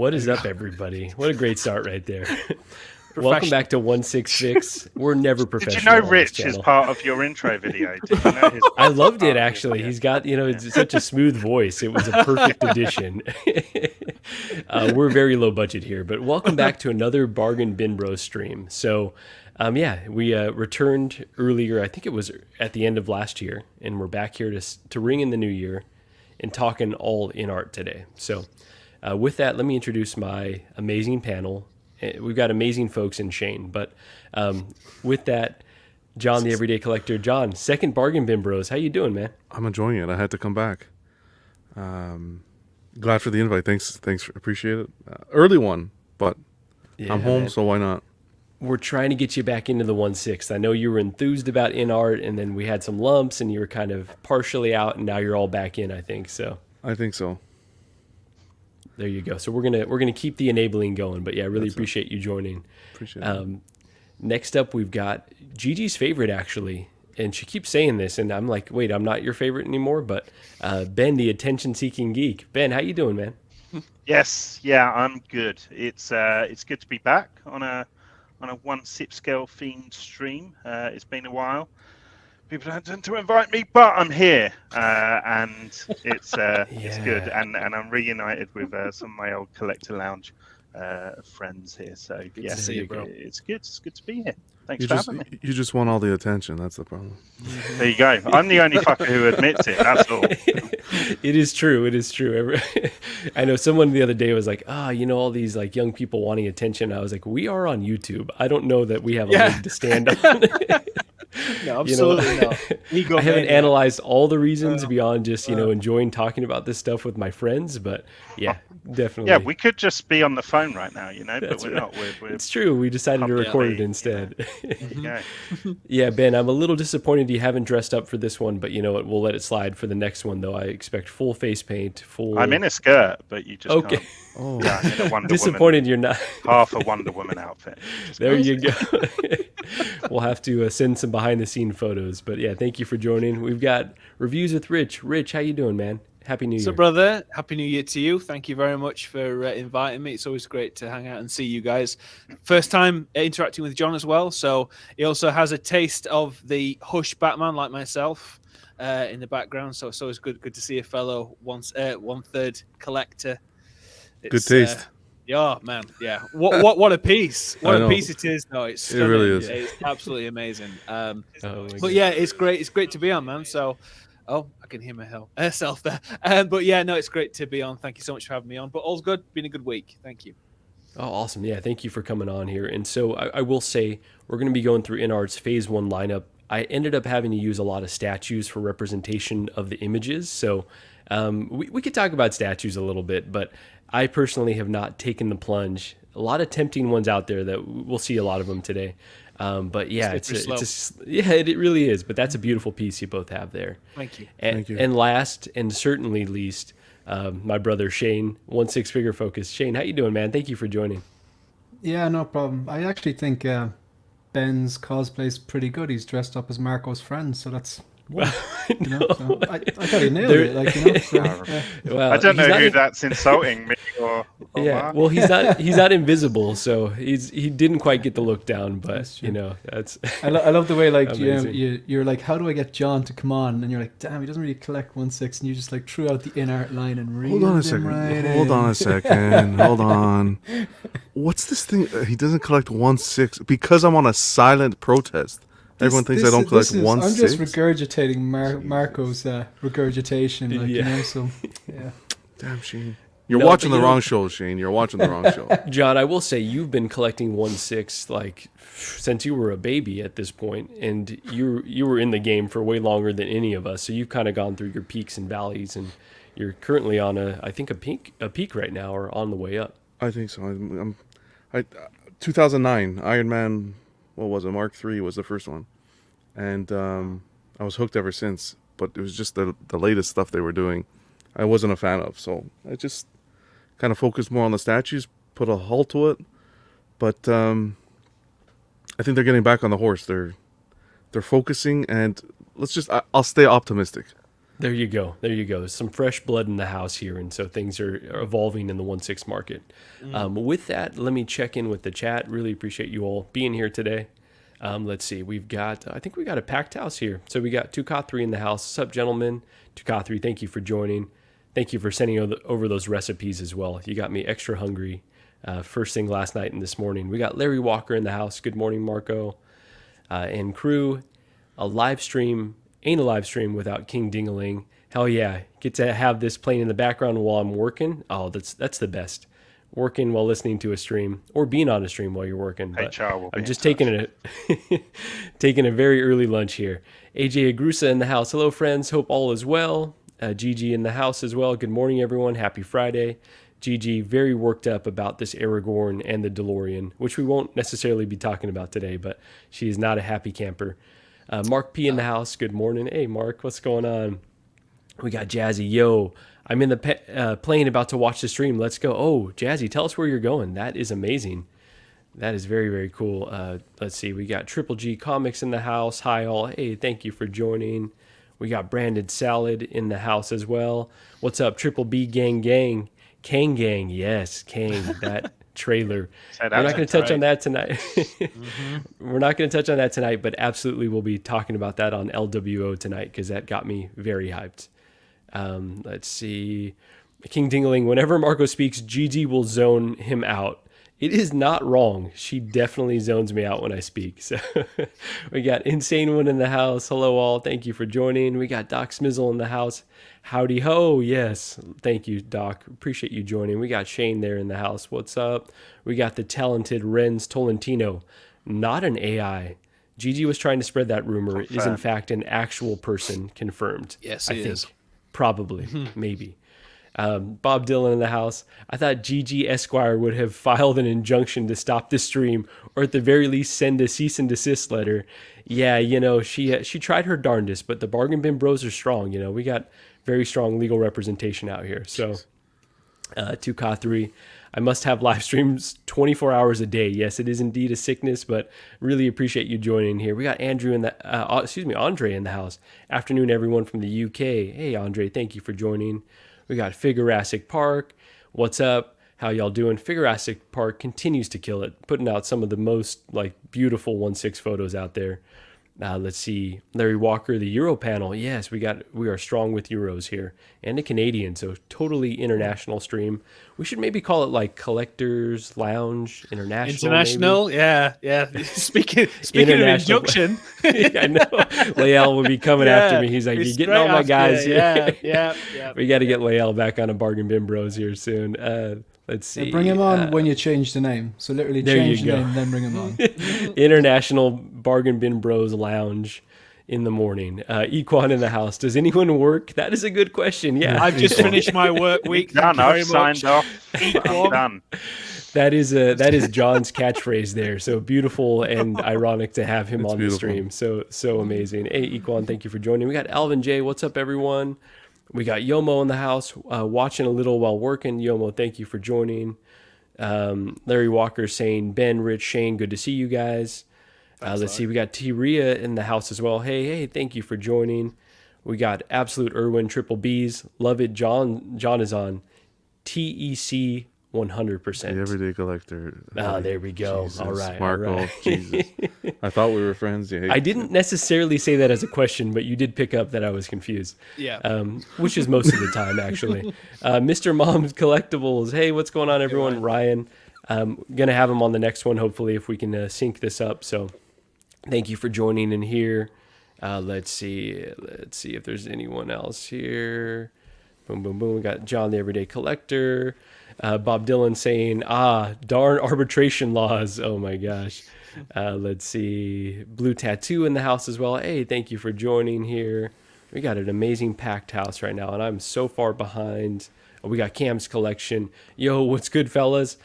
What is up, everybody? What a great start right there. Welcome back to 166. We're never professional. Did you know Rich is part of your intro video? Did you know his I loved it, actually. He's got, it's such a smooth voice. It was a perfect addition. We're very low budget here, but welcome back to another Bargain Bin Bros stream. So, we returned earlier. I think it was at the end of last year, and we're back here to ring in the new year and talking all InArt today. So, with that, let me introduce my amazing panel. We've got amazing folks in Shane, but with that, John, the Everyday Collector. John, second Bargain Bin Bros. How you doing, man? I'm enjoying it. I had to come back. Glad for the invite. Thanks. Appreciate it. Early one, but I'm home, man. So why not? We're trying to get you back into the 1/6. I know you were enthused about InArt, and then we had some lumps, and you were kind of partially out, and now you're all back in, I think so. I think so. There you go. So we're gonna keep the enabling going, but yeah, I really appreciate you joining. Appreciate it. Next up, we've got Gigi's favorite, actually, and she keeps saying this, and I'm like, wait, I'm not your favorite anymore. But Ben, the attention-seeking geek. Ben, how you doing, man? Yes, yeah, I'm good. It's good to be back on a 1/6 scale themed stream. It's been a while. People don't tend to invite me, but I'm here, and it's good. And I'm reunited with some of my old Collector Lounge friends here. So good to see you, bro. It's good. It's good to be here. Thanks for having me. You just want all the attention. That's the problem. There you go. I'm the only fucker who admits it. That's all. It is true. It is true. I know someone the other day was like, all these like young people wanting attention. I was like, we are on YouTube. I don't know that we have a leg to stand on. No, absolutely not. I haven't analyzed all the reasons beyond just, enjoying talking about this stuff with my friends. But yeah, definitely. Yeah, we could just be on the phone right now, That's but we're not. It's true. We decided to record it instead. Yeah. Yeah, Ben, I'm a little disappointed you haven't dressed up for this one, but you know what? We'll let it slide for the next one, though. I expect full face paint, I'm in a skirt, but you just okay. Can't. Oh, yeah, I'm in a Wonder disappointed Woman, you're not. half a Wonder Woman outfit. There you go. We'll have to send some behind-the-scene photos, but yeah, thank you for joining. We've got reviews with Rich. Rich, how you doing, man? Happy New Year. So, brother, Happy New Year to you. Thank you very much for inviting me. It's always great to hang out and see you guys. First time interacting with John as well, so he also has a taste of the Hush Batman like myself in the background. So it's always good to see a fellow one-third collector. Good taste. Yeah, man. Yeah. What a piece. What a piece it is. No, it's stunning. It really is. It's absolutely amazing. But yeah, it's great to be on, man. So, I can hear myself there. But yeah, no, it's great to be on. Thank you so much for having me on. But all's good. Been a good week. Thank you. Oh, awesome. Yeah, thank you for coming on here. And so I will say we're going to be going through InArt's Phase 1 lineup. I ended up having to use a lot of statues for representation of the images. So we could talk about statues a little bit, but I personally have not taken the plunge. A lot of tempting ones out there that we'll see a lot of them today. But yeah, it really is. But that's a beautiful piece you both have there. Thank you. Thank you. And last and certainly least, my brother Shane, 1/6 Figure Focus. Shane, how you doing, man? Thank you for joining. Yeah, no problem. I actually think Ben's cosplay is pretty good. He's dressed up as Marco's friend, so that's. No. So I thought he nailed it. Well, I don't know who that's insulting, me or yeah. Mark. Well, he's not invisible, so he didn't quite get the look down. But that's. I love the way amazing. you're like, how do I get John to come on? And you're like, damn, he doesn't really collect 1/6, and you just like threw out the InArt line and hold on a second. Hold on. What's this thing? He doesn't collect 1/6 because I'm on a silent protest. Everyone thinks I don't collect 1/6. I'm just regurgitating Marco's regurgitation, so yeah. Damn, Shane. You're watching the wrong show, Shane. You're watching the wrong show. John, I will say you've been collecting 1/6 like since you were a baby at this point, and you were in the game for way longer than any of us. So you've kind of gone through your peaks and valleys, and you're currently on a peak right now, or on the way up. I think so. I'm 2009 Iron Man. What was it? Mark III was the first one, and I was hooked ever since. But it was just the latest stuff they were doing, I wasn't a fan of. So I just kind of focused more on the statues, put a halt to it. But I think they're getting back on the horse. They're focusing, and I'll stay optimistic. There you go. There you go. There's some fresh blood in the house here, and so things are evolving in the 1/6 market. With that, let me check in with the chat. Really appreciate you all being here today. Let's see. I think we got a packed house here. So we got Tukathri in the house. What's up, gentlemen? Tukathri, thank you for joining. Thank you for sending over those recipes as well. You got me extra hungry first thing last night and this morning. We got Larry Walker in the house. Good morning, Marco. And crew, a live stream ain't a live stream without King Dingaling. Hell yeah. Get to have this playing in the background while I'm working. Oh, that's the best. Working while listening to a stream or being on a stream while you're working. But I'm just taking a very early lunch here. AJ Agrusa in the house. Hello, friends. Hope all is well. Gigi in the house as well. Good morning, everyone. Happy Friday. Gigi very worked up about this Aragorn and the DeLorean, which we won't necessarily be talking about today, but she is not a happy camper. Mark P in the house. Good morning. Hey, Mark, what's going on? We got Jazzy. Yo, I'm in the plane about to watch the stream. Let's go. Oh, Jazzy, tell us where you're going. That is amazing. That is very, very cool. Let's see. We got Triple G Comics in the house. Hi, all. Hey, thank you for joining. We got Branded Salad in the house as well. What's up, Triple B Gang Gang? Kang Gang. Yes, Kang. That trailer. We're not going to touch on that tonight. We're not going to touch on that tonight, but absolutely we'll be talking about that on LWO tonight because that got me very hyped. Let's see. King Dingling, whenever Marco speaks, Gigi will zone him out. It is not wrong. She definitely zones me out when I speak. So we got Insane One in the house. Hello all. Thank you for joining. We got Doc Smizzle in the house. Howdy ho. Yes. Thank you, Doc. Appreciate you joining. We got Shane there in the house. What's up? We got the talented Renz Tolentino. Not an AI. Gigi was trying to spread that rumor. It is in fact an actual person confirmed. Yes, it is. Probably. Maybe. Bob Dylan in the house. I thought Gigi Esquire would have filed an injunction to stop the stream, or at the very least send a cease and desist letter. Yeah, she tried her darndest, but the Bargain Bin Bros are strong. We got very strong legal representation out here. So, 2K3, I must have live streams 24 hours a day. Yes, it is indeed a sickness, but really appreciate you joining here. We got Andre in the house. Afternoon, everyone from the UK. Hey, Andre, thank you for joining. We got Figurassic Park. What's up? How y'all doing? Figurassic Park continues to kill it, putting out some of the most beautiful 1/6 photos out there. Let's see. Larry Walker, the Euro panel. Yes, we are strong with Euros here. And a Canadian, so totally international stream. We should maybe call it Collectors Lounge International. International, maybe. Yeah. Speaking of injunction. I know. Lael will be coming after me. He's like, you're getting all my guys here. Yeah. We got to get Lael back on a Bargain Bin Bros here soon. Let's see. Bring him on when you change the name. So literally change the name, then bring him on. International Bargain Bin Bros Lounge in the morning. Equan in the house. Does anyone work? That is a good question. Yeah. I've just finished my work week. Done. I've signed off. I'm done. That is John's catchphrase there. So beautiful and ironic to have him on the stream. So amazing. Hey, Equan, thank you for joining. We got Alvin J. What's up, everyone? We got Yomo in the house, watching a little while working. Yomo, thank you for joining. Larry Walker saying, Ben, Rich, Shane, good to see you guys. Let's see, we got T-Ria in the house as well. Hey, thank you for joining. We got Absolute Irwin, Triple B's. Love it. John is on TEC 100%. The Everyday Collector. There we go. Jesus, all right. Marco, Jesus. I thought we were friends. I didn't necessarily say that as a question, but you did pick up that I was confused. Yeah. Which is most of the time, actually. Mr. Mom's Collectibles. Hey, what's going on, everyone? Ryan. Going to have him on the next one, hopefully, if we can sync this up. So thank you for joining in here. Let's see if there's anyone else here. Boom, boom, boom. We got John, the Everyday Collector. Bob Dylan saying, darn arbitration laws. Oh my gosh. Let's see. Blue Tattoo in the house as well. Hey, thank you for joining here. We got an amazing packed house right now, and I'm so far behind. We got Cam's collection. Yo, what's good, fellas?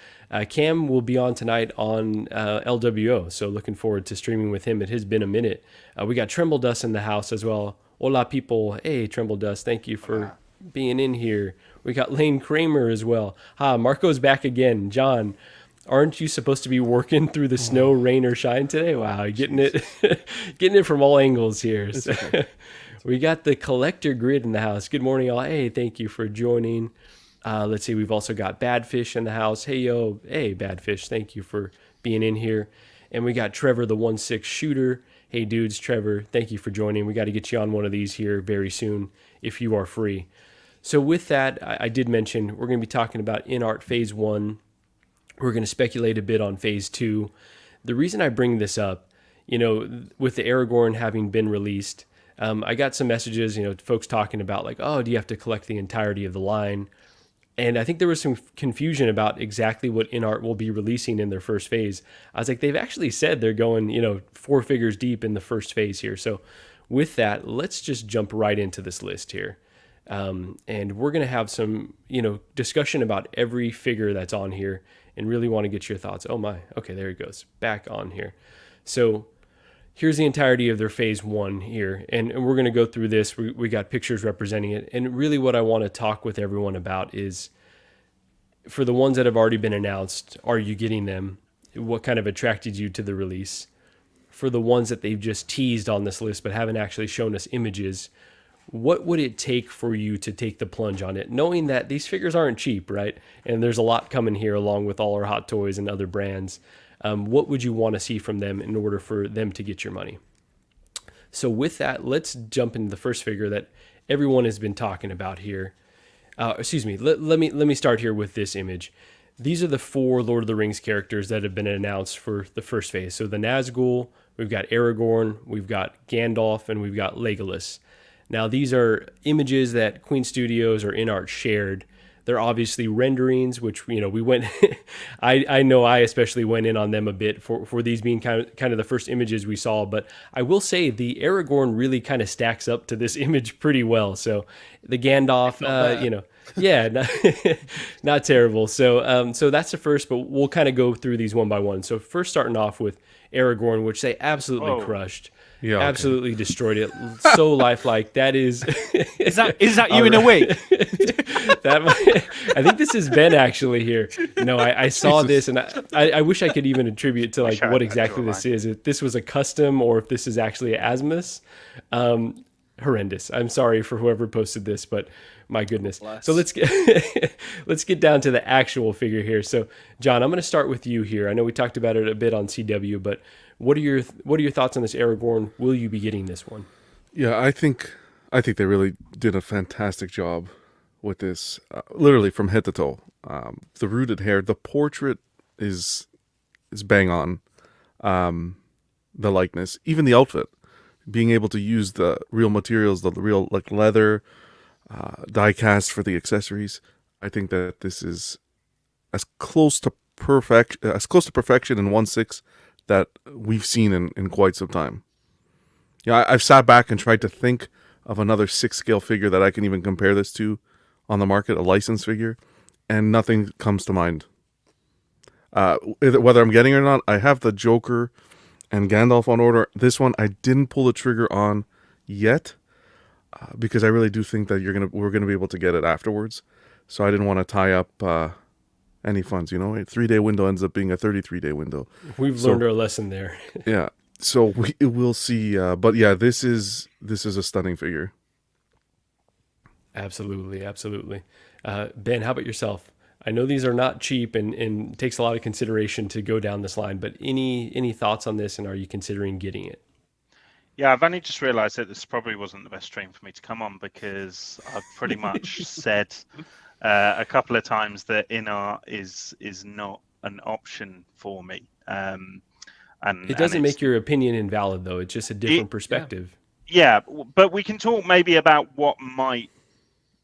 Cam will be on tonight on LWO, so looking forward to streaming with him. It has been a minute. We got Tremble Dust in the house as well. Hola, people. Hey, Tremble Dust, thank you for being in here. We got Lane Kramer as well. Marco's back again. John, aren't you supposed to be working through the snow, rain, or shine today? Wow, getting it from all angles here. So, We got the collector grid in the house. Good morning, all. Hey, thank you for joining. Let's see. We've also got Badfish in the house. Hey, yo. Hey, Badfish. Thank you for being in here. And we got Trevor, the 1/6 shooter. Hey, dudes. Trevor, thank you for joining. We got to get you on one of these here very soon if you are free. So with that, I did mention we're going to be talking about InArt Phase 1. We're going to speculate a bit on Phase 2. The reason I bring this up, with the Aragorn having been released, I got some messages, folks talking about like, oh, do you have to collect the entirety of the line? And I think there was some confusion about exactly what InArt will be releasing in their first phase. I was like, they've actually said they're going, 4 figures deep in the first phase here. So with that, let's just jump right into this list here. And we're going to have some, discussion about every figure that's on here and really want to get your thoughts. Oh my, okay, there it goes. Back on here. So here's the entirety of their phase 1 here. And we're going to go through this. We got pictures representing it. And really what I want to talk with everyone about is, for the ones that have already been announced, are you getting them? What kind of attracted you to the release? For the ones that they've just teased on this list but haven't actually shown us images, what would it take for you to take the plunge on it, knowing that these figures aren't cheap, right? And there's a lot coming here along with all our Hot Toys and other brands. What would you want to see from them in order for them to get your money? So with that, let's jump into the first figure that everyone has been talking about here. Let me start here with this image. These are the 4 Lord of the Rings characters that have been announced for the first phase. So the Nazgul, we've got Aragorn, we've got Gandalf, and we've got Legolas. Now, these are images that Queen Studios or InArt shared. They're obviously renderings, which, we went, I know I especially went in on them a bit for these being kind of the first images we saw. But I will say the Aragorn really kind of stacks up to this image pretty well. So the Gandalf, not terrible. So that's the first, but we'll kind of go through these one by one. So first starting off with Aragorn, which they absolutely crushed. Yeah, absolutely destroyed it. So lifelike. That is. Is that you in a wig? I think this is Ben actually here. I saw this and I wish I could even attribute to like what exactly this is. If this was a custom or if this is actually Asmus. Horrendous. I'm sorry for whoever posted this, but my goodness. So let's get down to the actual figure here. So John, I'm going to start with you here. I know we talked about it a bit on CW, but what are your thoughts on this Aragorn? Will you be getting this one? Yeah, I think they really did a fantastic job with this, literally from head to toe. The rooted hair, the portrait is bang on. The likeness, even the outfit, being able to use the real materials, the real like leather, die cast for the accessories. I think that this is as close to perfection in 1/6 that we've seen in quite some time. Yeah, I've sat back and tried to think of another 6 scale figure that I can even compare this to on the market, a licensed figure, and nothing comes to mind. Whether I'm getting it or not, I have the Joker and Gandalf on order. This one I didn't pull the trigger on yet because I really do think that we're gonna be able to get it afterwards. So I didn't want to tie up any funds. A 3-day window ends up being a 33-day window. We've learned our lesson there. Yeah. So we'll see. But yeah, this is a stunning figure. Absolutely. Ben, how about yourself? I know these are not cheap and takes a lot of consideration to go down this line, but any thoughts on this, and are you considering getting it? Yeah, I've only just realised that this probably wasn't the best stream for me to come on because I've pretty much said a couple of times that InArt is not an option for me. And it doesn't make your opinion invalid, though. It's just a different perspective. Yeah, but we can talk maybe about what might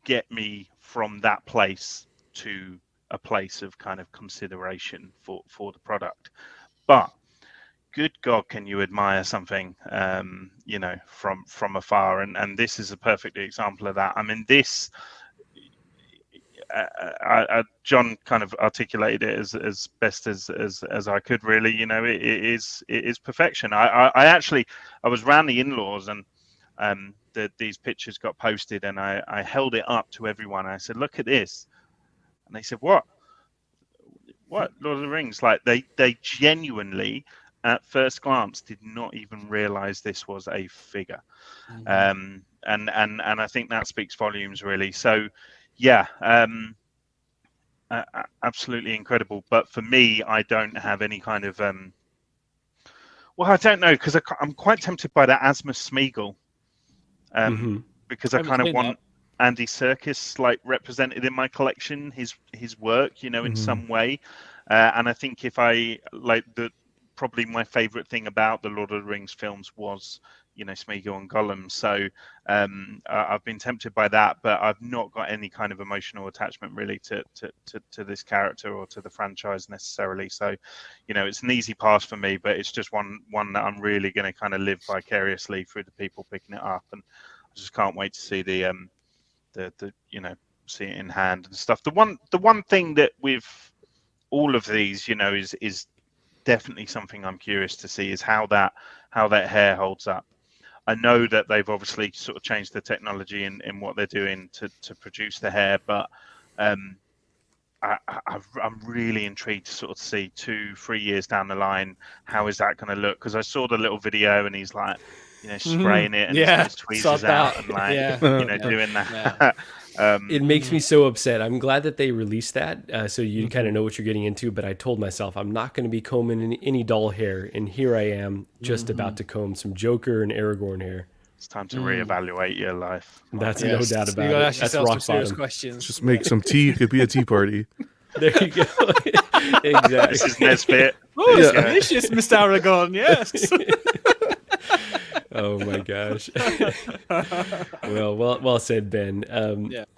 get me from that place to a place of kind of consideration for the product. But good God, can you admire something, from afar? And this is a perfect example of that. I mean, this, John kind of articulated it as best as I could. Really, it is perfection. I was around the in-laws and these pictures got posted, and I held it up to everyone. I said, "Look at this," and they said, "What? Lord of the Rings?" Like they genuinely, at first glance, did not even realize this was a figure. Mm-hmm. and I think that speaks volumes, really. So, yeah, absolutely incredible. But for me, I don't have any kind of well, I don't know, because I'm quite tempted by that Asmus Smeagol, because I kind of want Andy Serkis like represented in my collection, his work, in some way. And I think if I like probably my favorite thing about the Lord of the Rings films was, Smeagol and Gollum. So I've been tempted by that, but I've not got any kind of emotional attachment really to this character or to the franchise necessarily. So, it's an easy pass for me, but it's just one that I'm really going to kind of live vicariously through the people picking it up, and I just can't wait to see the see it in hand and stuff. The one thing that with all of these, is definitely something I'm curious to see is how that hair holds up. I know that they've obviously sort of changed the technology in what they're doing to produce the hair, but I'm really intrigued to sort of see 2-3 years down the line, how is that going to look? Because I saw the little video and he's like, spraying it and his tweezers out and like, doing that. It makes me so upset. I'm glad that they released that, so you kind of know what you're getting into. But I told myself I'm not going to be combing any doll hair, and here I am, just about to comb some Joker and Aragorn hair. It's time to reevaluate your life. That's no doubt about it. That's rock bottom. Questions. Just make some tea. It could be a tea party. There you go. Exactly. This is Nesbit. Oh, it's delicious, Mr. Aragorn. Yes. Oh my gosh. Well said, Ben.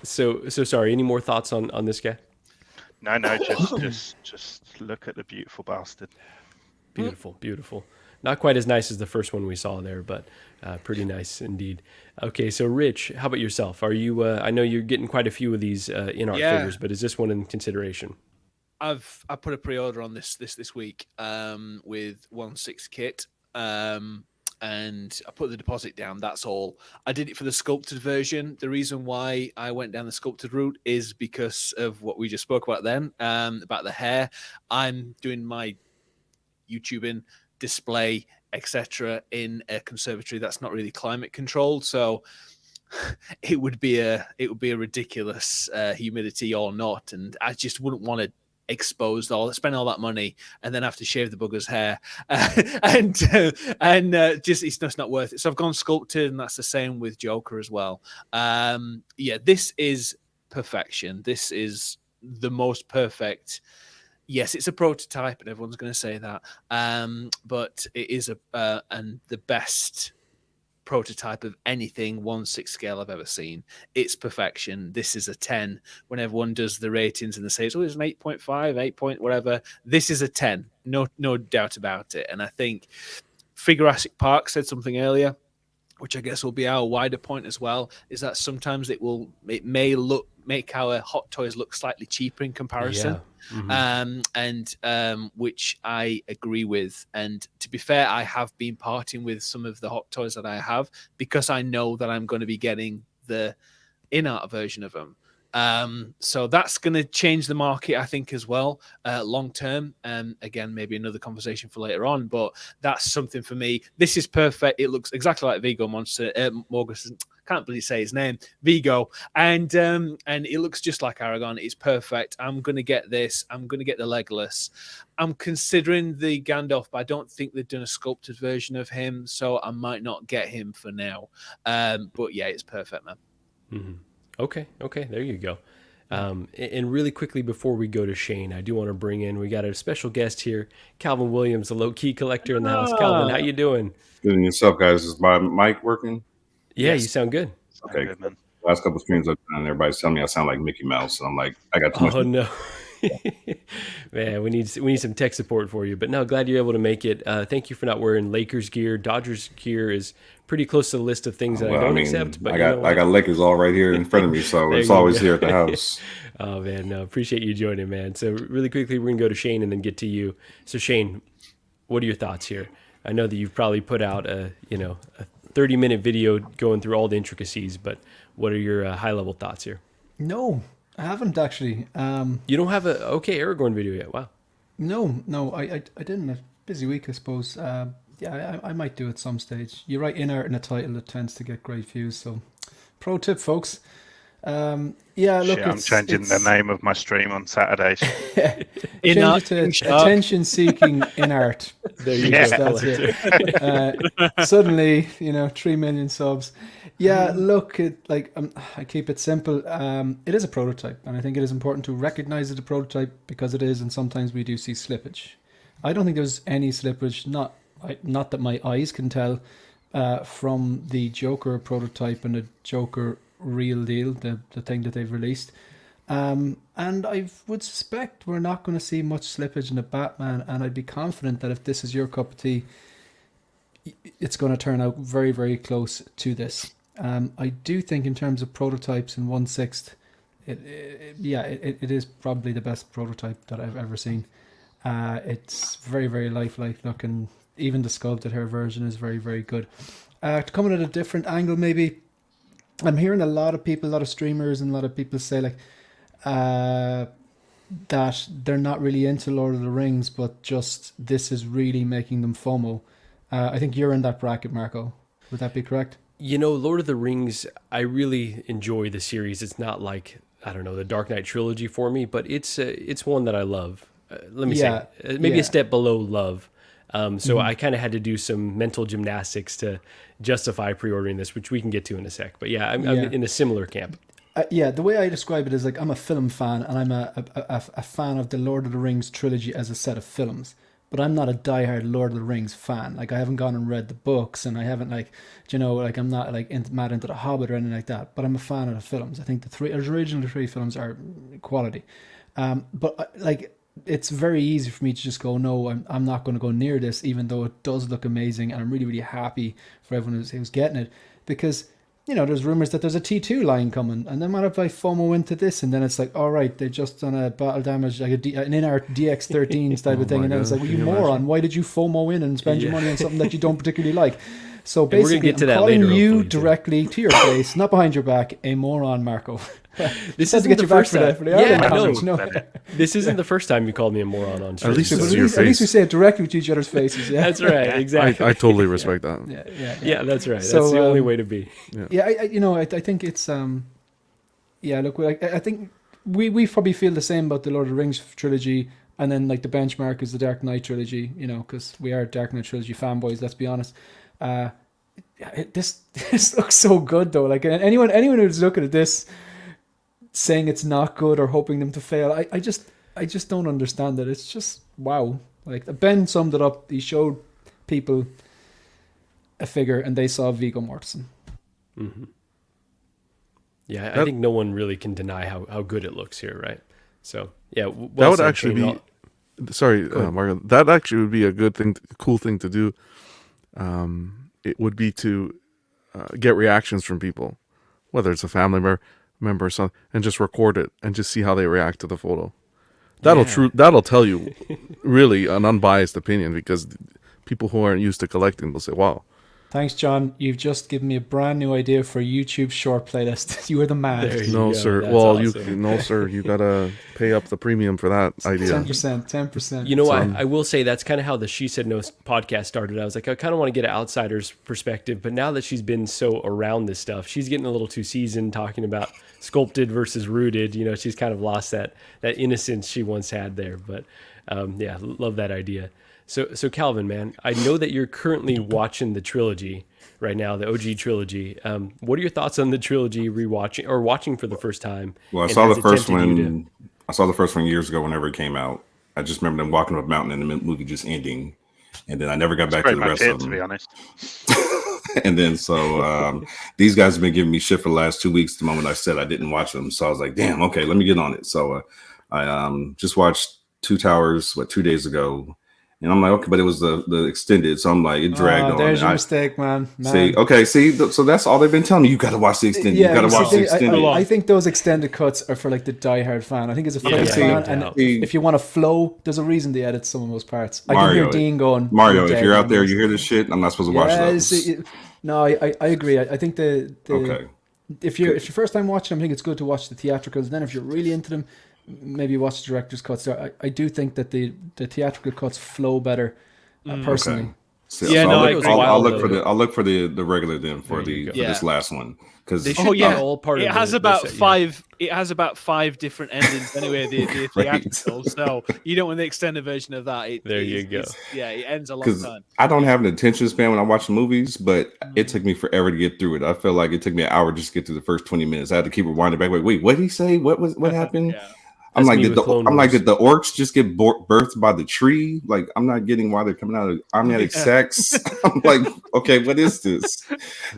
So sorry. Any more thoughts on this guy? No. Just look at the beautiful bastard. Beautiful. Not quite as nice as the first one we saw there, but pretty nice indeed. Okay, so Rich, how about yourself? Are you? I know you're getting quite a few of these InArt figures, but is this one in consideration? I put a pre-order on this week with 1/6 kit. And I put the deposit down. That's all. I did it for the sculpted version. The reason why I went down the sculpted route is because of what we just spoke about then, about the hair. I'm doing my YouTubing, display, etc. in a conservatory that's not really climate controlled, so it would be a ridiculous humidity or not, and I just wouldn't want to spend all that money and then have to shave the bugger's hair, and just it's just not worth it. So I've gone sculpted, and that's the same with Joker as well. This is perfection. This is the most perfect. Yes, it's a prototype, and everyone's going to say that, but it is and the best prototype of anything 1/6 scale I've ever seen. It's perfection. This is a 10. When everyone does the ratings and they say, it's an 8.5, 8 point, whatever, this is a 10. No doubt about it. And I think Figurassic Park said something earlier, which I guess will be our wider point as well, is that sometimes it may make our hot toys look slightly cheaper in comparison. Which I agree with. And to be fair, I have been parting with some of the hot toys that I have because I know that I'm going to be getting the InArt version of them. So that's going to change the market, I think, as well, long term. Again, maybe another conversation for later on, but that's something for me. This is perfect. It looks exactly like Viggo Mortensen. Can't believe say his name, Viggo, and it looks just like Aragorn. It's perfect. I'm gonna get this. I'm gonna get the Legolas. I'm considering the Gandalf, but I don't think they've done a sculpted version of him, so I might not get him for now. But yeah, it's perfect, man. Mm-hmm. Okay, there you go. And really quickly before we go to Shane, I do want to bring in, we got a special guest here, Calvin Williams, a low-key collector in the house. Calvin, how you doing? Good. And yourself, guys? Is my mic working? Yeah, yes. You sound good. Okay, good, man. Last couple of streams I've done, everybody's telling me I sound like Mickey Mouse, and I'm like, I got too much. Oh no, man, we need some tech support for you. But no, glad you're able to make it. Thank you for not wearing Lakers gear. Dodgers gear is pretty close to the list of things that I don't accept. But I got Lakers all right here in front of me, so it's always here at the house. Oh man, no, appreciate you joining, man. So really quickly, we're gonna go to Shane and then get to you. So Shane, what are your thoughts here? I know that you've probably put out a 30-minute video going through all the intricacies, but what are your high-level thoughts here? No, I haven't actually. You don't have a Aragorn video yet? Wow. No, I didn't. A busy week, I suppose. I might do it some stage. You're right, InArt in a title, it tends to get great views, so Pro tip, folks. Yeah, look, Shit, I'm changing the name of my stream on Saturdays. Change it to attention-seeking InArt. There you Yeah. go. That's it. Suddenly, 3 million subs. Yeah, look, I keep it simple. It is a prototype, and I think it is important to recognize it a prototype because it is, and sometimes we do see slippage. I don't think there's any slippage, not that my eyes can tell, from the Joker prototype and the Joker real deal, the thing that they've released. And I would suspect we're not going to see much slippage in the Batman, and I'd be confident that if this is your cup of tea, it's going to turn out very, very close to this. I do think in terms of prototypes in 1/6, it is probably the best prototype that I've ever seen. It's very, very lifelike looking. Even the sculpted hair version is very, very good. To come in at a different angle, maybe, I'm hearing a lot of people, a lot of streamers and a lot of people say that they're not really into Lord of the Rings, but just this is really making them FOMO. I think you're in that bracket, Marco. Would that be correct? Lord of the Rings, I really enjoy the series. It's not like, I don't know, the Dark Knight trilogy for me, but it's one that I love. Let me say, maybe a step below love. So I kind of had to do some mental gymnastics to justify pre-ordering this, which we can get to in a sec. But I'm in a similar camp. The way I describe it is like I'm a film fan, and I'm a fan of the Lord of the Rings trilogy as a set of films. But I'm not a diehard Lord of the Rings fan. Like, I haven't gone and read the books, and I haven't I'm not mad into The Hobbit or anything like that. But I'm a fan of the films. I think the original three films are quality. But it's very easy for me to just go, no, I'm not going to go near this, even though it does look amazing, and I'm really, really happy for everyone who's getting it, because there's rumors that there's a T2 line coming, and then what if I FOMO into this, and then it's like, all right, they've just done a battle damage, like an InArt DX13 type of thing, and then it's like, well, you moron, why did you FOMO in and spend your money on something that you don't particularly like? So basically, I'm calling you directly to your face, not behind your back, a moron, Marco. This isn't the first time. This isn't the first time you called me a moron on stream. At least it's your face. At least we say it directly to each other's faces. Yeah, that's right. Exactly. I totally respect that. Yeah, that's right. So, that's the only way to be. I think it's look, I think we probably feel the same about the Lord of the Rings trilogy, and then like the benchmark is the Dark Knight trilogy. Because we are Dark Knight trilogy fanboys. Let's be honest. This looks so good though. Like anyone who's looking at this saying it's not good or hoping them to fail, I just don't understand it. It's just wow. Like Ben summed it up. He showed people a figure and they saw Viggo Mortensen. Mm-hmm. Yeah, I think no one really can deny how good it looks here, right? So that would actually be. Sorry, Mario. That actually would be a good thing, cool thing to do. It would be to get reactions from people, whether it's a family member or something, and just record it and just see how they react to the photo. That'll tell you really an unbiased opinion, because people who aren't used to collecting will say, wow. Thanks, John. You've just given me a brand new idea for a YouTube short playlist. You were the man. No, sir. That's awesome. No, sir. You gotta pay up the premium for that idea. 10%. I will say that's kind of how the She Said No podcast started. I was like, I kind of want to get an outsider's perspective, but now that she's been so around this stuff, she's getting a little too seasoned talking about sculpted versus rooted. She's kind of lost that innocence she once had there. But love that idea. So Calvin, man, I know that you're currently watching the trilogy right now, the OG trilogy. What are your thoughts on the trilogy rewatching or watching for the first time? Well, I saw the first one. I saw the first one years ago whenever it came out. I just remember them walking up a mountain and the movie just ending, and then I never got back to the rest of them. To be honest. And then these guys have been giving me shit for the last 2 weeks. The moment I said I didn't watch them, so I was like, damn, okay, let me get on it. So I just watched Two Towers 2 days ago. And I'm like, okay, but it was the extended, so I'm like, it dragged on. There's your mistake, man. So that's all they've been telling me. You got to watch the extended. You got to watch the extended. I think those extended cuts are for like the diehard fan. I think as a fan, and if you want to flow, there's a reason they edit some of those parts. I can hear Dean going, Mario, if you're out there, you hear this shit, I'm not supposed to watch those. No, I agree. I think if you're first time watching them, I think it's good to watch the theatricals. Then if you're really into them, maybe watch the director's cuts. I do think that the theatrical cuts flow better, personally. Okay. So, Yeah, so no, I'll look for the regular then for this last one, because they should be all part it of has the about set, five. It has about 5 different endings anyway. The Right. theatrical, so you don't want the extended version of that. There you go. It ends a long Because time. I don't have an attention span when I watch movies, but it took me forever to get through it. I feel like it took me an hour just to get through the first 20 minutes. I had to keep rewinding back. Wait, what did he say? What happened? Yeah. I'm That's like, me did with Clone I'm like, Wars. did the orcs just get birthed by the tree? Like, I'm not getting why they're coming out of amniotic sex. I'm like, okay, what is this?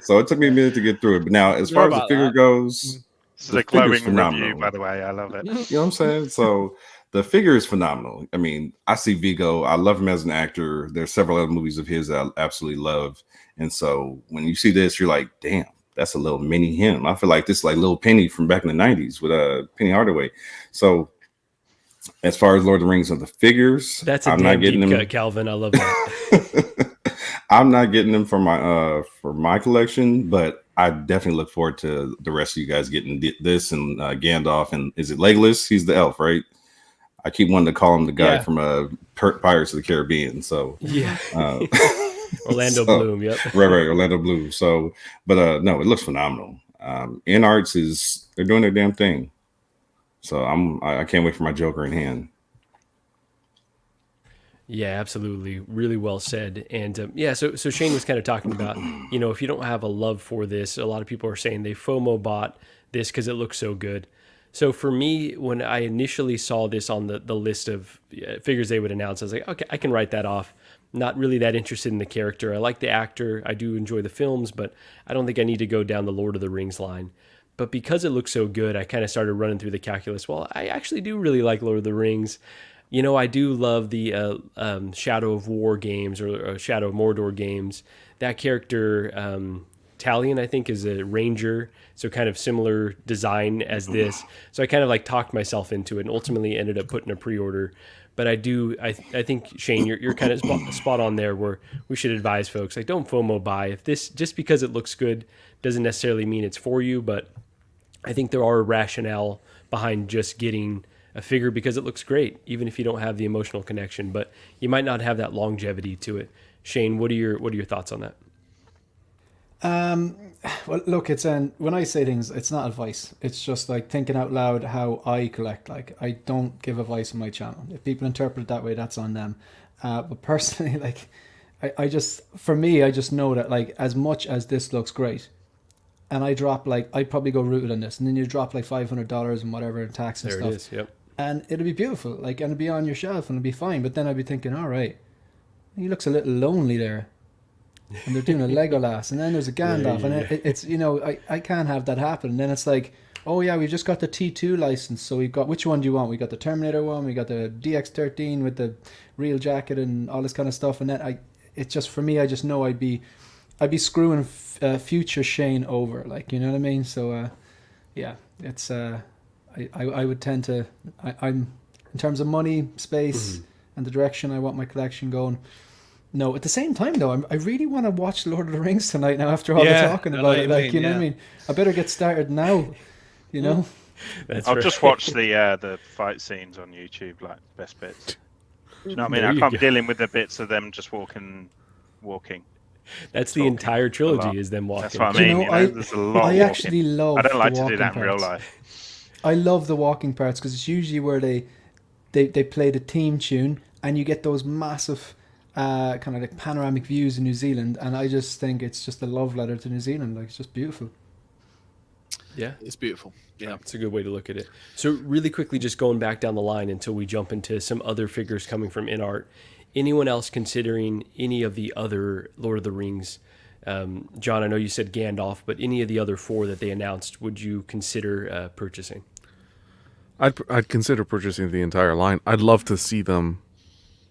So it took me a minute to get through it. But now, as far as the figure goes, this is a glowing review, by the way. I love it. You know what I'm saying? So the figure is phenomenal. I mean, I see Vigo. I love him as an actor. There's several other movies of his that I absolutely love. And so when you see this, you're like, damn, that's a little mini him. I feel like this is like little Penny from back in the 90s with Penny Hardaway. So as far as Lord of the Rings of the figures, that's a I'm damn not getting deep them. cut, Calvin. I love that. I'm not getting them for my collection, but I definitely look forward to the rest of you guys getting this and Gandalf, and is it Legolas? He's the elf, right? I keep wanting to call him the guy from Pirates of the Caribbean. So Orlando Bloom, yep. Right, Orlando Bloom. So, but no, it looks phenomenal. InArts they're doing their damn thing. So I can't wait for my Joker in hand. Yeah, absolutely. Really well said. And so Shane was kind of talking about, if you don't have a love for this, a lot of people are saying they FOMO bought this because it looks so good. So for me, when I initially saw this on the list of figures they would announce, I was like, okay, I can write that off. Not really that interested in the character. I like the actor. I do enjoy the films, but I don't think I need to go down the Lord of the Rings line. But because it looks so good, I kind of started running through the calculus. Well, I actually do really like Lord of the Rings. I do love the Shadow of War games or Shadow of Mordor games. That character, Talion, I think, is a ranger, so kind of similar design as this. So I kind of like talked myself into it and ultimately ended up putting a pre-order. But I think, Shane, you're kind of spot on there where we should advise folks, like, don't FOMO buy. If this, just because it looks good doesn't necessarily mean it's for you, but I think there are rationale behind just getting a figure because it looks great, even if you don't have the emotional connection, but you might not have that longevity to it. Shane, what are your thoughts on that? Well, look, when I say things, it's not advice. It's just like thinking out loud how I collect. Like, I don't give advice on my channel. If people interpret it that way, that's on them. But personally, like, I just know that, like, as much as this looks great, and I drop, like, I'd probably go rooted on this, and then you drop like $500 and whatever in tax and there stuff. It is, yep. And it'll be beautiful, like, and it'll be on your shelf and it'll be fine. But then I'd be thinking, all right, he looks a little lonely there. And they're doing a Legolas, and then there's a Gandalf, and it's I can't have that happen. And then it's like, oh yeah, we just got the T2 license, so we've got, which one do you want? We got the Terminator one, we got the DX13 with the real jacket and all this kind of stuff. And then it's just, for me, I just know I'd be screwing future Shane over, like, you know what I mean? So yeah, it's I would tend to I'm in terms of money, space, and the direction I want my collection going. No, at the same time, though, I really want to watch Lord of the Rings tonight now after all the talking about it. Like, you know what I mean? I better get started now, you know? I'll just watch the fight scenes on YouTube, like, best bits. Do you know what I mean? I can't be dealing with the bits of them just walking. That's the entire trilogy, is them walking. That's what I mean. There's a lot I actually love I don't like the to do that in parts. real life. I love the walking parts because it's usually where they play the theme tune and you get those massive kind of like panoramic views in New Zealand, and I just think it's just a love letter to New Zealand. Like, it's just beautiful. Yeah, it's beautiful. Yeah, it's a good way to look at it. So really quickly, just going back down the line until we jump into some other figures coming from InArt. Anyone else considering any of the other Lord of the Rings? John, I know you said Gandalf, but any of the other 4 that they announced, would you consider purchasing? I'd consider purchasing the entire line. I'd love to see them.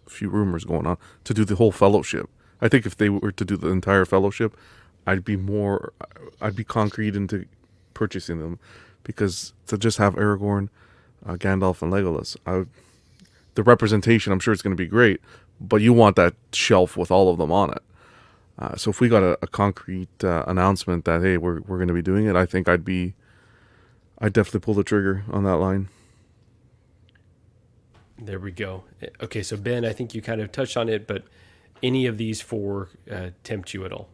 A few rumors going on to do the whole Fellowship. I think if they were to do the entire Fellowship, I'd be concrete into purchasing them, because to just have Aragorn, Gandalf, and Legolas, the representation, I'm sure it's going to be great, but you want that shelf with all of them on it. So if we got a concrete announcement that, hey, we're going to be doing it, I think I'd definitely pull the trigger on that line. There we go. Okay, so Ben, I think you kind of touched on it, but any of these four tempt you at all?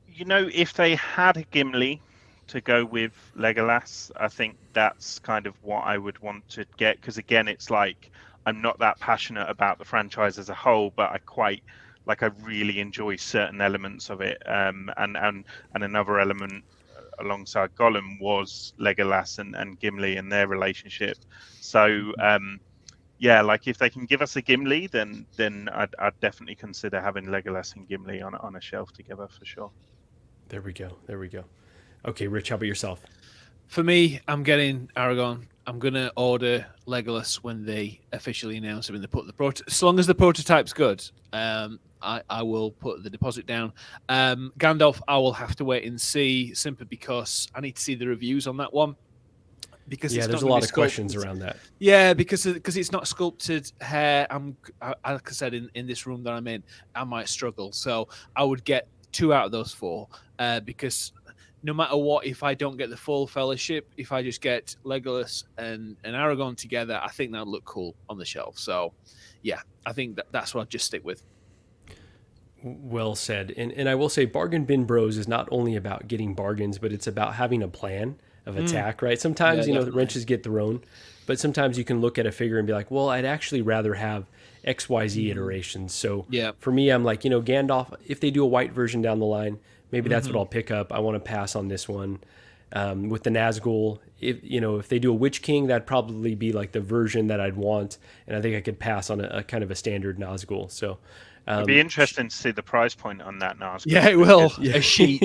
You know, if they had a Gimli to go with Legolas, I think that's kind of what I would want to get. Because again, it's like I'm not that passionate about the franchise as a whole, but I really enjoy certain elements of it. And another element alongside Gollum was Legolas and Gimli and their relationship. So yeah, like if they can give us a Gimli, then I'd definitely consider having Legolas and Gimli on a shelf together for sure. There we go. Okay, Rich, how about yourself? For me, I'm getting Aragorn. I'm gonna order Legolas when they officially announce him and they put the as long as the prototype's good. I will put the deposit down. Gandalf, I will have to wait and see, simply because I need to see the reviews on that one. Because there's a lot of questions around that. Yeah, because it's not sculpted hair. Like I said, in this room that I'm in, I might struggle. So I would get 2 out of those 4, because no matter what, if I don't get the full fellowship, if I just get Legolas and Aragorn together, I think that'd look cool on the shelf. So yeah, I think that's what I'll just stick with. Well said. And I will say Bargain Bin Bros is not only about getting bargains, but it's about having a plan of attack, right? Sometimes, the wrenches get thrown, but sometimes you can look at a figure and be like, well, I'd actually rather have XYZ iterations. So for me, I'm like, Gandalf, if they do a white version down the line, maybe that's what I'll pick up. I want to pass on this one. With the Nazgul, if they do a Witch King, that'd probably be like the version that I'd want. And I think I could pass on a kind of a standard Nazgul. So it'd be interesting to see the price point on that Nazgul. Yeah, it will. A sheet.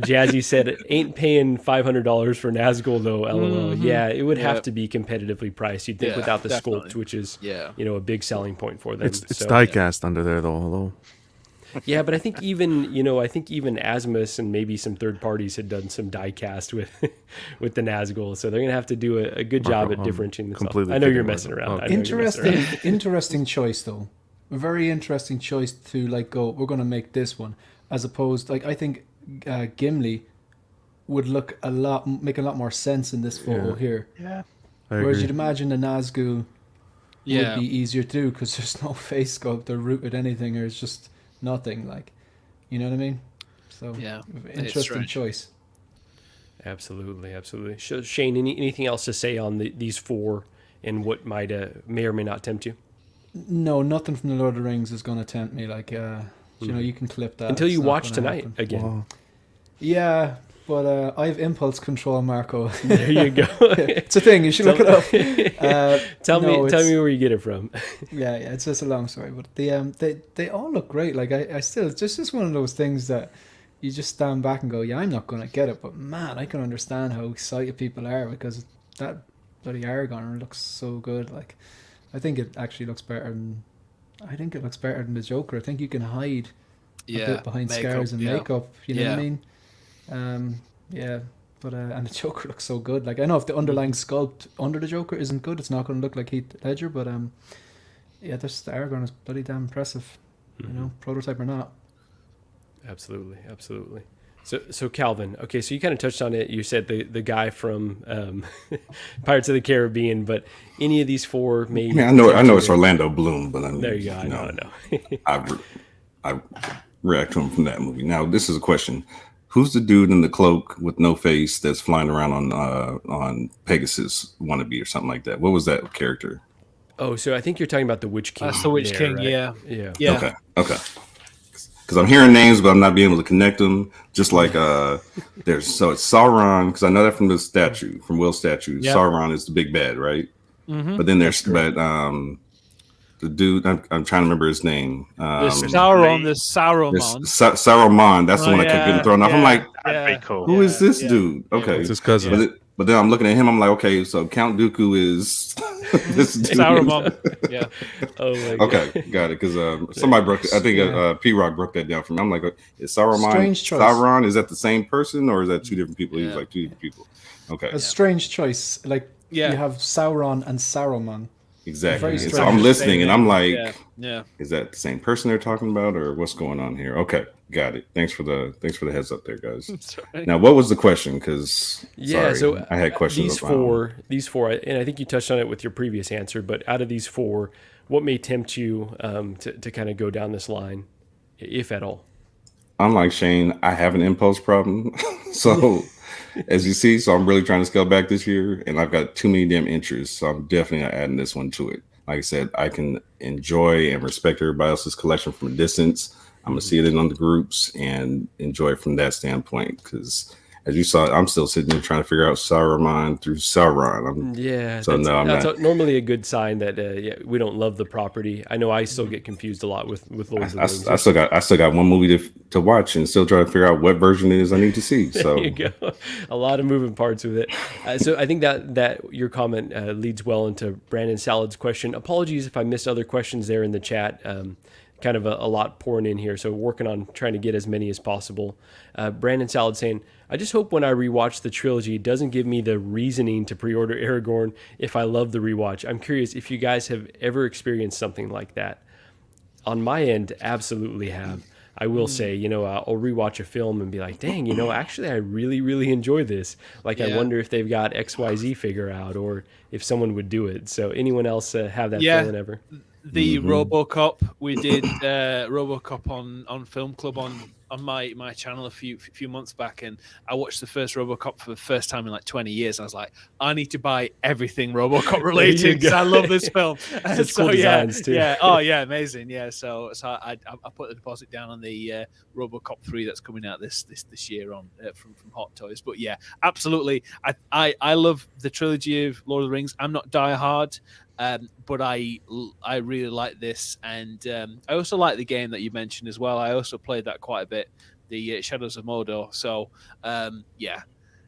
Jazzy said, ain't paying $500 for Nazgul though, LOL. Yeah, it would have to be competitively priced, you'd think, without the sculpt, which is a big selling point for them. It's die-cast under there though, hello. Yeah, but I think even Asmus and maybe some third parties had done some die cast with the Nazgul, so they're gonna have to do a good job at differentiating themselves. I know you're messing around. Interesting choice though. A very interesting choice to go, we're gonna make this one, as opposed I think Gimli would make a lot more sense in this photo here. Yeah. Whereas you'd imagine the Nazgul would be easier to do because there's no face sculpt or rooted anything, or it's just nothing, you know what I mean? So interesting choice. Absolutely. Shane, anything else to say on these 4 and what might may or may not tempt you? No, nothing from the Lord of the Rings is going to tempt me. You can clip that until you watch tonight again. Wow. Yeah, but I have impulse control, Marco. There you go. It's a thing. You should look it up. Tell me where you get it from. Yeah. It's just a long story, but they all look great. I still, it's just one of those things that you just stand back and go, yeah, I'm not going to get it, but man, I can understand how excited people are because that bloody Aragorn looks so good. I think it actually looks better than the Joker. I think you can hide a bit behind scars and makeup. You know what I mean? But and the Joker looks so good. I know if the underlying sculpt under the Joker isn't good, it's not going to look like Heath Ledger. But this Aragorn is bloody damn impressive. Prototype or not. Absolutely. So Calvin, okay, so you kind of touched on it. You said the guy from Pirates of the Caribbean, but any of these 4 maybe. I know it's Orlando Bloom, but there you go. I know. I react to him from that movie. Now, this is a question. Who's the dude in the cloak with no face that's flying around on Pegasus wannabe or something like that? What was that character? Oh, so I think you're talking about the Witch King. That's the Witch King, right? Yeah. Okay. Because I'm hearing names, but I'm not being able to connect them. Just like it's Sauron, because I know that from the statue, from Will's statue. Yep. Sauron is the big bad, right? Mm-hmm. But then there's the dude, I'm trying to remember his name. Saruman. That's the one I kept getting thrown off. I'm like, that'd be cool. Who is this dude? Okay, it's his cousin. But then I'm looking at him. I'm like, okay, so Count Dooku is this dude. Saruman. Yeah. Oh my God. Okay, got it. Because somebody broke it. I think P Rock broke that down for me. I'm like, is Saruman Sauron? Is that the same person or is that 2 different people? He's like 2 different people. Okay. A strange choice. You have Sauron and Saruman. Exactly. Very And so strange. I'm listening, and I'm like, yeah. is that the same person they're talking about, or what's going on here? Okay, got it. Thanks for the heads up there, guys. Sorry. Now, what was the question? Because So I had questions. these four, and I think you touched on it with your previous answer. But out of these four, what may tempt you to kind of go down this line, if at all? Unlike Shane, I have an impulse problem. So, as you see, so I'm really trying to scale back this year, and I've got too many damn interests. So I'm definitely not adding this one to it. Like I said, I can enjoy and respect everybody else's collection from a distance. I'm gonna see it in on the groups and enjoy it from that standpoint. Because as you saw, I'm still sitting there trying to figure out Saruman through Sauron. That's normally a good sign that we don't love the property. I know I still get confused a lot with Lords of the Rings. I still got one movie to watch and still trying to figure out what version it is I need to see. So there you go. A lot of moving parts with it. So I think that your comment leads well into Brandon Salad's question. Apologies if I missed other questions there in the chat. Kind of a lot pouring in here, so working on trying to get as many as possible. Brandon Salad saying, I just hope when I rewatch the trilogy, it doesn't give me the reasoning to pre-order Aragorn if I love the rewatch. I'm curious if you guys have ever experienced something like that. On my end, absolutely have. I will say, I'll rewatch a film and be like, dang, actually I really, really enjoy this. Like, I wonder if they've got XYZ figure out or if someone would do it. So anyone else have that feeling ever? The RoboCop, we did RoboCop on Film Club on my channel a few months back, and I watched the first RoboCop for the first time in like 20 years. I was like, I need to buy everything RoboCop related because I love this film. Cool designs too. Amazing. Yeah, so I put the deposit down on the RoboCop 3 that's coming out this year on from Hot Toys. But yeah, absolutely. I love the trilogy of Lord of the Rings. I'm not diehard. But I really like this, and I also like the game that you mentioned as well. I also played that quite a bit, the Shadows of Mordor. So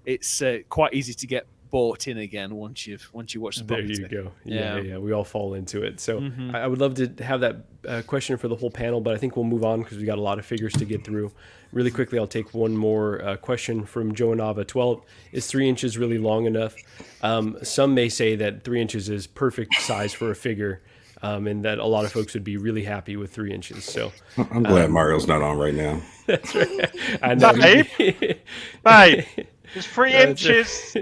it's quite easy to get bought in again once you watch the property. There you go. Yeah. We all fall into it. So I would love to have that question for the whole panel, but I think we'll move on because we got a lot of figures to get through. Really quickly, I'll take one more question from Joe Nava. 12, is 3 inches really long enough? Some may say that 3 inches is perfect size for a figure, and that a lot of folks would be really happy with 3 inches. So I'm glad Mario's not on right now. That's right. I know. Babe, it's 3 inches.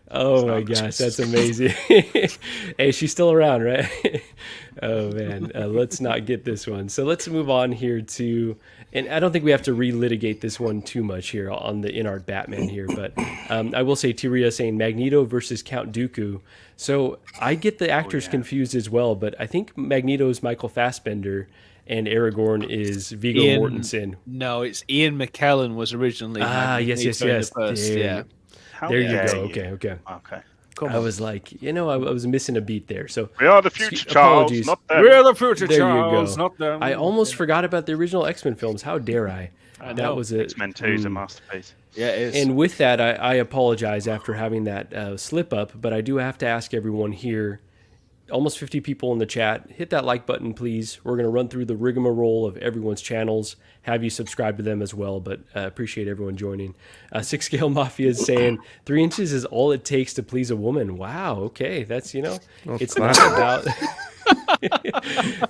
Oh my gosh, that's amazing. Hey, she's still around, right? Oh man, let's not get this one. So let's move on here to, and I don't think we have to relitigate this one too much here on the InArt Batman here, but I will say Tyria saying Magneto versus Count Dooku. So I get the actors confused as well, but I think Magneto is Michael Fassbender and Aragorn is Viggo Mortensen. No, it's Ian McKellen was originally. Yes. There you go. Okay. I was like, I was missing a beat there. So we are the future, Charles, not them. We are the future, there Charles, you go. not them. I almost forgot about the original X-Men films. How dare I? That was it. X-Men 2 is a masterpiece. Yeah, it is. And with that, I apologize after having that slip up, but I do have to ask everyone here, almost 50 people in the chat, hit that like button, please. We're going to run through the rigmarole of everyone's channels, have you subscribe to them as well, but appreciate everyone joining. 6 Scale Mafia is saying 3 inches is all it takes to please a woman. Wow, okay. That's, it's not about...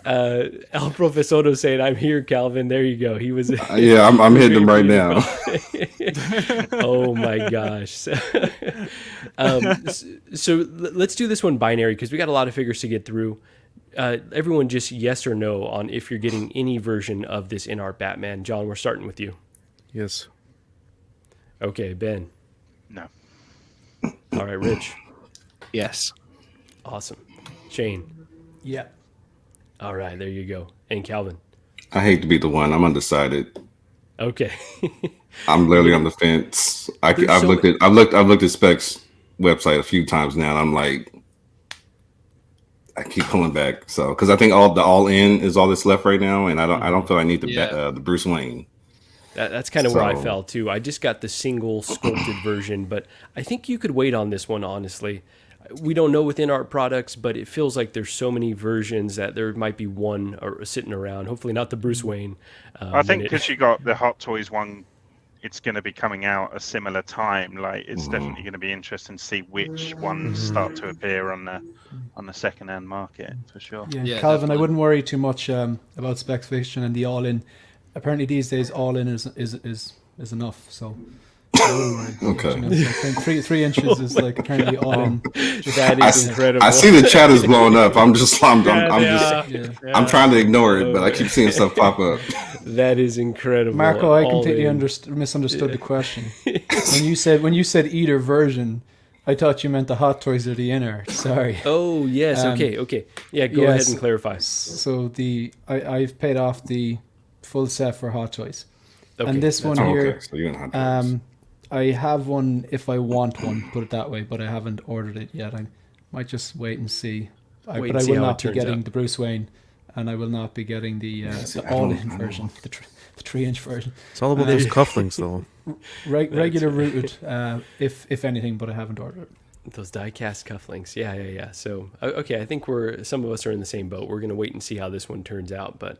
El Profesoro saying, I'm here, Calvin. There you go. He was... I'm hitting him right now. Oh my gosh. So let's do this one binary because we got a lot of figures to get through. Everyone just yes or no on if you're getting any version of this InArt Batman. John, we're starting with you. Yes. Okay, Ben. No. All right, Rich. Yes. Awesome. Shane. Yeah. All right, there you go. And Calvin. I hate to be the one. I'm undecided. Okay. I'm literally on the fence. I've looked at Spec's website a few times now, and I'm like, I keep pulling back. So because I think all in is all that's left right now, and I don't feel I need the Bruce Wayne. That's kind of where I fell too. I just got the single sculpted version, but I think you could wait on this one, honestly. We don't know with InArt products, but it feels like there's so many versions that there might be one sitting around. Hopefully not the Bruce Wayne. I think because you got the Hot Toys one it's going to be coming out a similar time. Like it's definitely going to be interesting to see which ones start to appear on the second-hand market for sure. Yeah, Calvin, definitely. I wouldn't worry too much about spec fiction and the all-in. Apparently these days all-in is enough. So. Okay. You know, so I think 3 inches is like apparently all in. That is incredible. I see the chat is blowing up. I'm trying to ignore it, but I keep seeing stuff pop up. That is incredible. Marco, I completely misunderstood the question. When you said either version, I thought you meant the Hot Toys or the InArt. Sorry. Oh yes. Okay. Yeah. Go ahead and clarify. So I've paid off the full set for Hot Toys, okay. And this one here. Okay. So you're in Hot Toys. I have one if I want one, put it that way, but I haven't ordered it yet. I might just wait and see. But I will not be getting the Bruce Wayne, and I will not be getting the all-in version, the 3-inch version. It's all about those cufflinks, though. Regular rooted, if anything, but I haven't ordered it. Those die-cast cufflinks, yeah. So, okay, I think some of us are in the same boat. We're going to wait and see how this one turns out. But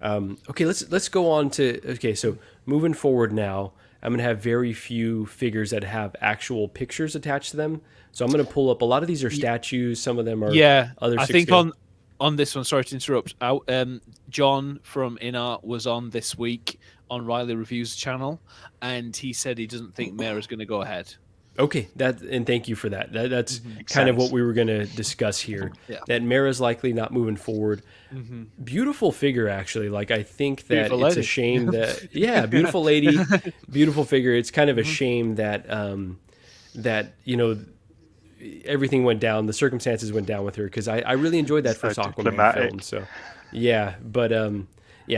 okay, let's go on to So moving forward now. I'm going to have very few figures that have actual pictures attached to them. So I'm going to pull up. A lot of these are statues. Some of them are other. I think on this one, sorry to interrupt, John from InArt was on this week on Riley Reviews channel, and he said he doesn't think Mera's going to go ahead. Okay, and thank you for that. That's kind of what we were going to discuss here. That Mera's likely not moving forward. Beautiful figure, actually. Like I think that it's a shame that beautiful lady, beautiful figure. It's kind of a shame that that everything went down. The circumstances went down with her because I really enjoyed that first Aquaman film. So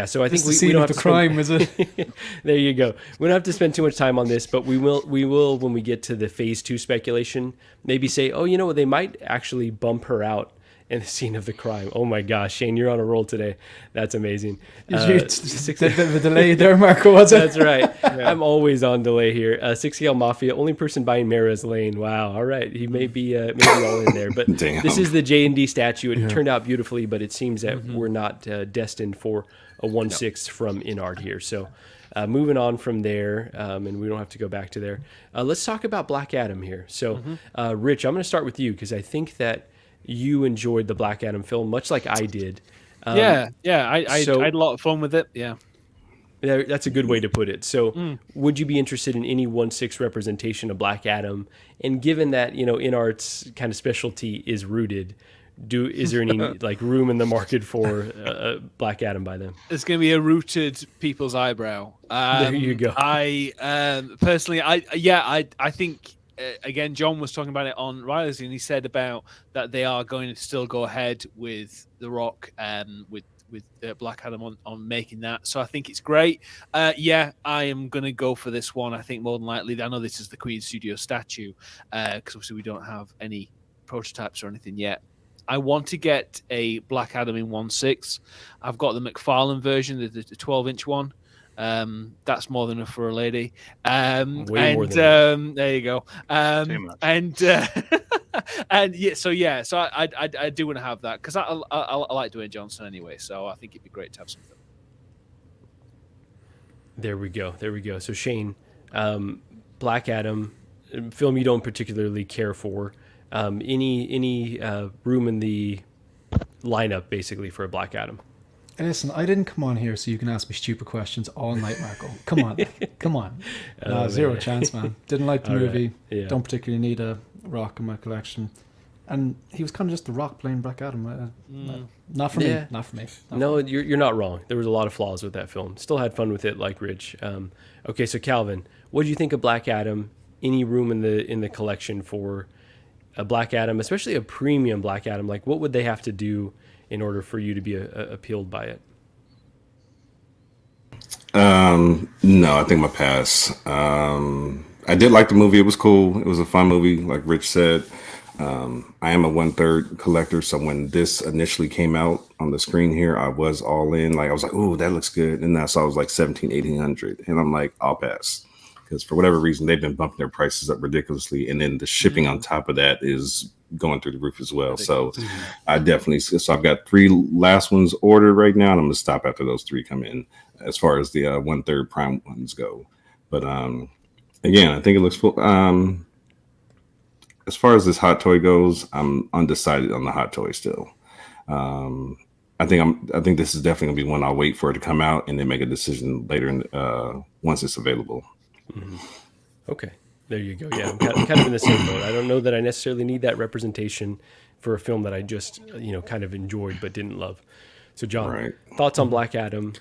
so I think we don't have to crime, is it? There you go. We don't have to spend too much time on this, but we will when we get to the phase 2 speculation, maybe say, they might actually bump her out in the scene of the crime. Oh my gosh, Shane, you're on a roll today. That's amazing. The delay there, Marco, was it? That's right. Yeah. I'm always on delay here. 6L Mafia, only person buying Mera's Lane. Wow. All right. He may be all in there. But this is the J&D statue. It turned out beautifully, but it seems that we're not destined for a 1/6 from InArt here. So moving on from there, and we don't have to go back to there. Let's talk about Black Adam here. So Rich, I'm going to start with you because I think that you enjoyed the Black Adam film much like I did. I had a lot of fun with it. Yeah, that's a good way to put it. So would you be interested in any 1/6 representation of Black Adam? And given that InArt's kind of specialty is rooted, is there any room in the market for Black Adam by them? It's going to be a rooted people's eyebrow. There you go. I personally, I think. Again, John was talking about it on Riley's, and he said about that they are going to still go ahead with The Rock, with Black Adam on making that. So I think it's great. I am going to go for this one. I think more than likely, I know this is the Queen Studio statue, because obviously we don't have any prototypes or anything yet. I want to get a Black Adam in 1/6. I've got the McFarlane version, the 12-inch one. That's more than enough for a lady. Way more than there you go. Too much. So I do want to have that because I like Dwayne Johnson anyway. So I think it'd be great to have something. There we go. So Shane, Black Adam, film you don't particularly care for. Any room in the lineup basically for a Black Adam? Listen, I didn't come on here so you can ask me stupid questions all night, Marco. Come on. Zero chance, man. Didn't like the movie. Right. Yeah. Don't particularly need a Rock in my collection. And he was kind of just the Rock playing Black Adam. Not for me. Not for me. You're not wrong. There was a lot of flaws with that film. Still had fun with it, like Rich. Okay, so Calvin, what did you think of Black Adam? Any room in the collection for a Black Adam, especially a premium Black Adam? Like, what would they have to do in order for you to be appealed by it? No, I think my pass. I did like the movie. It was cool. It was a fun movie, like Rich said. I am a 1/3 collector, so when this initially came out on the screen here, I was all in. Like I was like, "Oh, that looks good," and then I saw it was like 1,700-1,800, and I'm like, "I'll pass," because for whatever reason they've been bumping their prices up ridiculously, and then the shipping on top of that is going through the roof as well. So I've got 3 last ones ordered right now, and I'm gonna stop after those 3 come in as far as the 1/3 prime ones go. But again, I think it looks full. As far as this hot toy goes, I'm undecided on the hot toy still. I think this is definitely gonna be one I'll wait for it to come out and then make a decision later once it's available. Mm-hmm. Okay, there you go. Yeah, I'm kind of in the same boat. I don't know that I necessarily need that representation for a film that I just kind of enjoyed but didn't love. So, John, thoughts on Black Adam?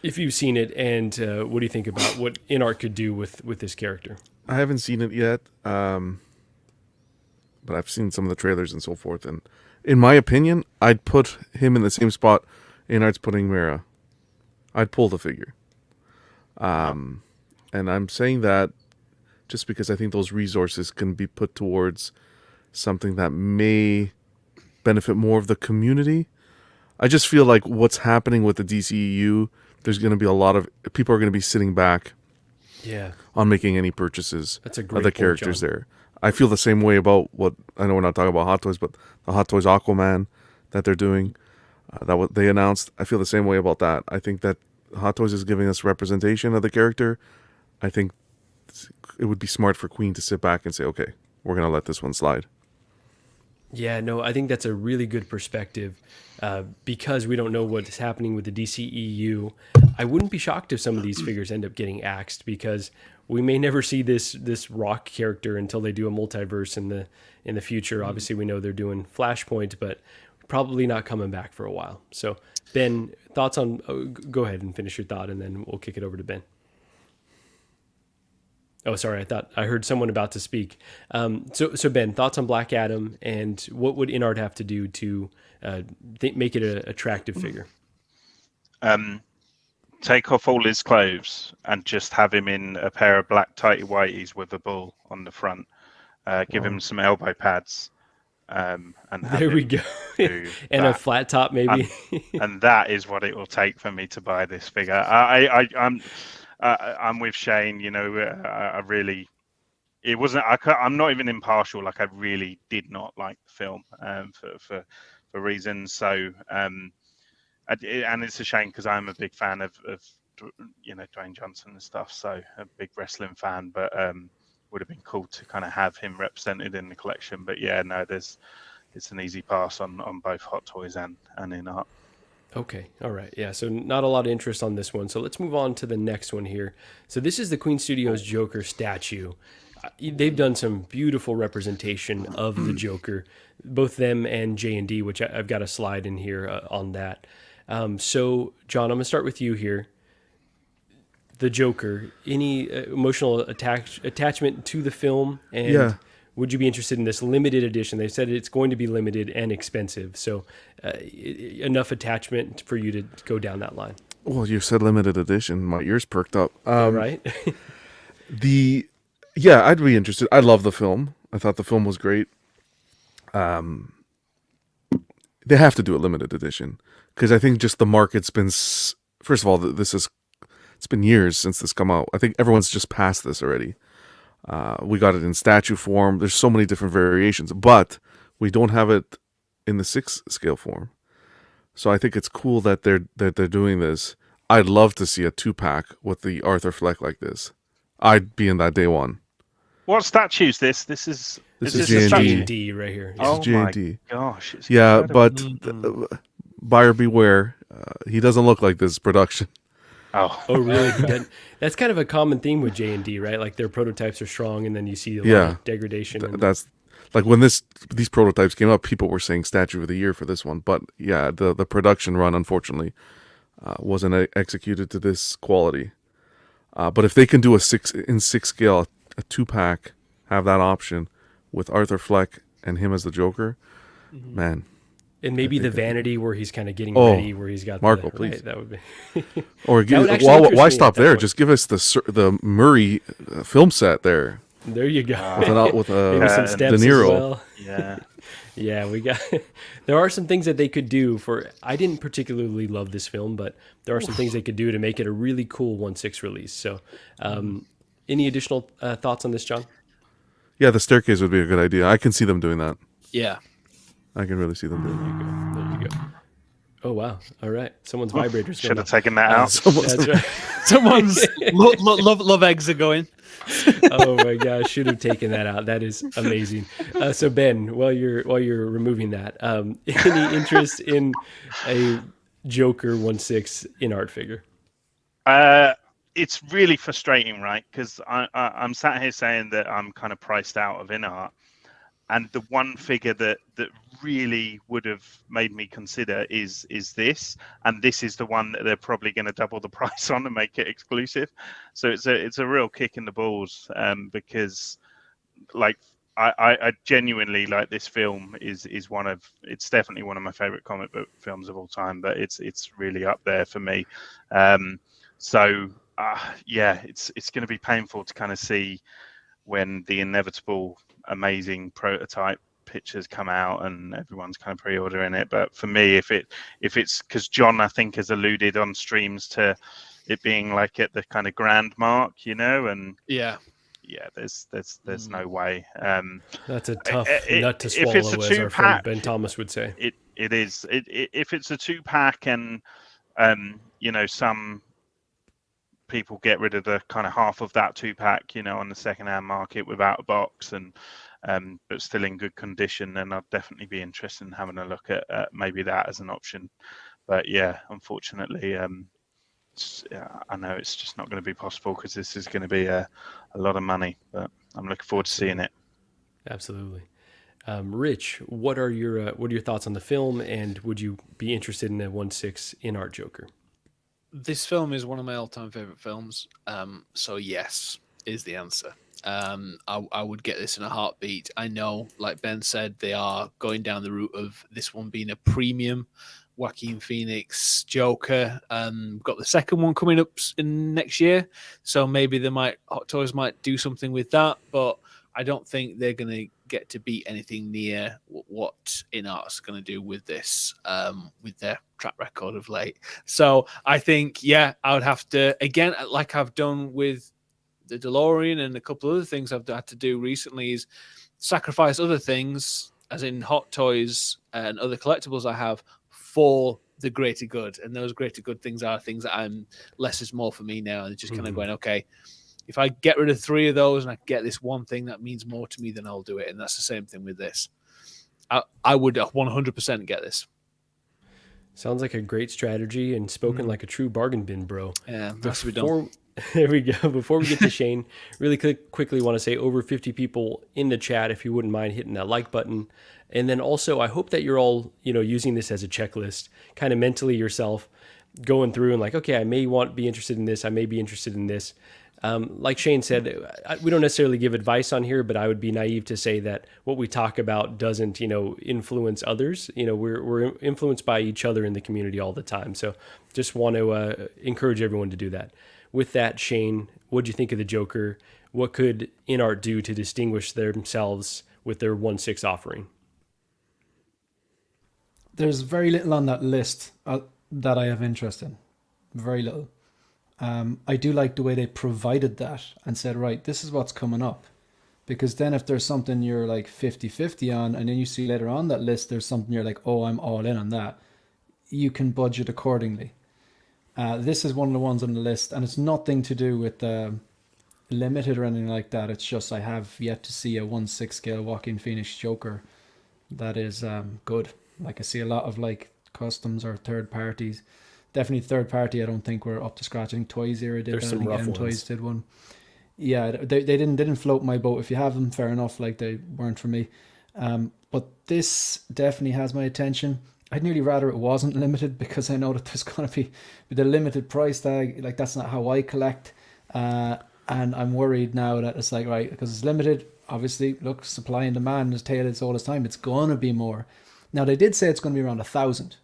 If you've seen it, and what do you think about what InArt could do with this character? I haven't seen it yet, but I've seen some of the trailers and so forth. And in my opinion, I'd put him in the same spot InArt's putting Mira. I'd pull the figure. And I'm saying that just because I think those resources can be put towards something that may benefit more of the community. I just feel like what's happening with the DCEU, there's going to be a lot of people are going to be sitting back on making any purchases That's a great of the characters there. I feel the same way about what, I know we're not talking about Hot Toys, but the Hot Toys Aquaman that they're doing, that what they announced, I feel the same way about that. I think that Hot Toys is giving us representation of the character. I think it would be smart for Queen to sit back and say, okay, we're going to let this one slide. Yeah, no, I think that's a really good perspective because we don't know what's happening with the DCEU. I wouldn't be shocked if some of these figures end up getting axed because we may never see this Rock character until they do a multiverse in the future. Obviously, we know they're doing Flashpoint, but probably not coming back for a while. So, Ben, thoughts on? Go ahead and finish your thought, and then we'll kick it over to Ben. Oh, sorry. I thought I heard someone about to speak. So Ben, thoughts on Black Adam, and what would InArt have to do to make it an attractive figure? Take off all his clothes and just have him in a pair of black tighty whities with a bull on the front. Give him some elbow pads. And there we go. And a flat top, maybe. And that is what it will take for me to buy this figure. I'm with Shane. I really, it wasn't. I'm not even impartial. Like I really did not like the film for reasons. So and it's a shame because I'm a big fan of Dwayne Johnson and stuff. So a big wrestling fan, but would have been cool to kind of have him represented in the collection. But yeah, no, it's an easy pass on both Hot Toys and InArt. Okay. All right. Yeah. So not a lot of interest on this one. So let's move on to the next one here. So this is the Queen Studios Joker statue. They've done some beautiful representation of the Joker, both them and J&D, which I've got a slide in here on that. So John, I'm going to start with you here. The Joker, any emotional attachment to the film? And would you be interested in this limited edition? They said it's going to be limited and expensive. So enough attachment for you to go down that line. Well, you said limited edition. My ears perked up. Right? I'd be interested. I love the film. I thought the film was great. They have to do a limited edition because I think just the market's been, first of all, it's been years since this come out. I think everyone's just past this already. We got it in statue form. There's so many different variations, but we don't have it in the 6 scale form. So I think it's cool that they're doing this. I'd love to see a 2-pack with the Arthur Fleck like this. I'd be in that day one. What statue is this? This is J&D right here. Oh J&D. My gosh! It's but buyer beware. He doesn't look like this production. Oh, really? That's kind of a common theme with J&D, right? Like their prototypes are strong, and then you see a lot of degradation. That's like when these prototypes came up, people were saying statue of the year for this one. But yeah, the production run unfortunately wasn't executed to this quality. But if they can do a 6 scale, a 2-pack, have that option with Arthur Fleck and him as the Joker, man. And maybe the vanity where he's kind of getting ready, where he's got Marco, please. Right, that would be. Or why stop there? Just give us the Murray film set there. There you go. With maybe some steps De Niro. As well. Yeah, we got. There are some things that they could do for. I didn't particularly love this film, but there are some things they could do to make it a really cool 1/6 release. So, any additional thoughts on this, John? Yeah, the staircase would be a good idea. I can see them doing that. Yeah. I can really see them doing that. There you go. Oh wow! All right, someone's vibrator's Should going have off. taken that out. That's right. Someone's love eggs are going. Oh my gosh, should have taken that out. That is amazing. So Ben, while you're removing that, any interest in a Joker 1/6 InArt figure? It's really frustrating, right? Because I'm sat here saying that I'm kind of priced out of InArt, and the one figure that really would have made me consider is this, and this is the one that they're probably going to double the price on and make it exclusive. So it's a real kick in the balls, because like I genuinely like this film is it's definitely one of my favorite comic book films of all time, but it's really up there for me. So yeah, it's going to be painful to kind of see when the inevitable amazing prototype pictures come out and everyone's kind of pre-ordering it. But for me, if it's because John, I think, has alluded on streams to it being like at the kind of grand mark, and yeah, there's no way. That's a tough nut to swallow, as our friend Ben Thomas would say. It is. If it's a 2-pack and some people get rid of the kind of half of that 2-pack, on the second-hand market without a box and but still in good condition, then I'd definitely be interested in having a look at maybe that as an option. But yeah, unfortunately, I know it's just not going to be possible because this is going to be a lot of money. But I'm looking forward to seeing it. Absolutely. Rich, what are your thoughts on the film, and would you be interested in a 1/6 InArt Joker? This film is one of my all-time favorite films. So yes is the answer. I would get this in a heartbeat. I know, like Ben said, they are going down the route of this one being a premium Joaquin Phoenix Joker. We've got the second one coming up in next year, so maybe Hot Toys might do something with that, but I don't think they're going to get to beat anything near what InArt's going to do with this, with their track record of late. So I think, yeah, I would have to, again, like I've done with the DeLorean and a couple of other things I've had to do recently, is sacrifice other things, as in Hot Toys and other collectibles I have, for the greater good. And those greater good things are things that I'm less is more for me now. And just kind of going, okay, if I get rid of 3 of those and I get this one thing that means more to me, then I'll do it. And that's the same thing with this. I would 100% get this. Sounds like a great strategy and spoken like a true bargain bin bro. Yeah, that's to be done. There we go. Before we get to Shane, really quickly want to say over 50 people in the chat, if you wouldn't mind hitting that like button. And then also, I hope that you're all, using this as a checklist, kind of mentally yourself, going through and like, okay, I may be interested in this. I may be interested in this. Like Shane said, we don't necessarily give advice on here, but I would be naive to say that what we talk about doesn't, influence others. We're influenced by each other in the community all the time. So just want to encourage everyone to do that. With that, Shane, what do you think of the Joker? What could InArt do to distinguish themselves with their 1/6 offering? There's very little on that list that I have interest in. Very little. I do like the way they provided that and said, right, this is what's coming up. Because then if there's something you're like 50-50 on, and then you see later on that list, there's something you're like, oh, I'm all in on that, you can budget accordingly. This is one of the ones on the list, and it's nothing to do with limited or anything like that. It's just I have yet to see a 1/6 scale Joaquin Phoenix Joker that is good. Like I see a lot of like customs or third parties. Definitely third party. I don't think we're up to scratch. I think Toys Era did that. I think M Toys did one. Yeah, they didn't float my boat. If you have them, fair enough. Like they weren't for me. But this definitely has my attention. I'd nearly rather it wasn't limited, because I know that there's going to be with the limited price tag. Like that's not how I collect. And I'm worried now that it's like, right, because it's limited. Obviously, look, supply and demand is tailored all this time. It's going to be more. Now they did say it's going to be around 1,000.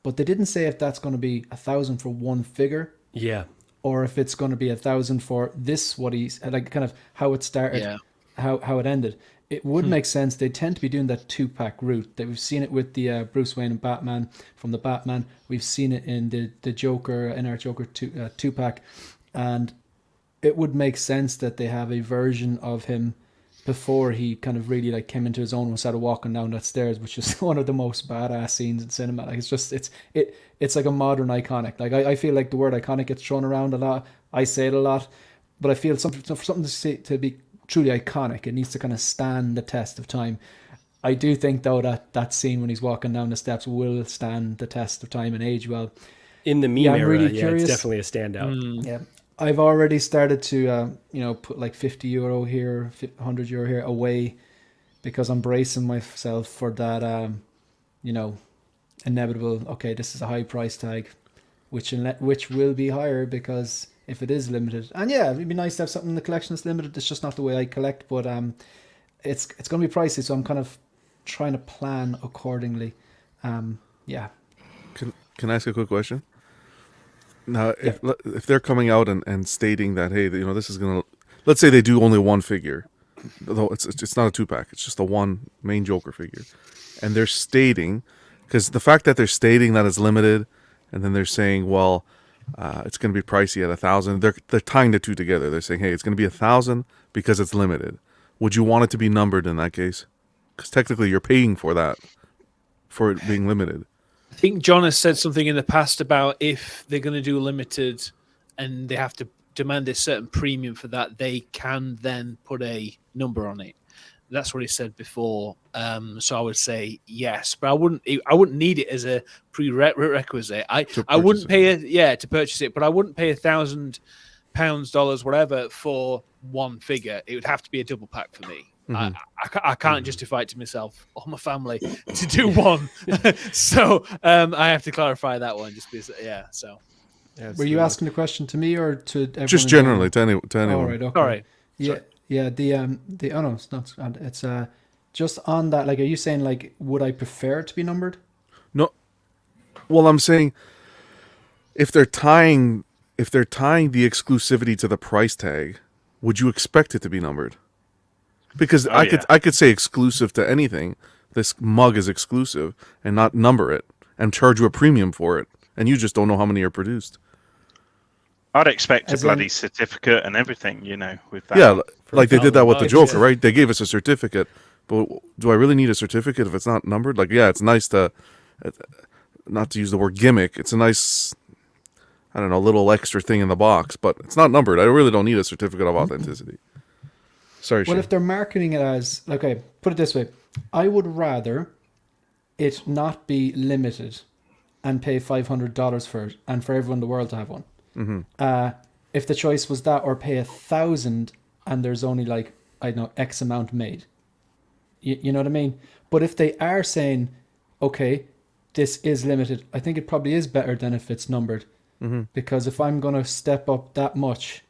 But they didn't say if that's going to be 1,000 for one figure. Yeah. Or if it's going to be 1,000 for this, what he's like, kind of how it started, how it ended. It would make sense. They tend to be doing that 2-pack route. That we've seen it with the Bruce Wayne and Batman from the Batman. We've seen it in the Joker, InArt Joker 2-pack. And it would make sense that they have a version of him before he kind of really like came into his own and started walking down that stairs, which is one of the most badass scenes in cinema. Like it's like a modern iconic. Like I feel like the word iconic gets thrown around a lot. I say it a lot, but I feel for something to be truly iconic, it needs to kind of stand the test of time. I do think though that scene when he's walking down the steps will stand the test of time and age well. In the meme era, really it's definitely a standout. Yeah. I've already started to, put like €50 here, €100 here away, because I'm bracing myself for that, inevitable. Okay, this is a high price tag, which will be higher because if it is limited, and yeah, it'd be nice to have something in the collection that's limited. It's just not the way I collect, but it's going to be pricey, so I'm kind of trying to plan accordingly. Yeah. Can I ask a quick question? Now, if they're coming out and stating that, hey, this is gonna, let's say they do only one figure, though it's not a 2-pack, it's just a one main Joker figure, and they're stating, because the fact that they're stating that it's limited, and then they're saying, well, it's gonna be pricey at 1,000. They're tying the two together. They're saying, hey, it's gonna be 1,000 because it's limited. Would you want it to be numbered in that case? Because technically, you're paying for that, for it being limited. I think John has said something in the past about if they're going to do limited and they have to demand a certain premium for that, they can then put a number on it. That's what he said before. So I would say yes, but I wouldn't need it as a prerequisite. I wouldn't pay to purchase it, but I wouldn't pay £1,000, dollars, whatever for one figure. It would have to be a double pack for me. Mm-hmm. I can't justify it to myself or my family to do one. So I have to clarify that one just because, so. Yeah, were you asking the question to me or to everyone? Just generally, to anyone. All right, okay. All right. Yeah, no, it's not. It's just on that, like, are you saying, like, would I prefer it to be numbered? No. Well, I'm saying if they're tying the exclusivity to the price tag, would you expect it to be numbered? Because I could say exclusive to anything. This mug is exclusive, and not number it and charge you a premium for it, and you just don't know how many are produced. I'd expect a bloody certificate and everything, with that. Yeah, like they did that with the Joker, right? They gave us a certificate, but do I really need a certificate if it's not numbered? Like, yeah, it's nice to, not to use the word gimmick, it's a nice, I don't know, little extra thing in the box, but it's not numbered. I really don't need a certificate of authenticity. Sorry, Well, Shane. If they're marketing it as, okay, put it this way. I would rather it not be limited and pay $500 for it and for everyone in the world to have one. Mm-hmm. If the choice was that or pay 1,000 and there's only like, I don't know, X amount made. You know what I mean? But if they are saying, okay, this is limited, I think it probably is better than if it's numbered. Mm-hmm. Because if I'm going to step up that much,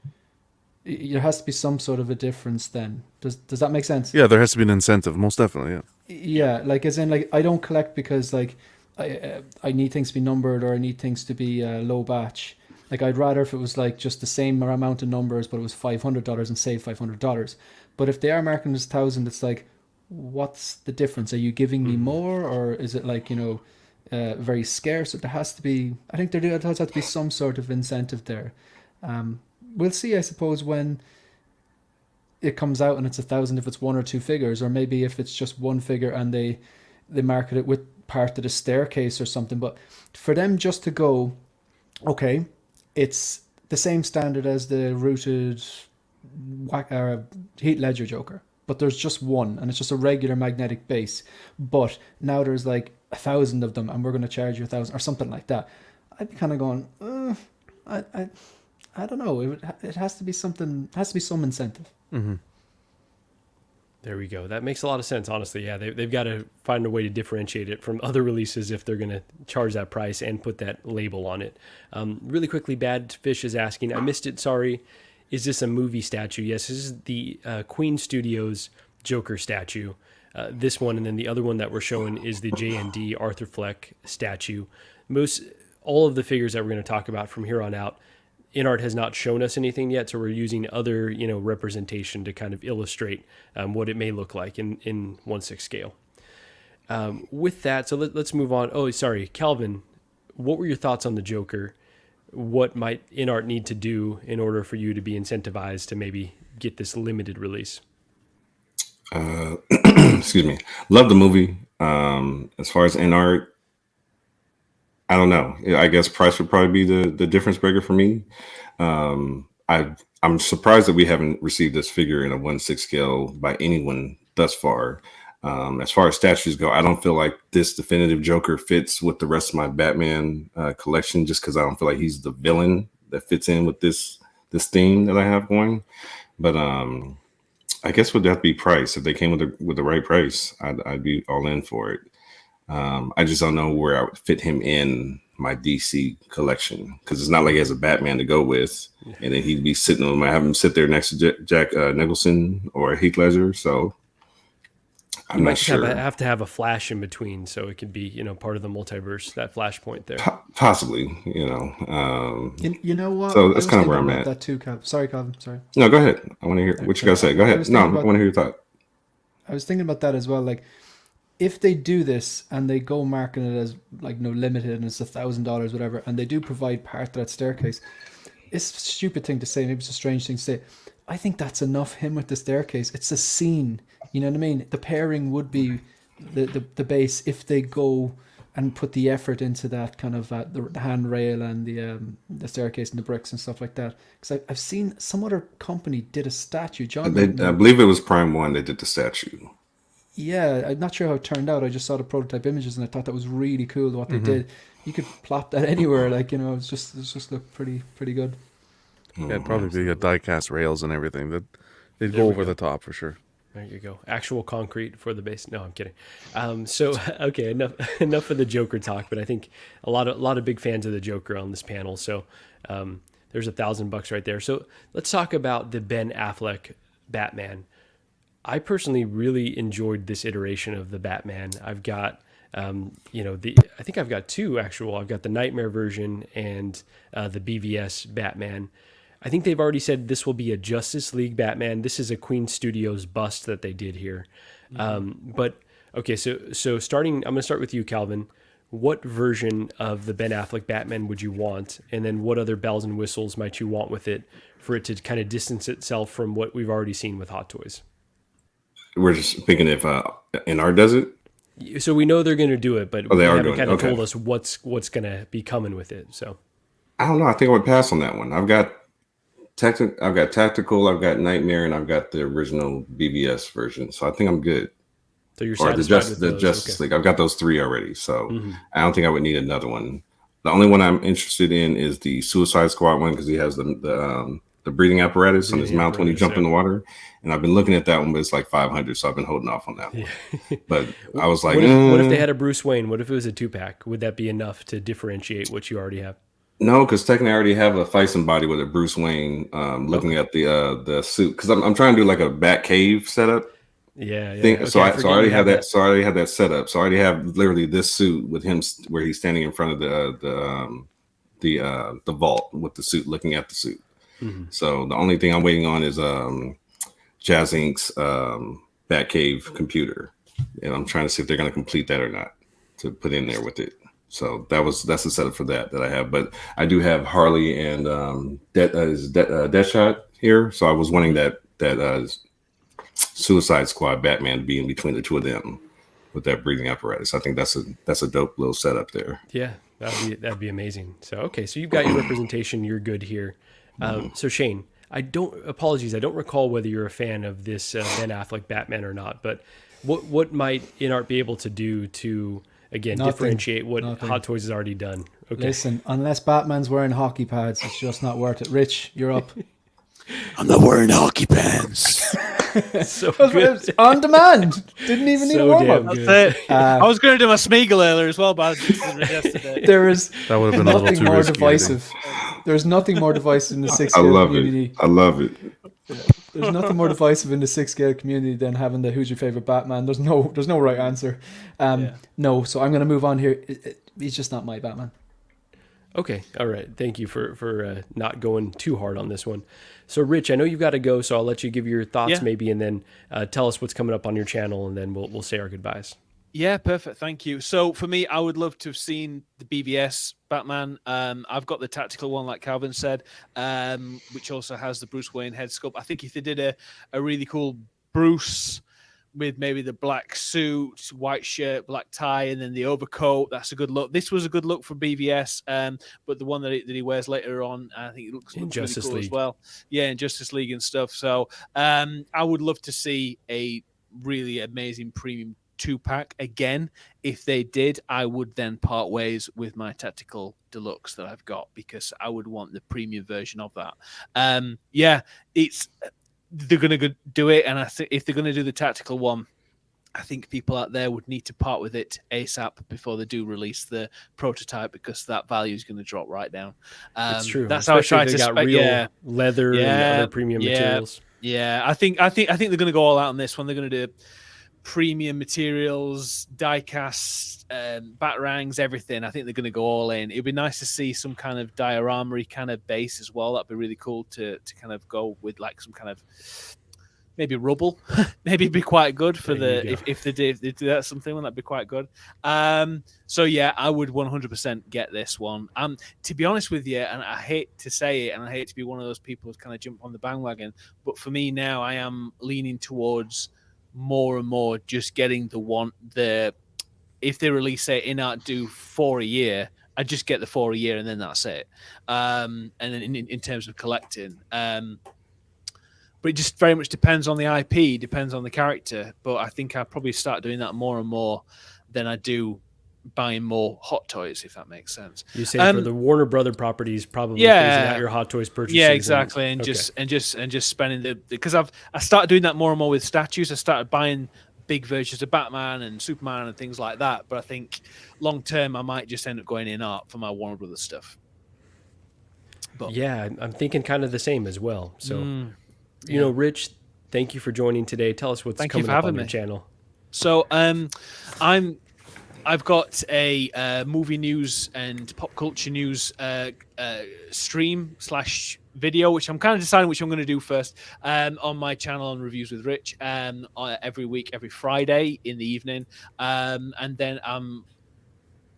there has to be some sort of a difference then. Does that make sense? Yeah, there has to be an incentive, most definitely, yeah. Yeah, like as in, like, I don't collect because, like, I need things to be numbered or I need things to be low batch. Like, I'd rather if it was, like, just the same amount of numbers, but it was $500 and save $500. But if they are marking as 1,000, it's like, what's the difference? Are you giving me more, or is it, like, very scarce? There has to be, I think there has to be some sort of incentive there. We'll see, I suppose, when it comes out and it's 1,000 if it's one or two figures, or maybe if it's just one figure and they market it with part of the staircase or something. But for them just to go, okay, it's the same standard as the rooted Heath Ledger Joker, but there's just one and it's just a regular magnetic base. But now there's like 1,000 of them and we're going to charge you 1,000 or something like that. I'd be kind of going, I don't know. It has to be something. Has to be some incentive. Mm-hmm. There we go. That makes a lot of sense, honestly. Yeah, they've got to find a way to differentiate it from other releases if they're going to charge that price and put that label on it. Really quickly, Bad Fish is asking, I missed it, sorry. Is this a movie statue? Yes, this is the Queen Studios Joker statue. This one, and then the other one that we're showing is the J&D Arthur Fleck statue. All of the figures that we're going to talk about from here on out, InArt has not shown us anything yet, so we're using other, representation to kind of illustrate what it may look like in 1/6 scale. With that, so let's move on. Oh, sorry, Calvin, what were your thoughts on the Joker? What might InArt need to do in order for you to be incentivized to maybe get this limited release? Excuse me. Love the movie. As far as InArt, I don't know. I guess price would probably be the difference breaker for me. I'm surprised that we haven't received this figure in a 1/6 scale by anyone thus far. As far as statues go, I don't feel like this definitive Joker fits with the rest of my Batman collection, just because I don't feel like he's the villain that fits in with this theme that I have going. But I guess would that be price? If they came with the right price, I'd be all in for it. I just don't know where I would fit him in my DC collection, because it's not like he has a Batman to go with, and then he'd be sitting on. I have him sit there next to Jack Nicholson or Heath Ledger. So I'm not sure. Have to have a Flash in between, so it could be part of the multiverse. That Flashpoint there, possibly. You know what? So that's kind of where I'm at. That too, Calvin. Sorry, Calvin. Sorry. No, go ahead. I want to hear what you got to say. Go ahead. No, I want to hear your thought. I was thinking about that as well. Like, if they do this and they go marking it as limited and it's $1,000, whatever, and they do provide part of that staircase, it's a stupid thing to say. Maybe it's a strange thing to say. I think that's enough. Him with the staircase. It's a scene. You know what I mean? The pairing would be the base if they go and put the effort into that kind of the handrail and the staircase and the bricks and stuff like that. Because I've seen some other company did a statue. John, I believe it was Prime One. They did the statue. Yeah, I'm not sure how it turned out. I just saw the prototype images and I thought that was really cool what they did. You could plop that anywhere, it just looked pretty good. Yeah, it'd probably be a die-cast rails and everything. They'd go over the top for sure. There you go. Actual concrete for the base. No, I'm kidding. Okay, enough of the Joker talk. But I think a lot of big fans of the Joker on this panel. So there's $1,000 right there. So let's talk about the Ben Affleck Batman. I personally really enjoyed this iteration of the Batman. I've got, I think I've got two actual. I've got the Nightmare version and the BVS Batman. I think they've already said this will be a Justice League Batman. This is a Queen Studios bust that they did here. But okay, so starting, I'm going to start with you, Calvin. What version of the Ben Affleck Batman would you want? And then what other bells and whistles might you want with it for it to kind of distance itself from what we've already seen with Hot Toys? We're just thinking if InArt does it. So we know they're going to do it, but they haven't kind of told us what's going to be coming with it. So I don't know. I think I would pass on that one. I've got Tactical, I've got Nightmare, and I've got the original BVS version. So I think I'm good. So you're satisfied with the Justice League. I've got those three already. So I don't think I would need another one. The only one I'm interested in is the Suicide Squad one, because he has the breathing apparatus on his mouth when you jump in the water. And I've been looking at that one, but it's like $500, so I've been holding off on that one. But I was like, what if they had a Bruce Wayne? What if it was a 2-pack? Would that be enough to differentiate what you already have? No, because technically I already have a Feisty body with a Bruce Wayne looking at the suit. Because I'm trying to do like a Batcave setup. Yeah. Okay, so I already have that. So I already have that set up. So I already have literally this suit with him where he's standing in front of the vault with the suit, looking at the suit. So the only thing I'm waiting on is Jazz Inc.'s Batcave computer, and I'm trying to see if they're going to complete that or not to put in there with it. So that's the setup for that I have. But I do have Harley and Deadshot here. So I was wanting that Suicide Squad Batman to be in between the two of them with that breathing apparatus. I think that's a dope little setup there. Yeah, that'd be amazing. So okay, so you've got your representation. You're good here. So Shane, I don't recall whether you're a fan of this Ben Affleck Batman or not. But what might InArt be able to do to differentiate what Hot Toys has already done? Okay. Listen, unless Batman's wearing hockey pads, it's just not worth it. Rich, you're up. I'm not wearing hockey pants. So good. On demand. Didn't even need a warm up. I was going to do my Smeagol earlier as well, but yesterday. That would have been a little too more risky, divisive. There's nothing more divisive in the 6-scale community. I love it. There's nothing more divisive in the 6-scale community than having the who's your favorite Batman. There's no right answer. No, so I'm going to move on here. He's just not my Batman. Okay, all right. Thank you for not going too hard on this one. So, Rich, I know you've got to go, so I'll let you give your thoughts maybe, and then tell us what's coming up on your channel, and then we'll say our goodbyes. Yeah, perfect. Thank you. So for me, I would love to have seen the BVS Batman. I've got the tactical one, like Calvin said, which also has the Bruce Wayne head sculpt. I think if they did a really cool Bruce with maybe the black suit, white shirt, black tie, and then the overcoat. That's a good look. This was a good look for BVS, but the one that he wears later on, I think it looks really cool as well. Yeah, in Justice League and stuff. So I would love to see a really amazing premium 2-pack again. If they did, I would then part ways with my Tactical Deluxe that I've got, because I would want the premium version of that. They're going to do it, and I think if they're going to do the tactical one, I think people out there would need to part with it ASAP before they do release the prototype, because that value is going to drop right down. It's true. That's how I try to got real leather and other premium materials. Yeah, I think they're going to go all out on this one. They're going to do premium materials, die-cast, batarangs, everything. I think they're going to go all in. It'd be nice to see some kind of diorama kind of base as well. That'd be really cool to kind of go with, like, some kind of maybe rubble. Maybe it'd be quite good for if they do that something, that'd be quite good. So yeah, I would 100% get this one. To be honest with you, and I hate to say it, and I hate to be one of those people who kind of jump on the bandwagon, but for me now, I am leaning towards more and more just getting if they release, say, InArt do 4 a year, I just get the 4 a year, and then that's it. And then in terms of collecting, but it just very much depends on the IP, depends on the character. But I think I probably start doing that more and more than I do buying more Hot Toys, if that makes sense. You say for the Warner Brother properties, probably phasing out your Hot Toys purchases. Yeah, exactly, and just spending because I started doing that more and more with statues. I started buying big versions of Batman and Superman and things like that. But I think long term, I might just end up going in art for my Warner Brothers stuff. But yeah, I'm thinking kind of the same as well. So, you know, Rich, thank you for joining today. Tell us what's coming up on your channel. So, I've got a movie news and pop culture news stream / video, which I'm kind of deciding which I'm going to do first, on my channel on Reviews with Rich, every week, every Friday in the evening. And then I'm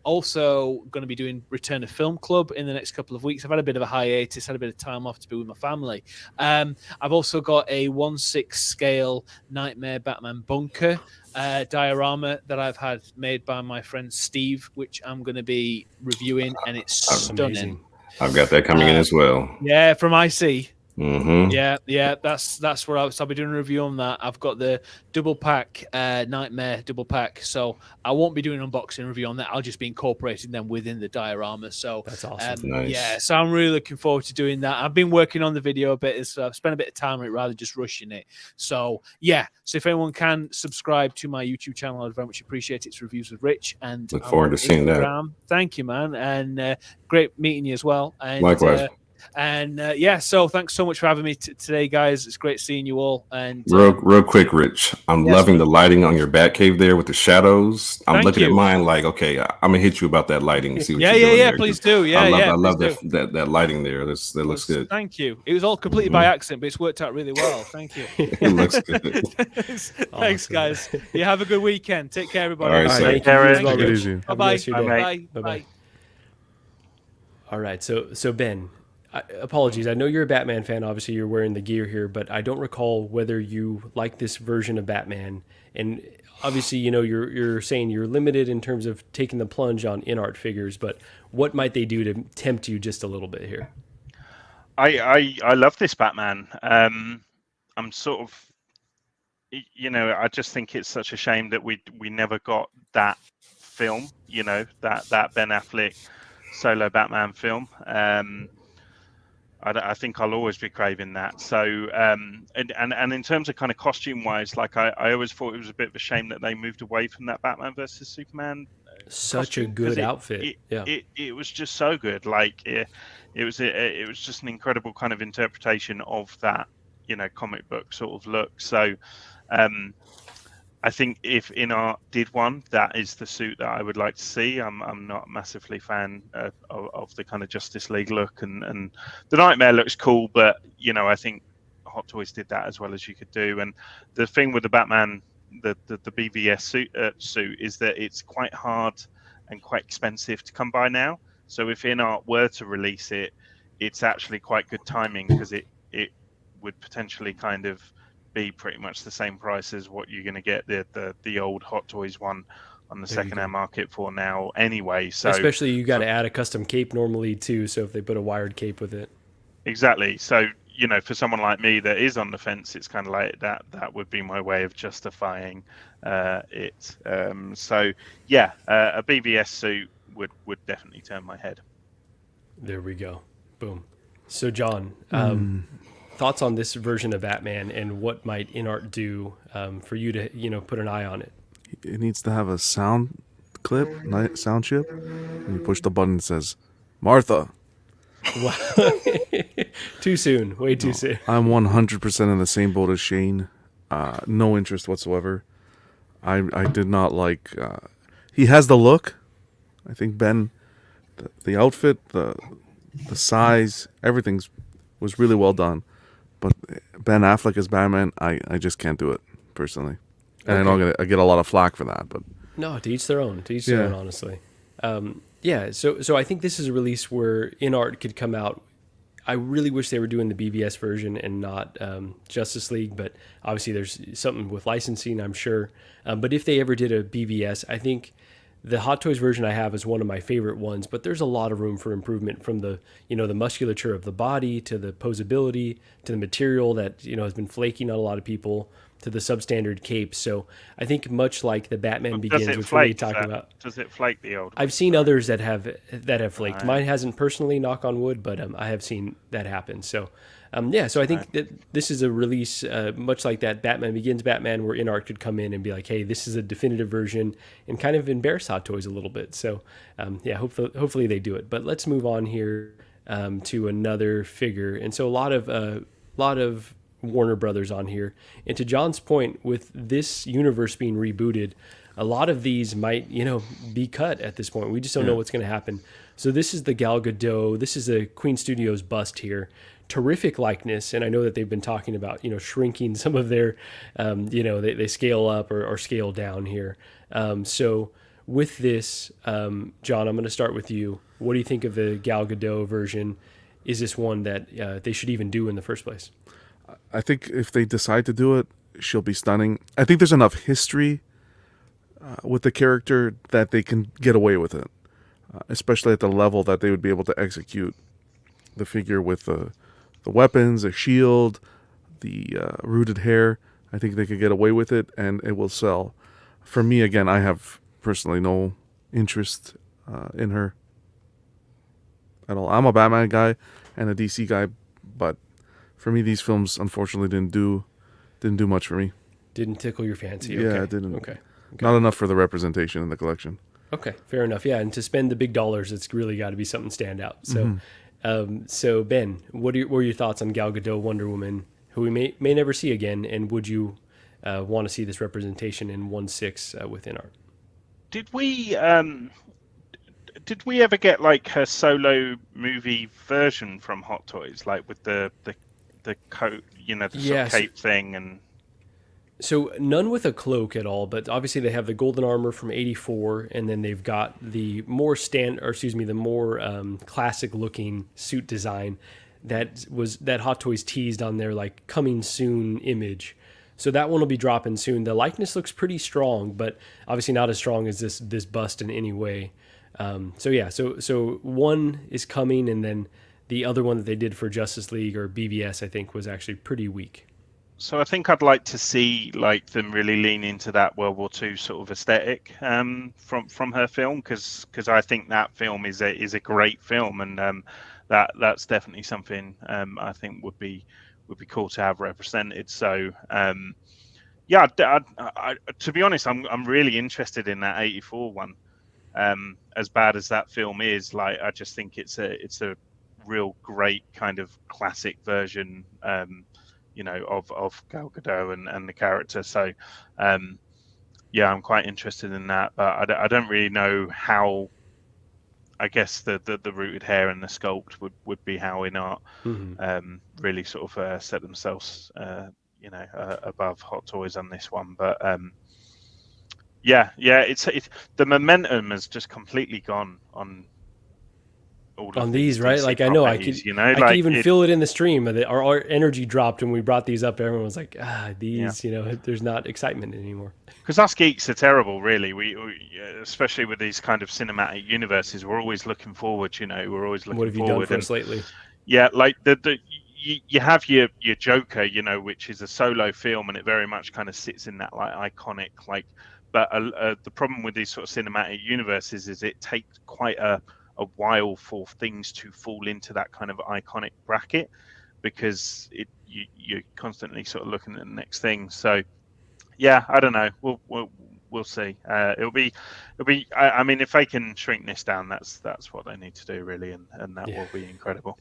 also going to be doing Return to Film Club in the next couple of weeks. I've had a bit of a hiatus, had a bit of time off to be with my family. I've also got a 1/6 scale Nightmare Batman bunker diorama that I've had made by my friend Steve, which I'm going to be reviewing, and it's stunning. Amazing. I've got that coming in as well. Yeah, from IC. Mm-hmm. Yeah, that's where I'll be doing a review on that. I've got the double pack, Nightmare double pack, so I won't be doing an unboxing review on that. I'll just be incorporating them within the diorama. So that's awesome. Nice. Yeah, so I'm really looking forward to doing that. I've been working on the video a bit, so I've spent a bit of time on it rather than just rushing it. So yeah, so if anyone can subscribe to my YouTube channel, I'd very much appreciate it. It's Reviews with Rich, and look forward to seeing that. Thank you, man, and great meeting you as well. And, likewise. So thanks so much for having me today, guys. It's great seeing you all. And real quick, Rich, I'm loving the lighting on your Batcave there with the shadows. I'm looking at mine like, okay, I'm gonna hit you about that lighting and see what you're doing there, please do. I love that lighting there. That looks good. Thank you. It was all completely by accident, but it's worked out really well. Thank you. It looks good. Thanks, guys. You have a good weekend. Take care, everybody. All right, thank you. Easy. Bye. All right, so Ben, apologies. I know you're a Batman fan. Obviously, you're wearing the gear here, but I don't recall whether you like this version of Batman. And obviously, you know, you're saying you're limited in terms of taking the plunge on InArt figures, but what might they do to tempt you just a little bit here? I love this Batman. I'm sort of, you know, I just think it's such a shame that we never got that film. You know, that Ben Affleck solo Batman film. I think I'll always be craving that. So, and in terms of kind of costume wise, like I always thought it was a bit of a shame that they moved away from that Batman versus Superman. Such a good outfit. It was just so good. Like it was just an incredible kind of interpretation of that, you know, comic book sort of look. So, I think if InArt did one, that is the suit that I would like to see. I'm not massively fan of the kind of Justice League look, and the Nightmare looks cool, but you know, I think Hot Toys did that as well as you could do. And the thing with the Batman, the BVS suit is that it's quite hard and quite expensive to come by now. So if InArt were to release it, it's actually quite good timing, because it would potentially kind of be pretty much the same price as what you're going to get the old Hot Toys one on the secondhand market for now anyway. So especially you got to add a custom cape normally too, so if they put a wired cape with it. Exactly. So, you know, for someone like me that is on the fence, it's kind of like that would be my way of justifying it. So yeah, a BVS suit would definitely turn my head. There we go. Boom. So John, thoughts on this version of Batman and what might InArt do for you to, you know, put an eye on it? It needs to have a sound clip, sound chip, and you push the button that says, Martha. Wow. Too soon. Way too soon. I'm 100% in the same boat as Shane. No interest whatsoever. I did not like... he has the look. I think Ben, the outfit, the size, everything was really well done. But Ben Affleck as Batman, I just can't do it, personally. And I know I get a lot of flack for that, but... No, to each their own. To each their own, honestly. Yeah, so I think this is a release where InArt could come out. I really wish they were doing the BVS version and not Justice League, but obviously there's something with licensing, I'm sure. But if they ever did a BVS, I think the Hot Toys version I have is one of my favorite ones, but there's a lot of room for improvement from the, you know, the musculature of the body to the posability to the material that, you know, has been flaking on a lot of people to the substandard cape. So I think much like the Batman Begins, which we're talking about. Does it flake the old? I've seen others that have flaked. Mine hasn't personally, knock on wood, but I have seen that happen. So so I think that this is a release much like that Batman Begins Batman, where InArt could come in and be like, hey, this is a definitive version, and kind of embarrass Hot Toys a little bit. So hopefully they do it. But let's move on here to another figure. And so a lot of Warner Brothers on here. And to John's point, with this universe being rebooted, a lot of these might, you know, be cut at this point. We just don't know what's going to happen. So this is the Gal Gadot. This is a Queen Studios bust here. Terrific likeness. And I know that they've been talking about, you know, shrinking some of their, you know, they scale up or scale down here. So with this, John, I'm going to start with you. What do you think of the Gal Gadot version? Is this one that they should even do in the first place? I think if they decide to do it, she'll be stunning. I think there's enough history with the character that they can get away with it, especially at the level that they would be able to execute the figure with the weapons, the shield, the rooted hair. I think they could get away with it, and it will sell. For me, again, I have personally no interest in her at all. I'm a Batman guy and a DC guy, but for me, these films unfortunately didn't do much for me. Didn't tickle your fancy. Yeah, it didn't. Okay. Not enough for the representation in the collection. Okay, fair enough. Yeah, and to spend the big dollars, it's really got to be something stand out. So, so Ben, what were your thoughts on Gal Gadot, Wonder Woman, who we may never see again, and would you want to see this representation in 1/6 with InArt? Did we ever get like her solo movie version from Hot Toys, like with the coat, you know, the sort of cape thing? And so none with a cloak at all, but obviously they have the golden armor from '84, and then they've got the more classic looking suit design that Hot Toys teased on their like coming soon image. So that one will be dropping soon. The likeness looks pretty strong, but obviously not as strong as this bust in any way. So one is coming, and then the other one that they did for Justice League or BVS, I think, was actually pretty weak. So I think I'd like to see like them really lean into that World War II sort of aesthetic from her film, because I think that film is a great film, and that's definitely something I think would be cool to have represented. So I, to be honest, I'm really interested in that '84 one. As bad as that film is, like I just think it's a real great kind of classic version, you know, of Gal Gadot and the character. So I'm quite interested in that, but I don't really know how. I guess the rooted hair and the sculpt would be how InArt really sort of set themselves above Hot Toys on this one. But it's the momentum has just completely gone on all on of these, right? DC like I know I could, properties, you know, I like could even feel it in the stream. Our energy dropped when we brought these up. Everyone was like, these, you know, there's not excitement anymore. Because us geeks are terrible, really. We especially with these kind of cinematic universes, we're always looking forward. You know, we're always looking forward. What have you done for us lately? Yeah, like you have your Joker, you know, which is a solo film, and it very much kind of sits in that like iconic like. But the problem with these sort of cinematic universes is it takes quite a while for things to fall into that kind of iconic bracket, because you're constantly sort of looking at the next thing. So yeah, I don't know. We'll see. It'll be. I mean, if they can shrink this down, that's what they need to do, really, and that will be incredible.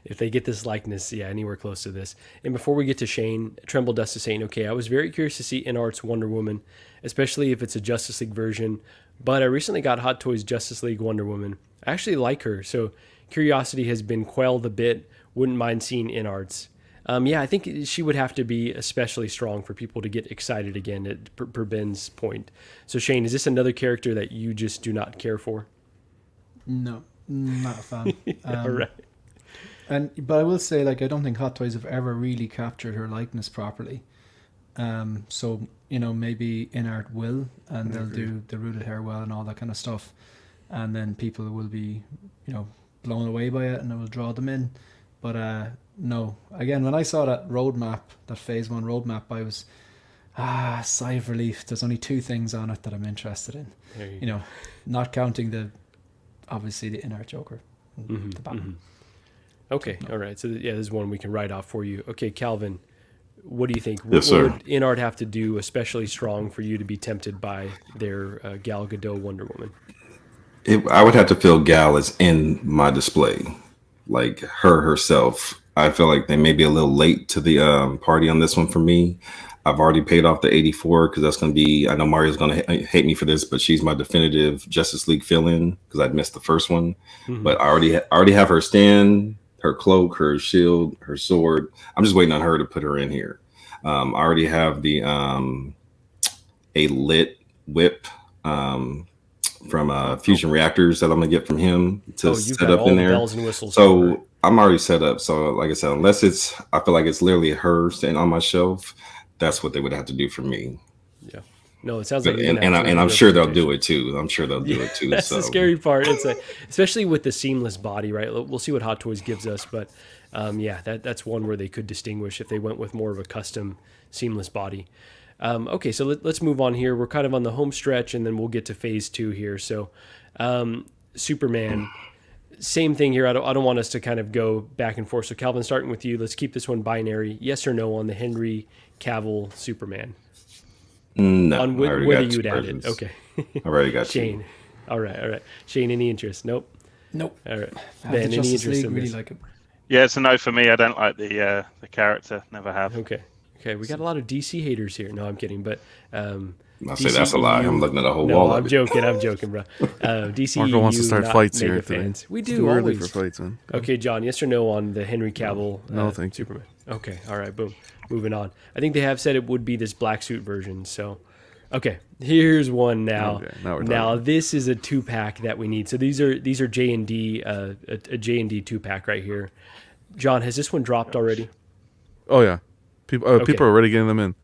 If they get this likeness, anywhere close to this. And before we get to Shane, Tremble Dust is saying, okay, I was very curious to see InArt's Wonder Woman, especially if it's a Justice League version. But I recently got Hot Toys Justice League Wonder Woman. I actually like her, so curiosity has been quelled a bit. Wouldn't mind seeing InArt's. I think she would have to be especially strong for people to get excited again, per Ben's point. So Shane, is this another character that you just do not care for? No, not a fan. All right. But I will say, like, I don't think Hot Toys have ever really captured her likeness properly. So, you know, maybe InArt will, and they'll do the rooted hair well and all that kind of stuff. And then people will be, you know, blown away by it, and it will draw them in. But no, again, when I saw that roadmap, that Phase 1 roadmap, I was, sigh of relief. There's only 2 things on it that I'm interested in. You know, not counting obviously the InArt Joker, the Batman. Mm-hmm. Okay, all right. So this is one we can write off for you. Okay, Calvin, what do you think? Yes, sir. What would InArt have to do especially strong for you to be tempted by their Gal Gadot Wonder Woman? I would have to feel Gal is in my display, like herself. I feel like they may be a little late to the party on this one for me. I've already paid off the 84 because that's going to be, I know Mario's going to hate me for this, but she's my definitive Justice League fill-in because I'd missed the first one. Mm-hmm. But I already have her stand, her cloak, her shield, her sword. I'm just waiting on her to put her in here. I already have the a lit whip from fusion reactors that I'm gonna get from him to set up in there. Bells and whistles. So I'm already set up. So like I said, unless I feel like it's literally her sitting on my shelf, that's what they would have to do for me. Yeah. No, it sounds like, and I'm sure they'll do it too. I'm sure they'll do it too. That's the scary part. It's especially with the seamless body, right? We'll see what Hot Toys gives us, but that's one where they could distinguish if they went with more of a custom seamless body. Okay, so let's move on here. We're kind of on the home stretch, and then we'll get to Phase 2 here. So, Superman, same thing here. I don't want us to kind of go back and forth. So, Calvin, starting with you, let's keep this one binary. Yes or no on the Henry Cavill Superman? No. On whether you would add it. Okay. I already got Shane. you. All right. Shane, any interest? Nope. All right. Ben, any interest in really this? Like it. Yeah, it's a no for me. I don't like the character. Never have. Okay, we got a lot of DC haters here. No, I'm kidding, but I'll say that's a lie. I'm looking at a whole wall. I'm joking, bro. DC Marco wants to start fights here. Fans. We do too early always. for fights, man. Okay, John, yes or no on the Henry Cavill no, thank you. Superman? Okay, all right, boom. Moving on. I think they have said it would be this black suit version, so... Okay, here's one now. Okay, now this is a 2-pack that we need. So these are J&D, a J&D 2-pack right here. John, has this one dropped already? Oh yeah, people are already getting them in.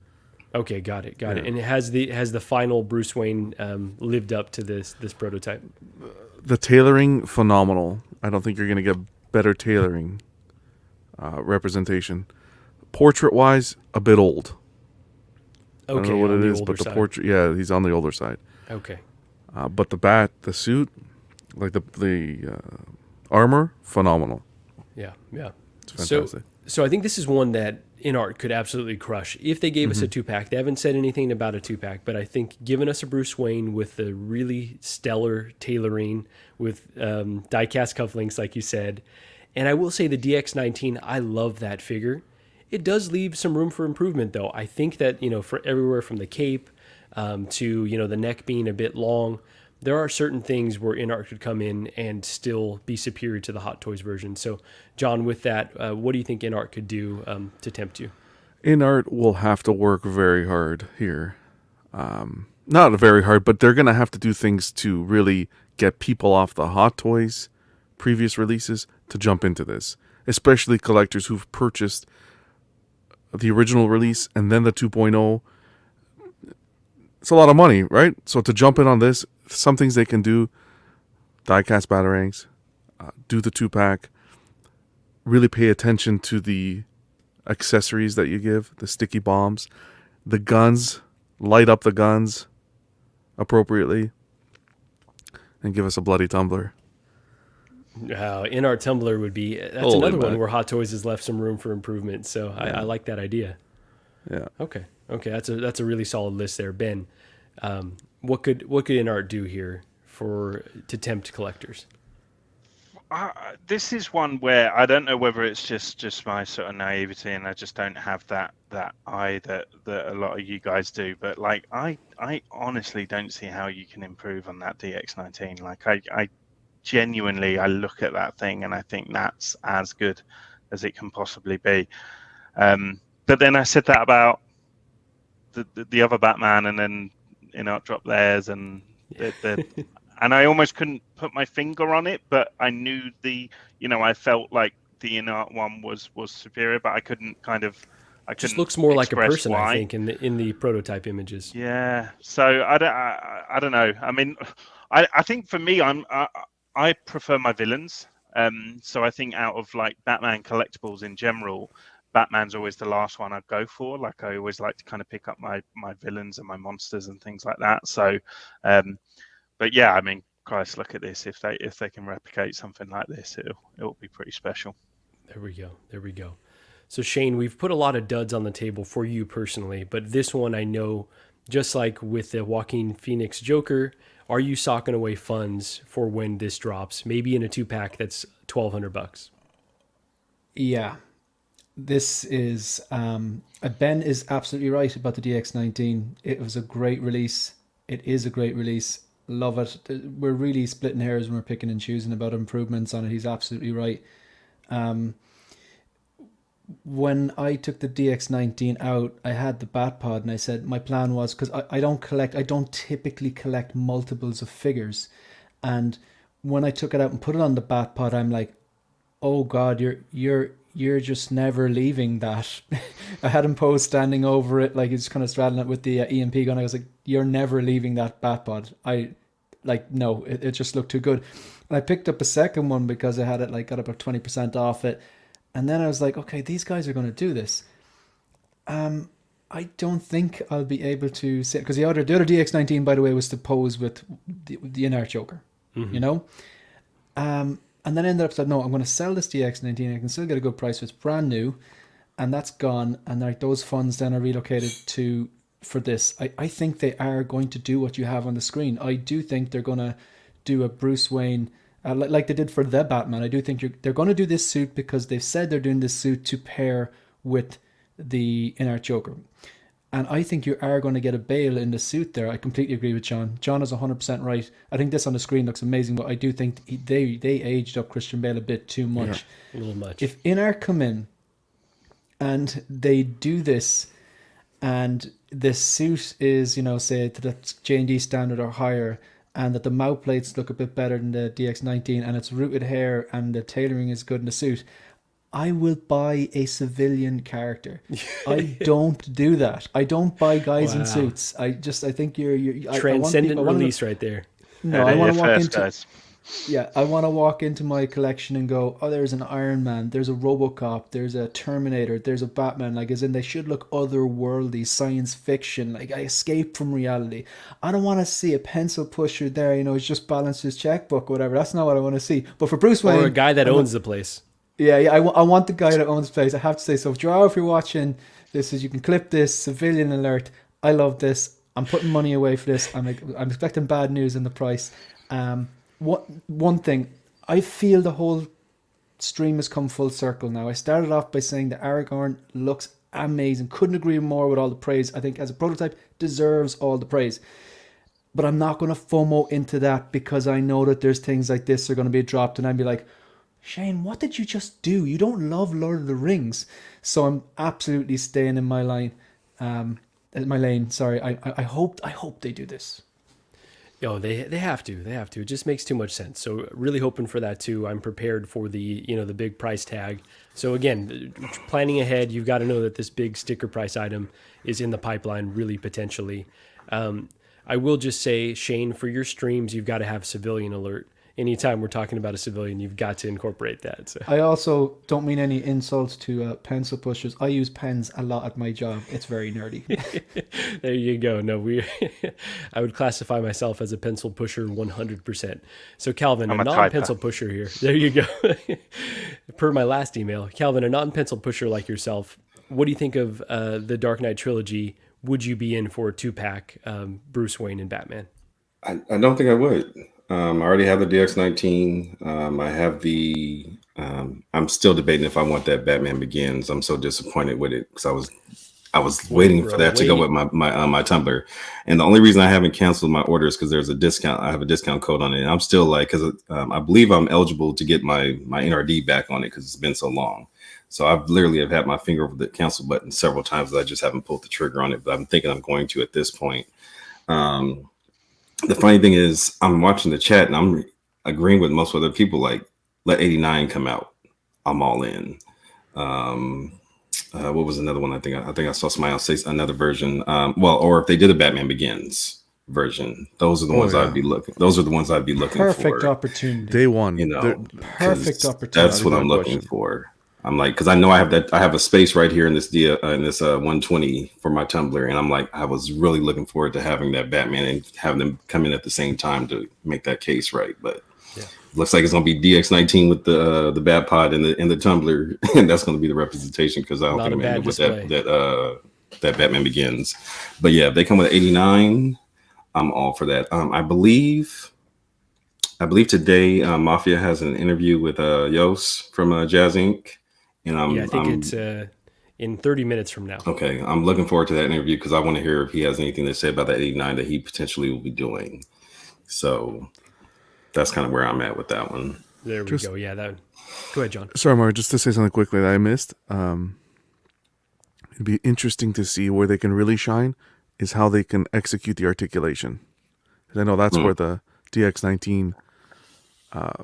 Okay, got it. And it has the final Bruce Wayne lived up to this prototype? The tailoring, phenomenal. I don't think you're gonna get better tailoring representation. Portrait wise, a bit old. Okay, I don't know what it is, but the portrait, he's on the older side. Okay. But the suit, like the armor, phenomenal. Yeah. It's fantastic. So I think this is one that InArt could absolutely crush. If they gave us a 2-pack, they haven't said anything about a 2-pack, but I think giving us a Bruce Wayne with the really stellar tailoring with die-cast cufflinks, like you said, and I will say the DX-19, I love that figure. It does leave some room for improvement, though. I think that, for everywhere from the cape to, the neck being a bit long, there are certain things where InArt could come in and still be superior to the Hot Toys version. So, John, with that, what do you think InArt could do to tempt you? InArt will have to work very hard here. Not very hard, but they're going to have to do things to really get people off the Hot Toys previous releases to jump into this, especially collectors who've purchased the original release and then the 2.0. It's a lot of money, right? So to jump in on this, some things they can do: die-cast batarangs, do the 2-pack, really pay attention to the accessories that you give, the sticky bombs, the guns, light up the guns appropriately, and give us a bloody tumbler. InArt Tumbler would be, that's another one where Hot Toys has left some room for improvement. So I like that idea. Yeah. Okay. That's a really solid list there, Ben. What could InArt do here to tempt collectors? This is one where I don't know whether it's just my sort of naivety, and I just don't have that eye that a lot of you guys do. But like, I honestly don't see how you can improve on that DX19. Like, I genuinely, I look at that thing and I think that's as good as it can possibly be. But then I said that about the other Batman, and then InArt dropped theirs, and and I almost couldn't put my finger on it, but I knew I felt like the InArt one was superior, but I couldn't just looks more like a person, why. I think, in the prototype images. Yeah. So I don't know. I mean, I think for me, I prefer my villains. So I think out of like Batman collectibles in general, Batman's always the last one I'd go for. Like, I always like to kind of pick up my villains and my monsters and things like that. So, but yeah, I mean, Christ, look at this. If they can replicate something like this, it'll be pretty special. There we go. So Shane, we've put a lot of duds on the table for you personally, but this one, I know, just like with the Joaquin Phoenix Joker, are you socking away funds for when this drops? Maybe in a 2-pack that's $1,200. Yeah. This is Ben is absolutely right about the DX19. It was a great release. It is a great release. Love it. We're really splitting hairs when we're picking and choosing about improvements on it. He's absolutely right. When I took the DX19 out, I had the Batpod, and I said my plan was, because I don't typically collect multiples of figures, and when I took it out and put it on the Batpod, I'm like, oh God, you're just never leaving that. I had him posed standing over it, like he's kind of straddling it with the EMP gun. I was like, you're never leaving that Batpod. No, it just looked too good. And I picked up a second one because I had it got about 20% off it. And then I was like, okay, these guys are going to do this. I don't think I'll be able to sit, because the other DX19, by the way, was to pose with the InArt Joker, and then I ended up saying, no, I'm going to sell this DX19. I can still get a good price. So it's brand new, and that's gone. And those funds then are relocated for this. I think they are going to do what you have on the screen. I do think they're going to do a Bruce Wayne, like they did for the Batman. I do think they're going to do this suit because they've said they're doing this suit to pair with the InArt Joker. And I think you are going to get a Bale in the suit there. I completely agree with John. John is 100% right. I think this on the screen looks amazing, but I do think they aged up Christian Bale a bit too much. Yeah, a little much. If InArt come in and they do this, and the suit is, say to the J&D standard or higher, and that the mouth plates look a bit better than the DX19, and it's rooted hair and the tailoring is good in the suit, I will buy a civilian character. I don't do that. I don't buy guys in suits. I think you're transcendent release right there. No, I want to walk into. Yeah, I want to walk into my collection and go, oh, there's an Iron Man, there's a RoboCop, there's a Terminator, there's a Batman. As in, they should look otherworldly, science fiction. I escape from reality. I don't want to see a pencil pusher there. He's just balanced his checkbook, or whatever. That's not what I want to see. But for Bruce Wayne, or a guy that owns the place. Yeah, I want the guy that owns the place. I have to say, so Joe, if you're watching, you can clip this, civilian alert. I love this. I'm putting money away for this. I'm expecting bad news in the price. One thing, I feel the whole stream has come full circle now. I started off by saying that Aragorn looks amazing. Couldn't agree more with all the praise. I think as a prototype, deserves all the praise. But I'm not going to FOMO into that, because I know that there's things like this are going to be dropped, and I'd be like, Shane, what did you just do? You don't love Lord of the Rings. So I'm absolutely staying in my lane. Sorry. I hope they do this. Oh, they have to. They have to. It just makes too much sense. So really hoping for that too. I'm prepared for the the big price tag. So again, planning ahead, you've got to know that this big sticker price item is in the pipeline, really potentially. I will just say, Shane, for your streams, you've got to have civilian alert. Anytime we're talking about a civilian, you've got to incorporate that. So. I also don't mean any insults to pencil pushers. I use pens a lot at my job. It's very nerdy. There you go. No, I would classify myself as a pencil pusher 100%. So Calvin, I'm a a non-pencil typer. pusher here. There you go. Per my last email, Calvin, a non-pencil pusher like yourself, what do you think of the Dark Knight trilogy? Would you be in for a 2-pack Bruce Wayne and Batman? I don't think I would. I already have the DX19. I have the. I'm still debating if I want that Batman Begins. I'm so disappointed with it because I was waiting for that to go with my Tumblr, and the only reason I haven't canceled my order is because there's a discount. I have a discount code on it, and I'm still like, because I believe I'm eligible to get my NRD back on it because it's been so long. So I've literally have had my finger over the cancel button several times. I just haven't pulled the trigger on it, but I'm thinking I'm going to at this point. The funny thing is, I'm watching the chat and I'm agreeing with most other people. Like, let 89 come out. I'm all in. What was another one? I think I saw somebody else say another version. Or if they did a Batman Begins version, those are the ones I'd be looking. Those are the ones I'd be looking for. Perfect opportunity. Day one. Perfect opportunity. That's what I'm looking for. I'm like, because I know I have a space right here in this 120 for my Tumblr, and I'm like, I was really looking forward to having that Batman and having them come in at the same time to make that case right. But looks like it's gonna be DX19 with the Bat Pod and the Tumblr, and that's gonna be the representation because I don't think I'm in with that Batman Begins. But yeah, if they come with 89, I'm all for that. I believe today Mafia has an interview with Yos from Jazz Inc. And I think it's in 30 minutes from now. Okay, I'm looking forward to that interview because I want to hear if he has anything to say about that 89 that he potentially will be doing. So that's kind of where I'm at with that one. There we go. Yeah, go ahead, John. Sorry, Mario, just to say something quickly that I missed. It'd be interesting to see where they can really shine is how they can execute the articulation. I know that's where the DX19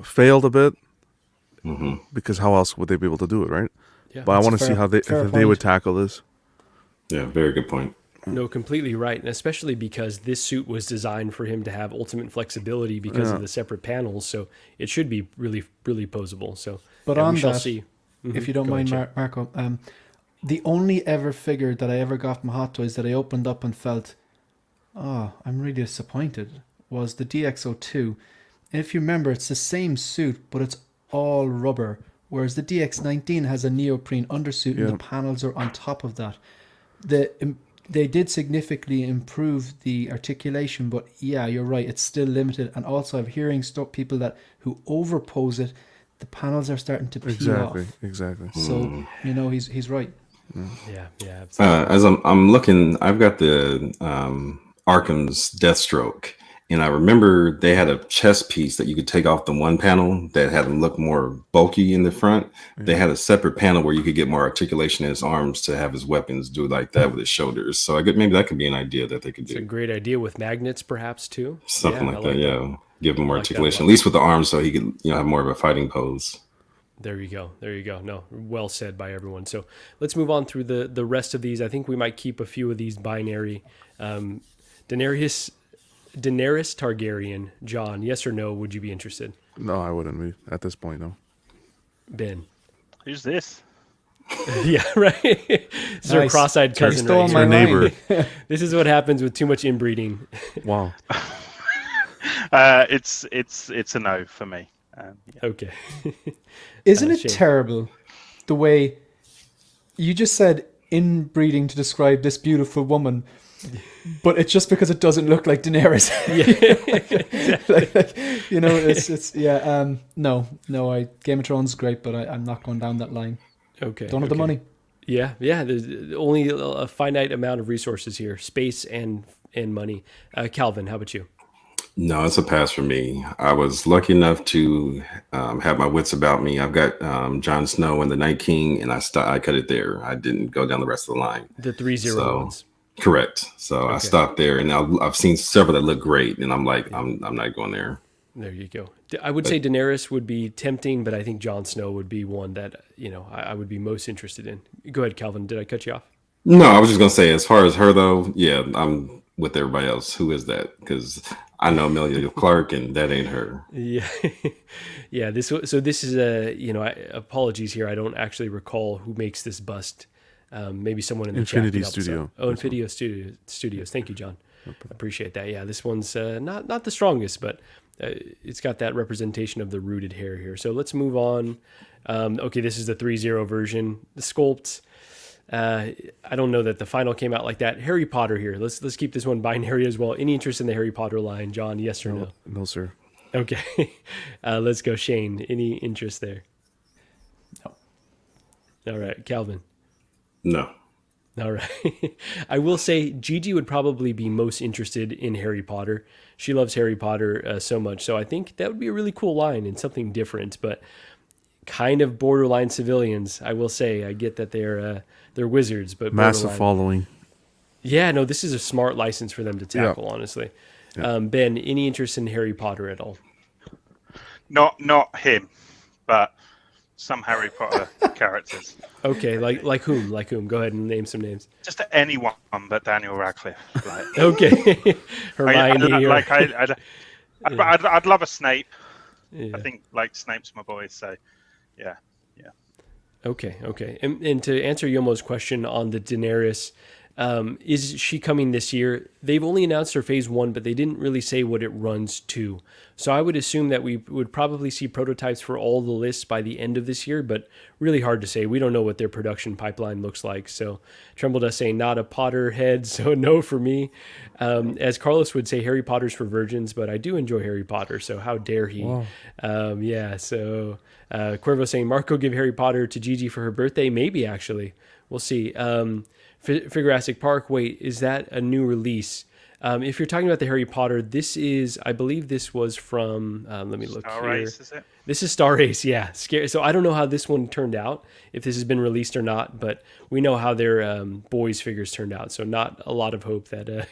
failed a bit. Because how else would they be able to do it, right? Yeah, but I want to see how they would tackle this. Yeah, very good point. No, completely right, and especially because this suit was designed for him to have ultimate flexibility because of the separate panels, so it should be really, really posable. So, but on we shall that, see. If you don't mind, Marco, the only ever figure that I ever got from Hot Toys that I opened up and felt, I'm really disappointed, was the DX02. And if you remember, it's the same suit, but it's all rubber, whereas the DX19 has a neoprene undersuit and the panels are on top of that. They did significantly improve the articulation, but yeah, you're right, it's still limited. And also, I'm hearing people who overpose it, the panels are starting to peel off. Exactly. So he's right. Yeah, absolutely. As I'm looking, I've got the Arkham's Deathstroke. And I remember they had a chest piece that you could take off the one panel that had him look more bulky in the front. They had a separate panel where you could get more articulation in his arms to have his weapons do like that with his shoulders. So maybe that could be an idea that they could do. It's a great idea with magnets, perhaps, too. Something like that, yeah. Give him more articulation, at least with the arms, so he could have more of a fighting pose. There you go. No, well said by everyone. So let's move on through the rest of these. I think we might keep a few of these binary. Daenerys Targaryen, John, yes or no, would you be interested? No, I wouldn't be at this point, no. Ben. Who's this? Yeah, right. This is our cross-eyed cousin. Stole my neighbor. This is what happens with too much inbreeding. Wow. It's a no for me. Okay. Isn't it Shane. terrible the way you just said inbreeding to describe this beautiful woman, but it's just because it doesn't look like Daenerys. No. Game of Thrones is great, but I'm not going down that line. Okay. Don't have the money. Yeah. There's only a finite amount of resources here, space and money. Calvin, how about you? No, it's a pass for me. I was lucky enough to have my wits about me. I've got Jon Snow and the Night King, and I cut it there. I didn't go down the rest of the line. The 3-0 ones. Correct. So I stopped there, and I've seen several that look great, and I'm like, I'm not going there. There you go. I would say Daenerys would be tempting, but I think Jon Snow would be one that I would be most interested in. Go ahead, Calvin. Did I cut you off? No, I was just gonna say, as far as her though, yeah, I'm with everybody else. Who is that? Because I know Emilia Clarke, and that ain't her. Yeah, yeah. This is apologies here. I don't actually recall who makes this bust. Maybe someone in the Infinity chat. Studio. Oh, Infinity Studios. Thank you, John. Appreciate that. Yeah, this one's not the strongest, but it's got that representation of the rooted hair here. So let's move on. Okay, this is the 3.0 version. The sculpt. I don't know that the final came out like that. Harry Potter here. Let's keep this one binary as well. Any interest in the Harry Potter line, John? Yes or no? No, sir. Okay. Let's go, Shane. Any interest there? No. All right, Calvin. No. All right. I will say Gigi would probably be most interested in Harry Potter. She loves Harry Potter so much. So I think that would be a really cool line and something different, but kind of borderline civilians. I will say, I get that they're wizards, but massive following. Yeah, no, this is a smart license for them to tackle, honestly. Yeah. Ben, any interest in Harry Potter at all? Not him, but some Harry Potter characters. Okay, like whom? Like whom? Go ahead and name some names. Just anyone but Daniel Radcliffe. Like, okay, Hermione. I'd love a Snape. Yeah. I think like Snape's my boy. So, yeah. Okay. And to answer Yomo's question on the Daenerys, is she coming this year? They've only announced her phase 1, but they didn't really say what it runs to. So I would assume that we would probably see prototypes for all the lists by the end of this year, but really hard to say. We don't know what their production pipeline looks like. So Tremble does say not a Potter head, so no for me. As Carlos would say, Harry Potter's for virgins, but I do enjoy Harry Potter, so how dare he? So Cuervo saying, Marco give Harry Potter to Gigi for her birthday? Maybe, actually. We'll see. Figurastic Park, wait, is that a new release? If you're talking about the Harry Potter, I believe this was from, let me look Star here. Race, is it? This is Star Race, yeah. Scary. So I don't know how this one turned out, if this has been released or not, but we know how their boys figures turned out. So not a lot of hope that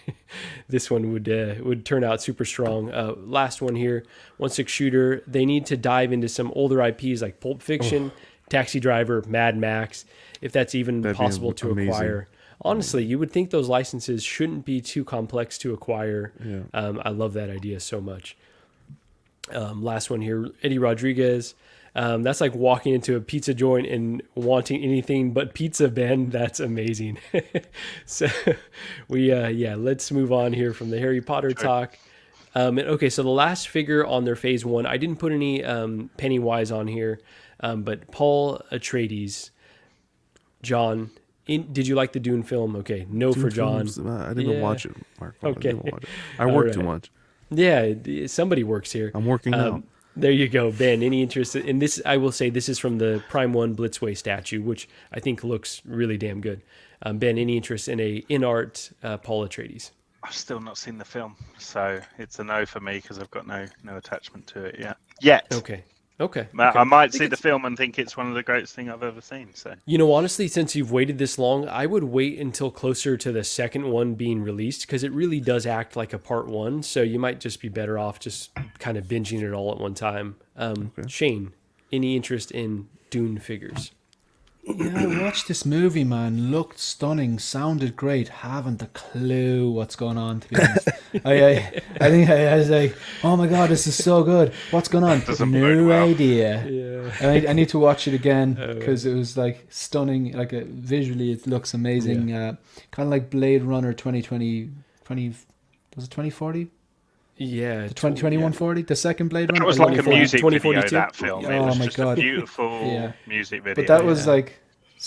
this one would turn out super strong. Last one here, 1/6 shooter. They need to dive into some older IPs like Pulp Fiction, Taxi Driver, Mad Max, if that's even possible to acquire. Honestly, you would think those licenses shouldn't be too complex to acquire. Yeah. I love that idea so much. Last one here, Eddie Rodriguez. That's like walking into a pizza joint and wanting anything but pizza, Ben. That's amazing. So let's move on here from the Harry Potter talk. Okay, so the last figure on their phase 1, I didn't put any Pennywise on here, but Paul Atreides, John. Did you like the Dune film? Okay, no Dune for John. I didn't watch it, Mark. Okay. I didn't watch it. I work too much. Yeah, somebody works here. I'm working out. There you go, Ben. Any interest in this? I will say this is from the Prime 1 Blitzway statue, which I think looks really damn good. Ben, any interest in a InArt Paul Atreides? I've still not seen the film, so it's a no for me because I've got no attachment to it yet. Okay. I might see the film and think it's one of the greatest things I've ever seen. So honestly, since you've waited this long, I would wait until closer to the second one being released because it really does act like a part 1. So you might just be better off just kind of binging it all at one time. Shane, any interest in Dune figures? Yeah, I watched this movie, man. Looked stunning, sounded great. Haven't a clue what's going on, to be honest. I think I was like, oh my god, this is so good. What's going on? No idea. Yeah. I need to watch it again because it was like stunning. Like visually, it looks amazing. Kind of like Blade Runner 2020. Was it 2040? Yeah, the 2021-40, the second Blade Runner. It was like a music video, that film. It was just a beautiful music video. But that was like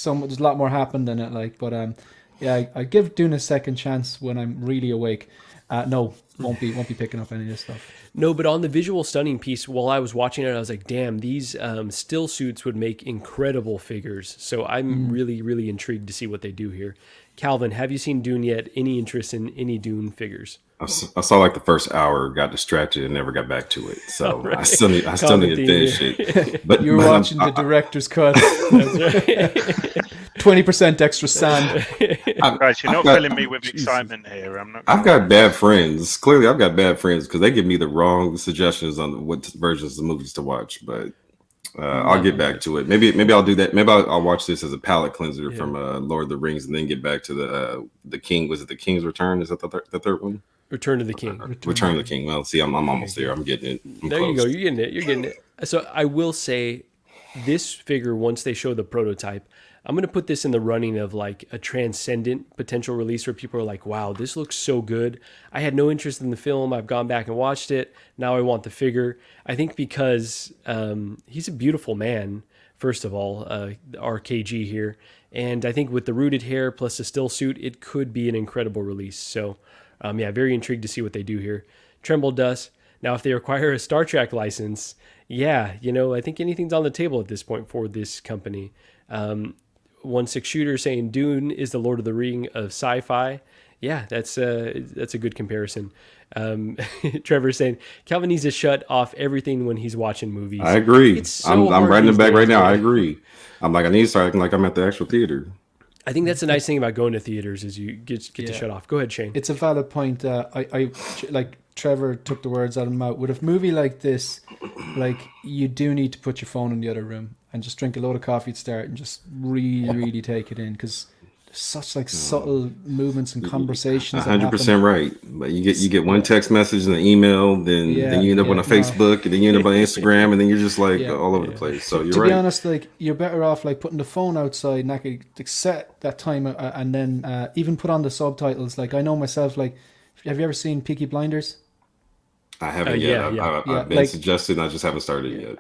there's a lot more happened in it. But I give Dune a second chance when I'm really awake. No, won't be picking up any of this stuff. No, but on the visual stunning piece, while I was watching it, I was like, damn, these still suits would make incredible figures. So I'm really, really intrigued to see what they do here. Calvin, have you seen Dune yet? Any interest in any Dune figures? I saw like the first hour, got distracted, and never got back to it. So right. I still need to finish it. But you're watching the director's cut. 20% extra sand. Guys, you're not filling me with excitement here. I've got bad friends. Clearly, I've got bad friends because they give me the wrong suggestions on what versions of movies to watch. But I'll get back to it. Maybe I'll do that. Maybe I'll watch this as a palate cleanser from Lord of the Rings, and then get back to the King. Was it the King's Return? Is that the third one? Return of the King. Return of the King. Well, see, I'm almost there. I'm getting it. There you go. You're getting it. You're getting it. So I will say, this figure, once they show the prototype, I'm going to put this in the running of like a transcendent potential release where people are like, wow, this looks so good. I had no interest in the film. I've gone back and watched it. Now I want the figure. I think because he's a beautiful man, first of all, RKG here. And I think with the rooted hair plus the still suit, it could be an incredible release. So very intrigued to see what they do here. Tremble Dust. Now, if they require a Star Trek license, I think anything's on the table at this point for this company. 1/6 Shooter saying Dune is the Lord of the Ring of sci-fi. Yeah, that's a good comparison. Trevor saying Calvin needs to shut off everything when he's watching movies. I agree. I'm writing it back right now. Right? I agree. I'm like, I need to start acting like I'm at the actual theater. I think that's the nice thing about going to theaters is you get to shut off. Go ahead, Shane. It's a valid point. I like Trevor took the words out of my mouth. With a movie like this, like you do need to put your phone in the other room and just drink a load of coffee to start and just really take it in, because there's such like subtle movements and conversations. 100% right. But you get one text message and an email, then you end up on a Facebook, and then you end up on Instagram, and then you're just like all over the place. So you're right. To be honest, like you're better off like putting the phone outside and actually like, set that time and then even put on the subtitles. Like I know myself, like have you ever seen Peaky Blinders? I haven't yet. I've been suggested, and I just haven't started yet.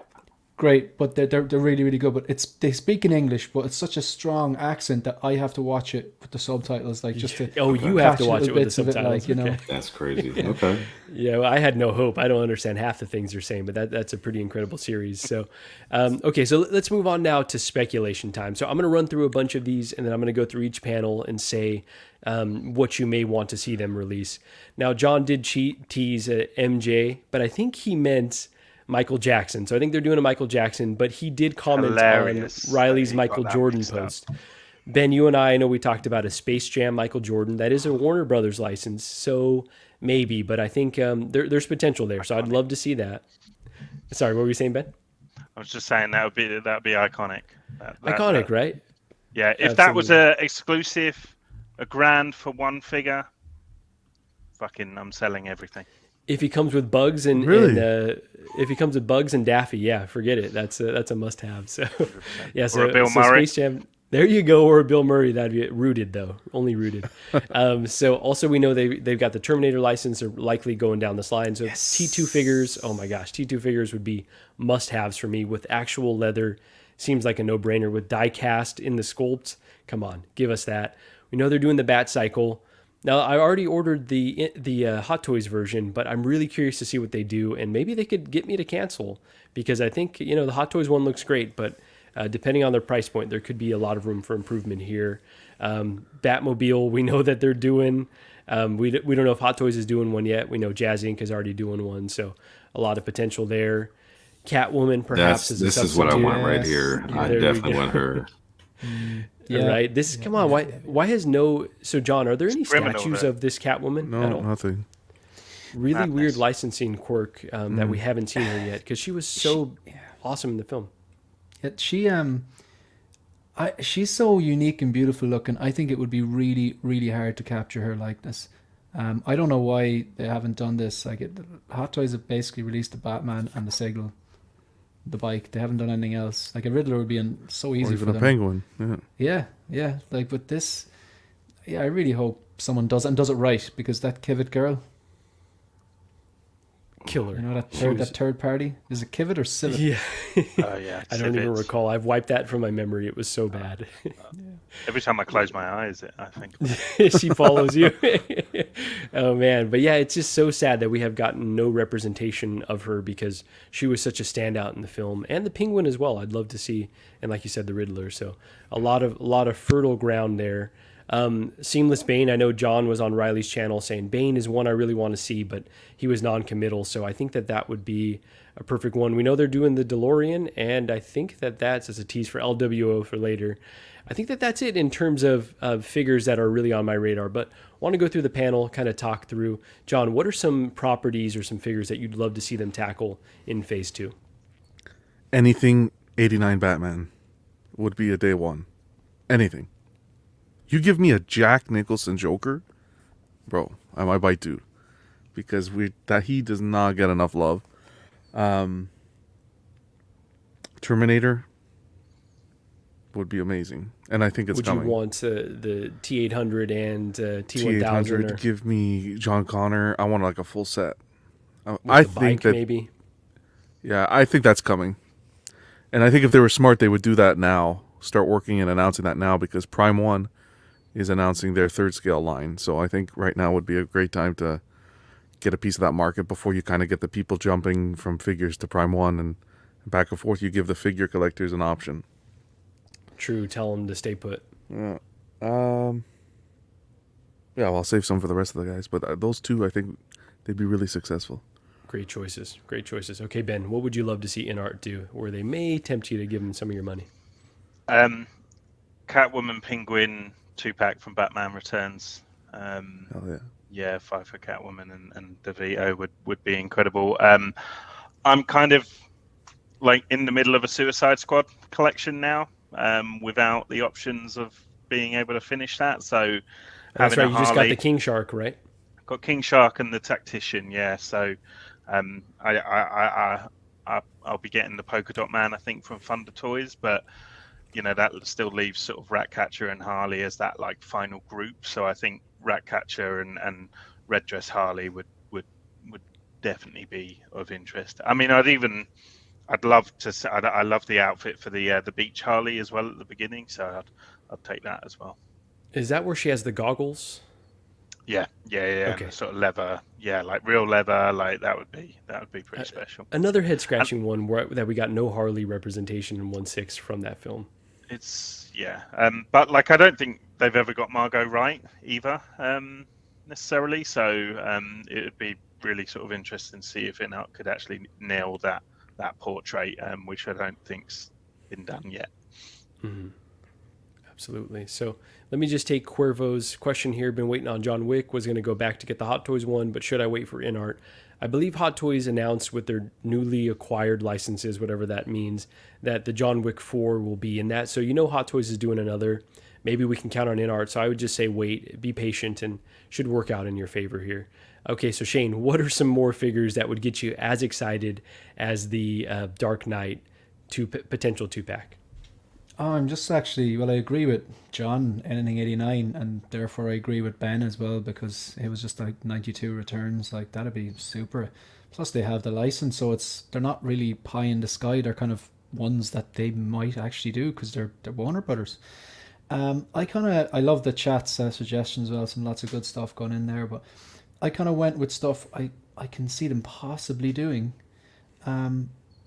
Great, but they're really good. But they speak in English, but it's such a strong accent that I have to watch it with the subtitles, like just to. Oh, you have to watch it with the subtitles. That's crazy. Okay. Yeah, well, I had no hope. I don't understand half the things they're saying, but that's a pretty incredible series. So, okay, so let's move on now to speculation time. So I'm going to run through a bunch of these, and then I'm going to go through each panel and say what you may want to see them release. Now, John did tease MJ, but I think he meant Michael Jackson. So I think they're doing a Michael Jackson, but he did comment on Riley's Michael Jordan post. Ben, you and I know we talked about a Space Jam Michael Jordan. That is a Warner Brothers license, so maybe, but I think there's potential there. So I'd love to see that. Sorry, what were you saying, Ben? I was just saying that'd be iconic. Iconic, right? Yeah, if that was a exclusive, a grand for one figure, I'm selling everything. If he comes with bugs and if he comes with bugs and Daffy, yeah, forget it. That's a must-have. So yeah, or a Bill Murray. Space Jam. There you go, or a Bill Murray. That'd be rooted though, only rooted. So also we know they've got the Terminator license. They're likely going down this line. So T2 figures. Oh my gosh, T2 figures would be must-haves for me with actual leather. Seems like a no-brainer with die cast in the sculpt. Come on, give us that. We know they're doing the Bat Cycle. Now, I already ordered the Hot Toys version, but I'm really curious to see what they do, and maybe they could get me to cancel, because I think, the Hot Toys one looks great, but depending on their price point, there could be a lot of room for improvement here. Batmobile, we know that they're doing. We don't know if Hot Toys is doing one yet. We know Jazz Inc. is already doing one, so a lot of potential there. Catwoman, perhaps, as a substitute. This is what I want right here. I definitely want her. Yeah. Right. This is come on. Why has no? So John, are there any statues of this Catwoman? No, nothing. Really weird licensing quirk that we haven't seen her yet, because she was so awesome in the film. Yeah, she's so unique and beautiful looking. I think it would be really hard to capture her likeness. I don't know why they haven't done this. Hot Toys have basically released the Batman and the Signal, the bike. They haven't done anything else. Like a Riddler would be so easy, or even for them. A Penguin. Yeah. Like with this, I really hope someone does it and does it right, because that Kivit girl, killer. That third party, is it Kivit or Civet? Yeah. Oh yeah. I don't even recall. I've wiped that from my memory. It was so bad. Every time I close my eyes, I think she follows you. Oh man, but yeah, it's just so sad that we have gotten no representation of her, because she was such a standout in the film, and the Penguin as well. I'd love to see, and like you said, the Riddler. So a lot of fertile ground there. Seamless Bane, I know John was on Riley's channel saying Bane is one I really want to see, but he was non-committal, so I think that would be a perfect one. We know they're doing the DeLorean, and I think that's as a tease for LWO for later. I think that's it in terms of figures that are really on my radar, but want to go through the panel, kind of talk through. John, what are some properties or some figures that you'd love to see them tackle in Phase 2? Anything 89 Batman would be a day one. Anything. You give me a Jack Nicholson Joker, bro, I might bite too, because he does not get enough love. Terminator would be amazing, and I think it's coming. Would you want the T800 and T1000? T800, give me John Connor. I want like a full set. I think that maybe. Yeah, I think that's coming, and I think if they were smart, they would do that now. Start working and announcing that now, because Prime One is announcing their third scale line. So I think right now would be a great time to get a piece of that market before you kind of get the people jumping from figures to Prime One and back and forth. You give the figure collectors an option. True. Tell them to stay put. Yeah. Well, I'll save some for the rest of the guys, but those two, I think they'd be really successful. Great choices. Great choices. Okay, Ben, what would you love to see InArt do, where they may tempt you to give them some of your money? Catwoman, Penguin 2-pack from Batman Returns. Oh yeah. Yeah, 5 for Catwoman and DeVito would be incredible. I'm kind of like in the middle of a Suicide Squad collection now, without the options of being able to finish that. So that's right. You just got the King Shark, right? Got King Shark and the Tactician. Yeah. So I'll be getting the Polka Dot Man, I think, from Thunder Toys, but that still leaves sort of Ratcatcher and Harley as that like final group. So I think Ratcatcher and Red Dress Harley would definitely be of interest. I mean, I'd love to. I love the outfit for the Beach Harley as well at the beginning, so I'd take that as well. Is that where she has the goggles? Yeah. Okay. Sort of leather, like real leather, like that would be pretty special. Another head scratching one that we got no Harley representation in 1/6 from that film. It's but like I don't think they've ever got Margot right either, necessarily. So it would be really sort of interesting to see if InArt could actually nail that portrait, which I don't think's been done yet. Mm-hmm. Absolutely. So let me just take Cuervo's question here. Been waiting on John Wick. Was going to go back to get the Hot Toys one, but should I wait for InArt? I believe Hot Toys announced with their newly acquired licenses, whatever that means, that the John Wick 4 will be in that. So Hot Toys is doing another. Maybe we can count on InArt. So I would just say wait, be patient, and should work out in your favor here. Okay, so Shane, what are some more figures that would get you as excited as the Dark Knight potential 2-pack? Oh, I'm just actually, I agree with John, anything 89, and therefore I agree with Ben as well, because it was just like 92 returns, like that'd be super. Plus they have the license, so they're not really pie in the sky, they're kind of ones that they might actually do, because they're Warner Brothers. I love the chat's suggestions as well, lots of good stuff going in there, but I kind of went with stuff I can see them possibly doing.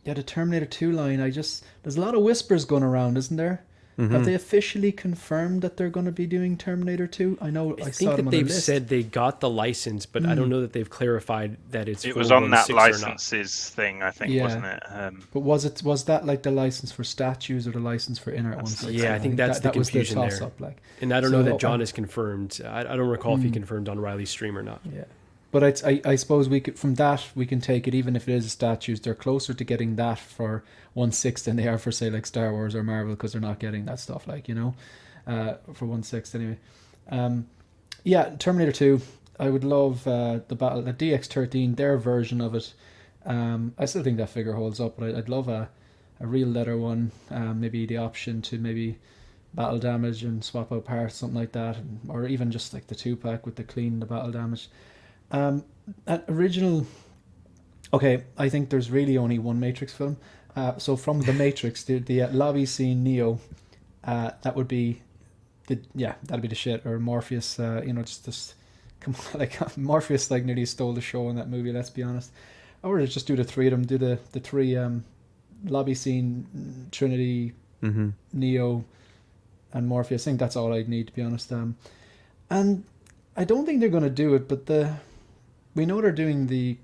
The Terminator 2 line, there's a lot of whispers going around, isn't there? Mm-hmm. Have they officially confirmed that they're going to be doing Terminator 2? I know I think that they've said they got the license, but I don't know that they've clarified that it was on that licenses thing, I think, wasn't it? But was that like the license for statues or the license for InArt 1/6? Yeah, I think that's the confusion was the there. toss-up, and I don't know that John is confirmed. I don't recall if he confirmed on Riley's stream or not. Yeah. But I suppose we can take it, even if it is statues, they're closer to getting that for 1/6 than they are for, say, like Star Wars or Marvel, because they're not getting that stuff, like, for 1/6 anyway. Terminator 2, I would love the DX13, their version of it. I still think that figure holds up, but I'd love a real leather one, maybe the option to maybe battle damage and swap out parts, something like that, or even just like the 2-pack with the battle damage. Original. Okay, I think there's really only one Matrix film. So from the Matrix, the lobby scene Neo, that would be that'd be the shit. Or Morpheus, just come on, like Morpheus like nearly stole the show in that movie. Let's be honest. Or just do the three of them. Do the three lobby scene Trinity, Neo, Morpheus. I think that's all I'd need, to be honest. And I don't think they're going to do it, but we know they're doing the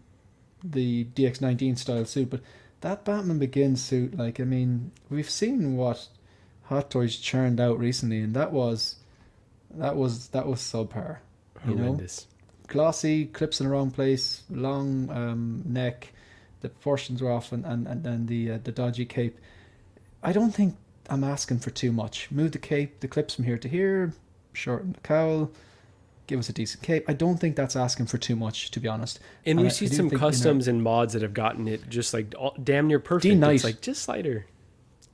DX19 style suit, but that Batman Begins suit, like, I mean, we've seen what Hot Toys churned out recently, and that was subpar. Horrendous. Glossy, clips in the wrong place, long neck, the proportions were off, and then the dodgy cape. I don't think I'm asking for too much. Move the cape, the clips from here to here, shorten the cowl, give us a decent cape. I don't think that's asking for too much, to be honest. And we see some customs and mods that have gotten it just like damn near perfect. It's like just slighter.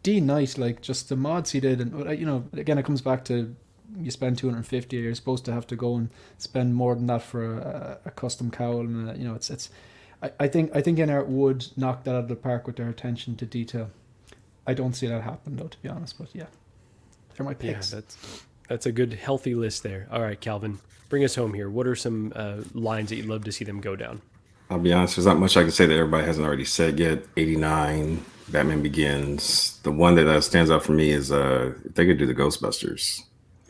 D Knight, like just the mods he did, and again, it comes back to you spend 250, you're supposed to have to go and spend more than that for a custom cowl, and it's. I think InArt would knock that out of the park with their attention to detail. I don't see that happen though, to be honest. But yeah, they're my picks. Yeah, that's a good healthy list there. All right, Calvin, bring us home here. What are some lines that you'd love to see them go down? I'll be honest, there's not much I can say that everybody hasn't already said yet. 89, Batman Begins. The one that stands out for me is if they could do the Ghostbusters.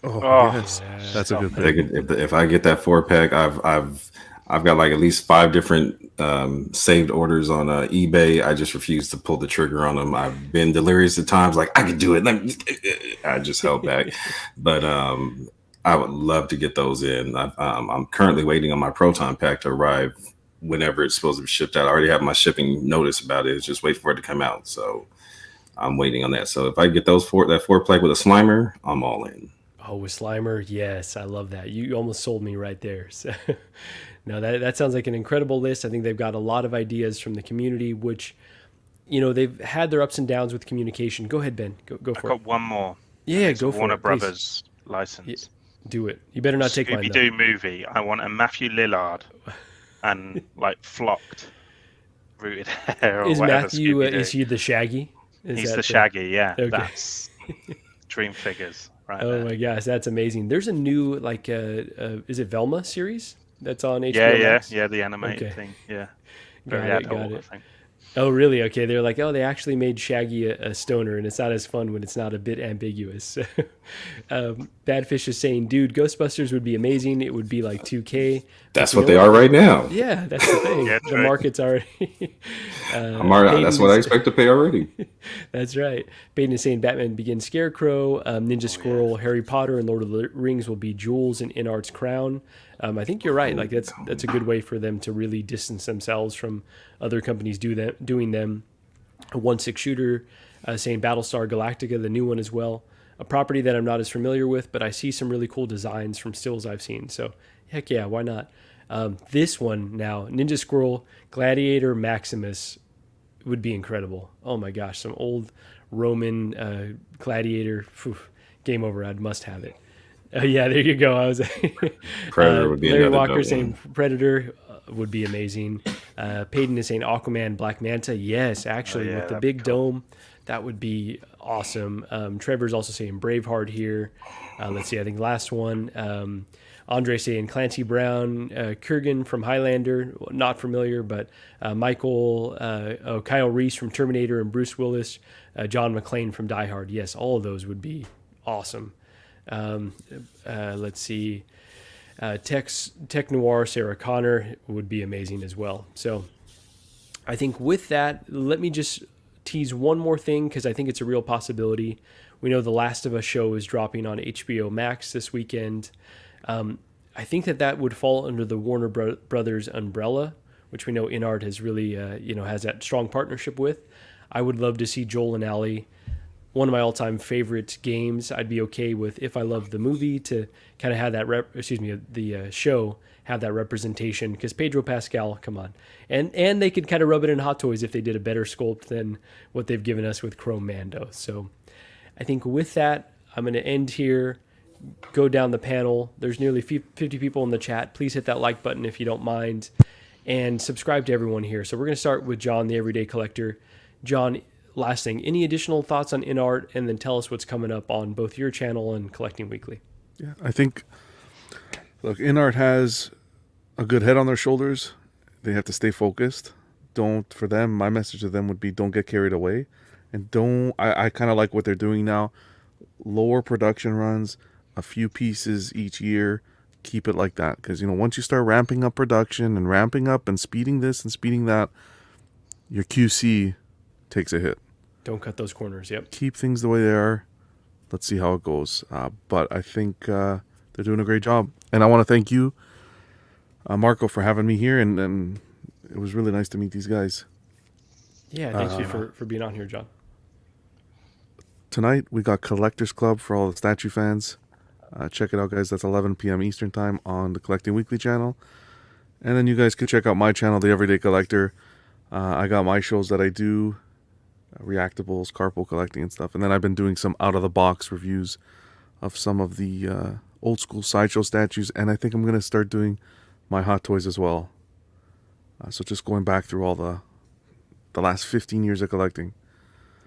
Oh yes, that's a good pick. If I get that 4-pack, I've got like at least 5 different saved orders on eBay. I just refuse to pull the trigger on them. I've been delirious at times, like I could do it. I just held back, but I would love to get those in. I'm currently waiting on my Proton pack to arrive whenever it's supposed to be shipped out. I already have my shipping notice about it. It's just wait for it to come out. So I'm waiting on that. So if I get that 4-pack with a Slimer, I'm all in. Oh, with Slimer, yes, I love that. You almost sold me right there. So, no, that sounds like an incredible list. I think they've got a lot of ideas from the community, which, they've had their ups and downs with communication. Go ahead, Ben. Go for it. I've got one more. Yeah, go for it. Warner Brothers license. Yeah, do it. You better not take mine. Scooby-Doo movie. I want a Matthew Lillard and like flocked rooted hair. Or is whatever Matthew? Is he the Shaggy? He's the Shaggy. Yeah, okay. That's dream figures. Right there. My gosh, that's amazing. There's a new is it Velma series that's on HBO Max? Yeah, the animated thing. Yeah, very adult, I think. Oh, really? Okay, they're like, they actually made Shaggy a stoner, and it's not as fun when it's not a bit ambiguous. Badfish is saying, dude, Ghostbusters would be amazing. It would be like 2K. That's what they are right now. Yeah, that's the thing. Yeah, the market's already... that's what I expect to pay already. That's right. Peyton is saying Batman Begins Scarecrow, Ninja Squirrel, Harry Potter, and Lord of the Rings will be jewels in InArt's crown. I think you're right. Like that's a good way for them to really distance themselves from other companies doing them. A 1/6 shooter, saying Battlestar Galactica, the new one as well. A property that I'm not as familiar with, but I see some really cool designs from stills I've seen. So heck yeah, why not? This one now, Ninja Squirrel, Gladiator, Maximus would be incredible. Oh my gosh, some old Roman gladiator. Whew, game over. I'd must have it. Yeah, there you go. I was Predator would be Larry another Walker one. saying Predator would be amazing. Peyton is saying Aquaman, Black Manta. Yes, actually, with the big dome, that would be awesome. Trevor's also saying Braveheart here. Let's see, I think last one. Andre saying Clancy Brown, Kurgan from Highlander, not familiar, but Michael, Kyle Reese from Terminator, and Bruce Willis, John McClane from Die Hard. Yes, all of those would be awesome. Let's see. Tech Noir, Sarah Connor would be amazing as well. So I think with that, let me just tease one more thing because I think it's a real possibility. We know The Last of Us show is dropping on HBO Max this weekend. I think that would fall under the Warner Brothers umbrella, which we know InArt has really, has that strong partnership with. I would love to see Joel and Ellie. One of my all-time favorite games. I'd be okay with, if I love the movie, to kind of have that the show have that representation, because Pedro Pascal, come on, and they could kind of rub it in Hot Toys if they did a better sculpt than what they've given us with Chrome Mando. So I think with that, I'm going to end here. Go down the panel. There's nearly 50 people in the chat. Please hit that like button if you don't mind, and subscribe to everyone here. So we're going to start with John, the Everyday Collector. John, last thing, any additional thoughts on InArt, and then tell us what's coming up on both your channel and Collecting Weekly. Yeah, I think, look, InArt has a good head on their shoulders. They have to stay focused. For them, my message to them would be don't get carried away. And I kind of like what they're doing now. lower production runs, a few pieces each year. Keep it like that, because once you start ramping up production and ramping up and speeding this and speeding that, your QC takes a hit. Don't cut those corners. Yep. Keep things the way they are. Let's see how it goes. But I think they're doing a great job, and I want to thank you, Marco, for having me here, and it was really nice to meet these guys. Yeah, thanks you for being on here, John. Tonight we got Collectors Club for all the statue fans. Check it out, guys. That's 11 p.m. Eastern time on the Collecting Weekly channel. And then you guys can check out my channel, The Everyday Collector. I got my shows that I do, reactables, carpool collecting and stuff. And then I've been doing some out-of-the-box reviews of some of the old-school sideshow statues. And I think I'm going to start doing my Hot Toys as well. So just going back through all the last 15 years of collecting.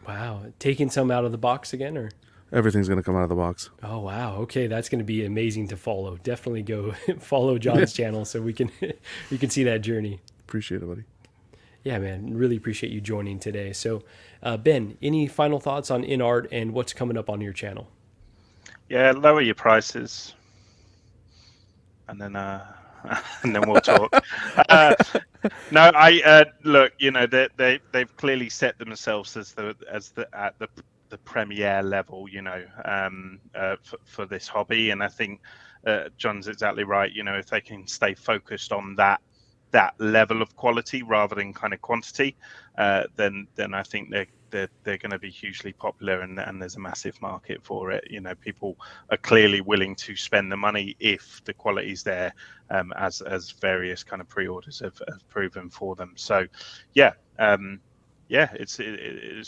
Wow. Taking some out of the box again, or? Everything's going to come out of the box. Oh, wow. Okay, that's going to be amazing to follow. Definitely go follow John's channel so we can see that journey. Appreciate it, buddy. Yeah, man. Really appreciate you joining today. So, Ben, any final thoughts on InArt and what's coming up on your channel? Yeah, lower your prices, and then we'll talk. No, look. They've clearly set themselves as the premier level, for this hobby, and I think John's exactly right. If they can stay focused on that level of quality rather than kind of quantity, then I think they're going to be hugely popular, and there's a massive market for it. People are clearly willing to spend the money if the quality's there, as various kind of pre-orders have proven for them. So, yeah. It's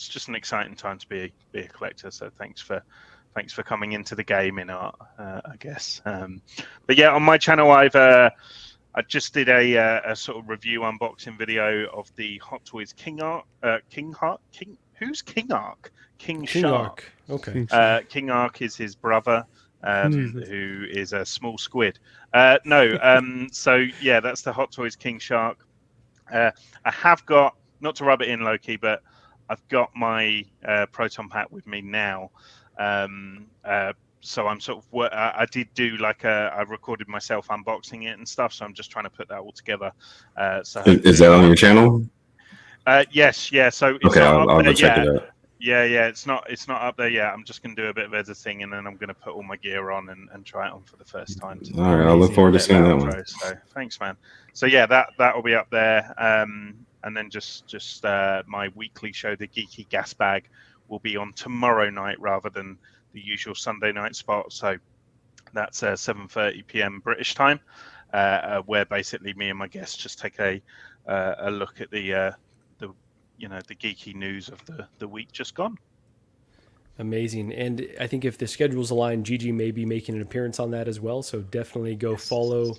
just an exciting time to be a collector. So thanks for coming into the game, InArt, I guess. But yeah, on my channel, I just did a sort of review unboxing video of the Hot Toys King Arc. Who's King Arc? King Shark. Okay. King Arc is his brother, who is a small squid. So yeah, that's the Hot Toys King Shark. I have got, not to rub it in, Loki, but I've got my Proton Pack with me now. So I'm sort of, I did do I recorded myself unboxing it and stuff. So I'm just trying to put that all together. Is that on your channel? Yes. Yeah. So it's okay, I'll go check it out. Yeah. It's not up there yet. I'm just going to do a bit of editing, and then I'm going to put all my gear on and try it on for the first time. All right. I'll look forward to seeing that one. So thanks, man. So yeah, that will be up there. And then just my weekly show, the Geeky Gas Bag, will be on tomorrow night rather than the usual Sunday night spot. So that's 7:30 p.m. British time, where basically me and my guests just take a look at the geeky news of the week just gone. Amazing. And I think if the schedules align, Gigi may be making an appearance on that as well. So definitely go follow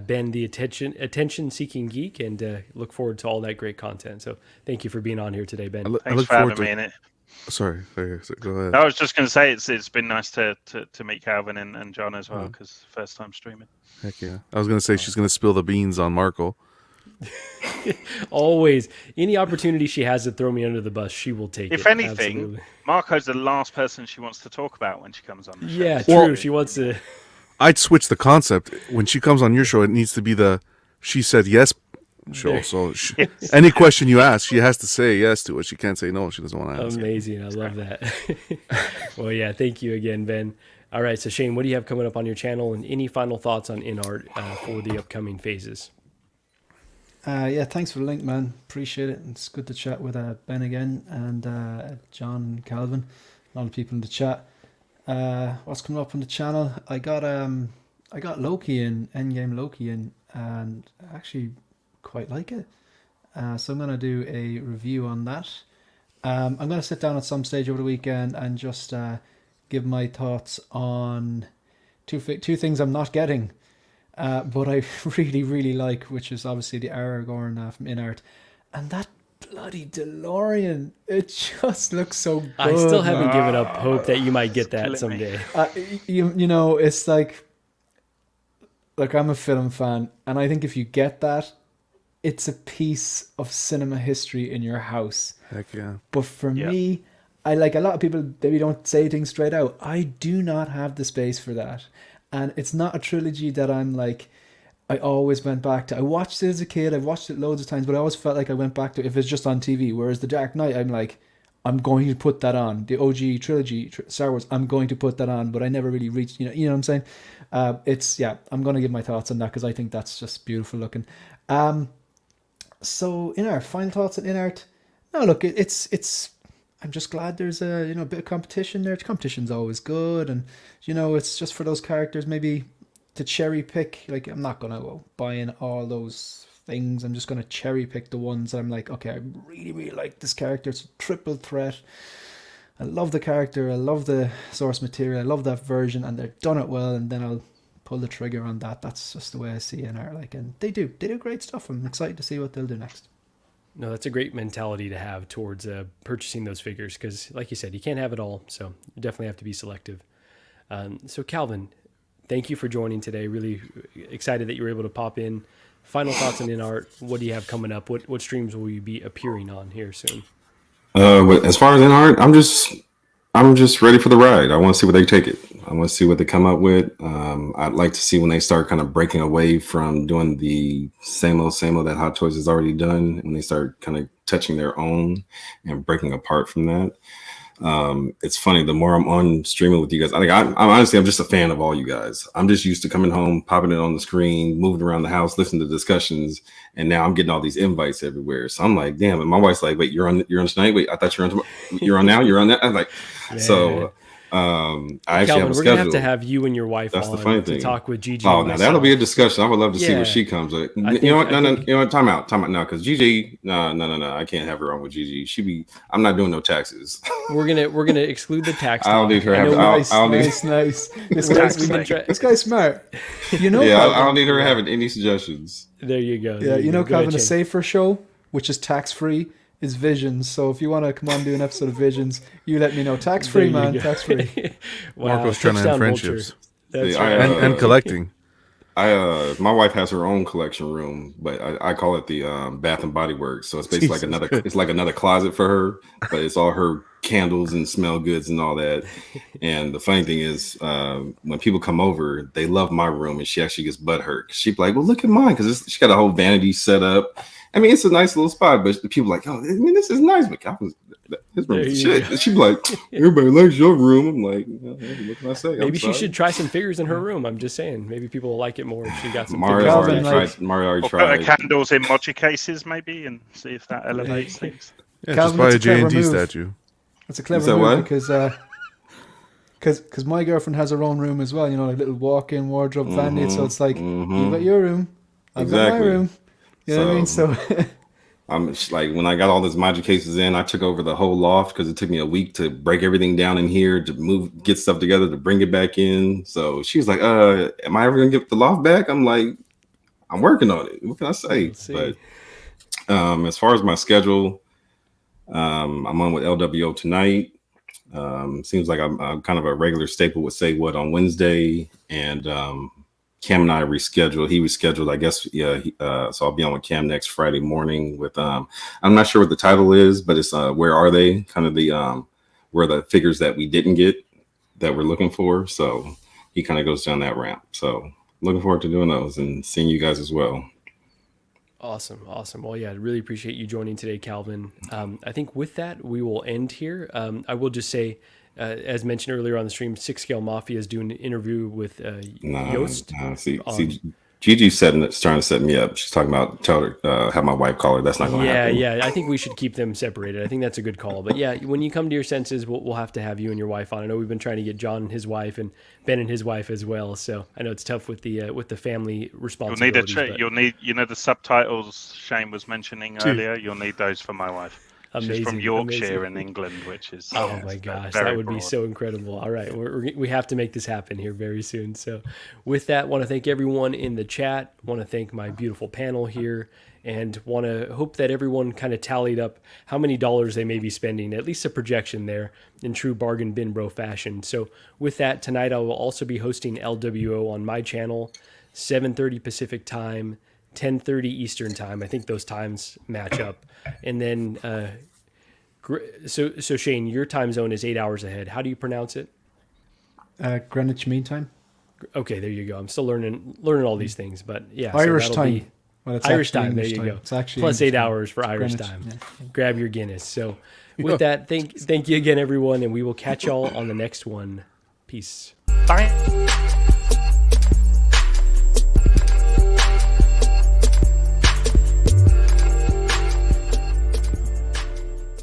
Ben, the attention-seeking geek, and look forward to all that great content. So thank you for being on here today, Ben. Thanks for having me in it. Sorry, go ahead. I was just going to say it's been nice to meet Calvin and John as well, because first time streaming. Heck yeah. I was going to say she's going to spill the beans on Marco. Always. Any opportunity she has to throw me under the bus, she will take it. If anything, absolutely. Marco's the last person she wants to talk about when she comes on the show. Yeah, true. She wants to... I'd switch the concept. When she comes on your show, it needs to be the she said yes show. So any question you ask, she has to say yes to it. She can't say no. She doesn't want to ask. Amazing. I love that. Well, yeah, thank you again, Ben. All right, so Shane, what do you have coming up on your channel, and any final thoughts on InArt for the upcoming phases? Yeah, thanks for the link, man. Appreciate it. It's good to chat with Ben again, and John and Calvin, a lot of people in the chat. What's coming up on the channel? I got Loki in, Endgame Loki in, and I actually quite like it. So I'm gonna do a review on that. I'm gonna sit down at some stage over the weekend and just give my thoughts on two things I'm not getting, but I really like, which is obviously the Aragorn from InArt, and that bloody DeLorean, it just looks so good. I still haven't given up hope that you might get that someday. You know, it's like I'm a film fan, and I think if you get that, it's a piece of cinema history in your house. Heck yeah. But for me, I like a lot of people maybe don't say things straight out. I do not have the space for that. And it's not a trilogy that I'm like, I always went back to. I watched it as a kid. I've watched it loads of times, but I always felt like I went back to it if it's just on TV. Whereas The Dark Knight, I'm like, I'm going to put that on. The OG trilogy, Star Wars, I'm going to put that on, but I never really reached, you know what I'm saying? I'm going to give my thoughts on that because I think that's just beautiful looking. So InArt, final thoughts on InArt? No, look, it's. I'm just glad there's a bit of competition there. Competition's always good, and it's just for those characters maybe to cherry pick. Like, I'm not gonna buy in all those things. I'm just gonna cherry pick the ones that I'm like, okay, I really really like this character. It's a triple threat. I love the character. I love the source material. I love that version, and they've done it well. And then I'll pull the trigger on that. That's just the way I see InArt. Like, and they do great stuff. I'm excited to see what they'll do next. No, that's a great mentality to have towards purchasing those figures because, like you said, you can't have it all. So you definitely have to be selective. So Calvin, thank you for joining today. Really excited that you were able to pop in. Final thoughts on InArt. What do you have coming up? What streams will you be appearing on here soon? As far as InArt, I'm just ready for the ride. I want to see where they take it. I want to see what they come up with. I'd like to see when they start kind of breaking away from doing the same old that Hot Toys has already done, when they start kind of touching their own and breaking apart from that. It's funny, the more I'm on streaming with you guys, I'm honestly, I'm just a fan of all you guys. I'm just used to coming home, popping it on the screen, moving around the house, listening to discussions, and now I'm getting all these invites everywhere. So I'm like, damn. And my wife's like, wait, you're on tonight? Wait, I thought you're on now? You're on that? I'm like, yeah. So I actually Calvin, have a we're schedule. gonna have you and your wife That's on the funny to thing. talk with Gigi. Oh, now that'll be a discussion. I would love to see Yeah. where she comes. Like, I you think- know what? I No, think- you know what? Time out. No, because Gigi, no. I can't have her on with Gigi. I'm not doing no taxes. We're gonna exclude the tax. I don't need her having. Nice. This This guy's smart. Yeah, Calvin, I don't need her having any suggestions. There you go. Yeah, There go. Calvin, a Go ahead, safer show, which is tax-free, is Visions. So if you want to come on and do an episode of Visions, you let me know. Tax-free, There you man. go. Tax-free. Wow, Marco's trying to touchdown end vulture. friendships. That's See, right. And collecting. My wife has her own collection room, but I call it the Bath and Body Works. So it's basically Jesus like another closet for her, but it's all her candles and smell goods and all that. And the funny thing is, when people come over, they love my room, and she actually gets butthurt. She's like, "Well, look at mine," because she got a whole vanity set up. I mean, it's a nice little spot, but the people are like, "Oh, I mean, this is nice." But his room is shit. And she'd be like, "Everybody likes your room." I'm like, "What can I say?" Maybe she should try some figures in her room. I'm just saying. Maybe people will like it more if she got some Mario figures. already Or tried. put the candles in mochi cases maybe and see if that elevates things. Yeah, Calvin, just buy that's a a clever J&T move. statue. That's a clever Is that move what? because my girlfriend has her own room as well. Like little walk-in wardrobe vanity. So it's like you've got your room, I've got my Exactly. room. You know what I mean? So I'm just like, when I got all those Magic cases in, I took over the whole loft because it took me a week to break everything down in here, to get stuff together, to bring it back in. So she was like, am I ever gonna get the loft back? I'm like, I'm working on it. What can I say? Let's see. But as far as my schedule, I'm on with LWO tonight. Seems like I'm kind of a regular staple with Say What on Wednesday, and Cam and I rescheduled. He rescheduled, I guess. Yeah. So I'll be on with Cam next Friday morning with, I'm not sure what the title is, but it's Where Are They? Kind of the, where the figures that we didn't get that we're looking for. So he kind of goes down that ramp. So looking forward to doing those and seeing you guys as well. Awesome. Well, yeah, I really appreciate you joining today, Calvin. I think with that, we will end here. I will just say, as mentioned earlier on the stream, 6 Scale Mafia is doing an interview with Yost. See, Gigi's trying to set me up. She's talking about have my wife call her. That's not going to happen. Yeah. I think we should keep them separated. I think that's a good call. But yeah, when you come to your senses, we'll have to have you and your wife on. I know we've been trying to get John and his wife and Ben and his wife as well. So I know it's tough with the family responsibilities. You'll need the subtitles Shane was mentioning earlier. You'll need those for my wife. Amazing, She's from Yorkshire in England, which is oh my gosh, very that would broad. be so incredible. All right, we have to make this happen here very soon. So with that, want to thank everyone in the chat, want to thank my beautiful panel here, and want to hope that everyone kind of tallied up how many dollars they may be spending, at least a projection there in true bargain bin bro fashion. So with that, tonight I will also be hosting LWO on my channel, 7:30 Pacific time, 10:30 Eastern time. I think those times match up. And then So Shane, your time zone is 8 hours ahead. How do you pronounce it? Greenwich Mean Time. Okay, there you go. I'm still learning all these things, but yeah, Irish so time. Well, it's Irish time. English There you go. It's actually plus English 8 hours for Irish Greenwich, time. yeah. Grab your Guinness. So with that, thank you again, everyone, and we will catch y'all on the next one. Peace. Bye.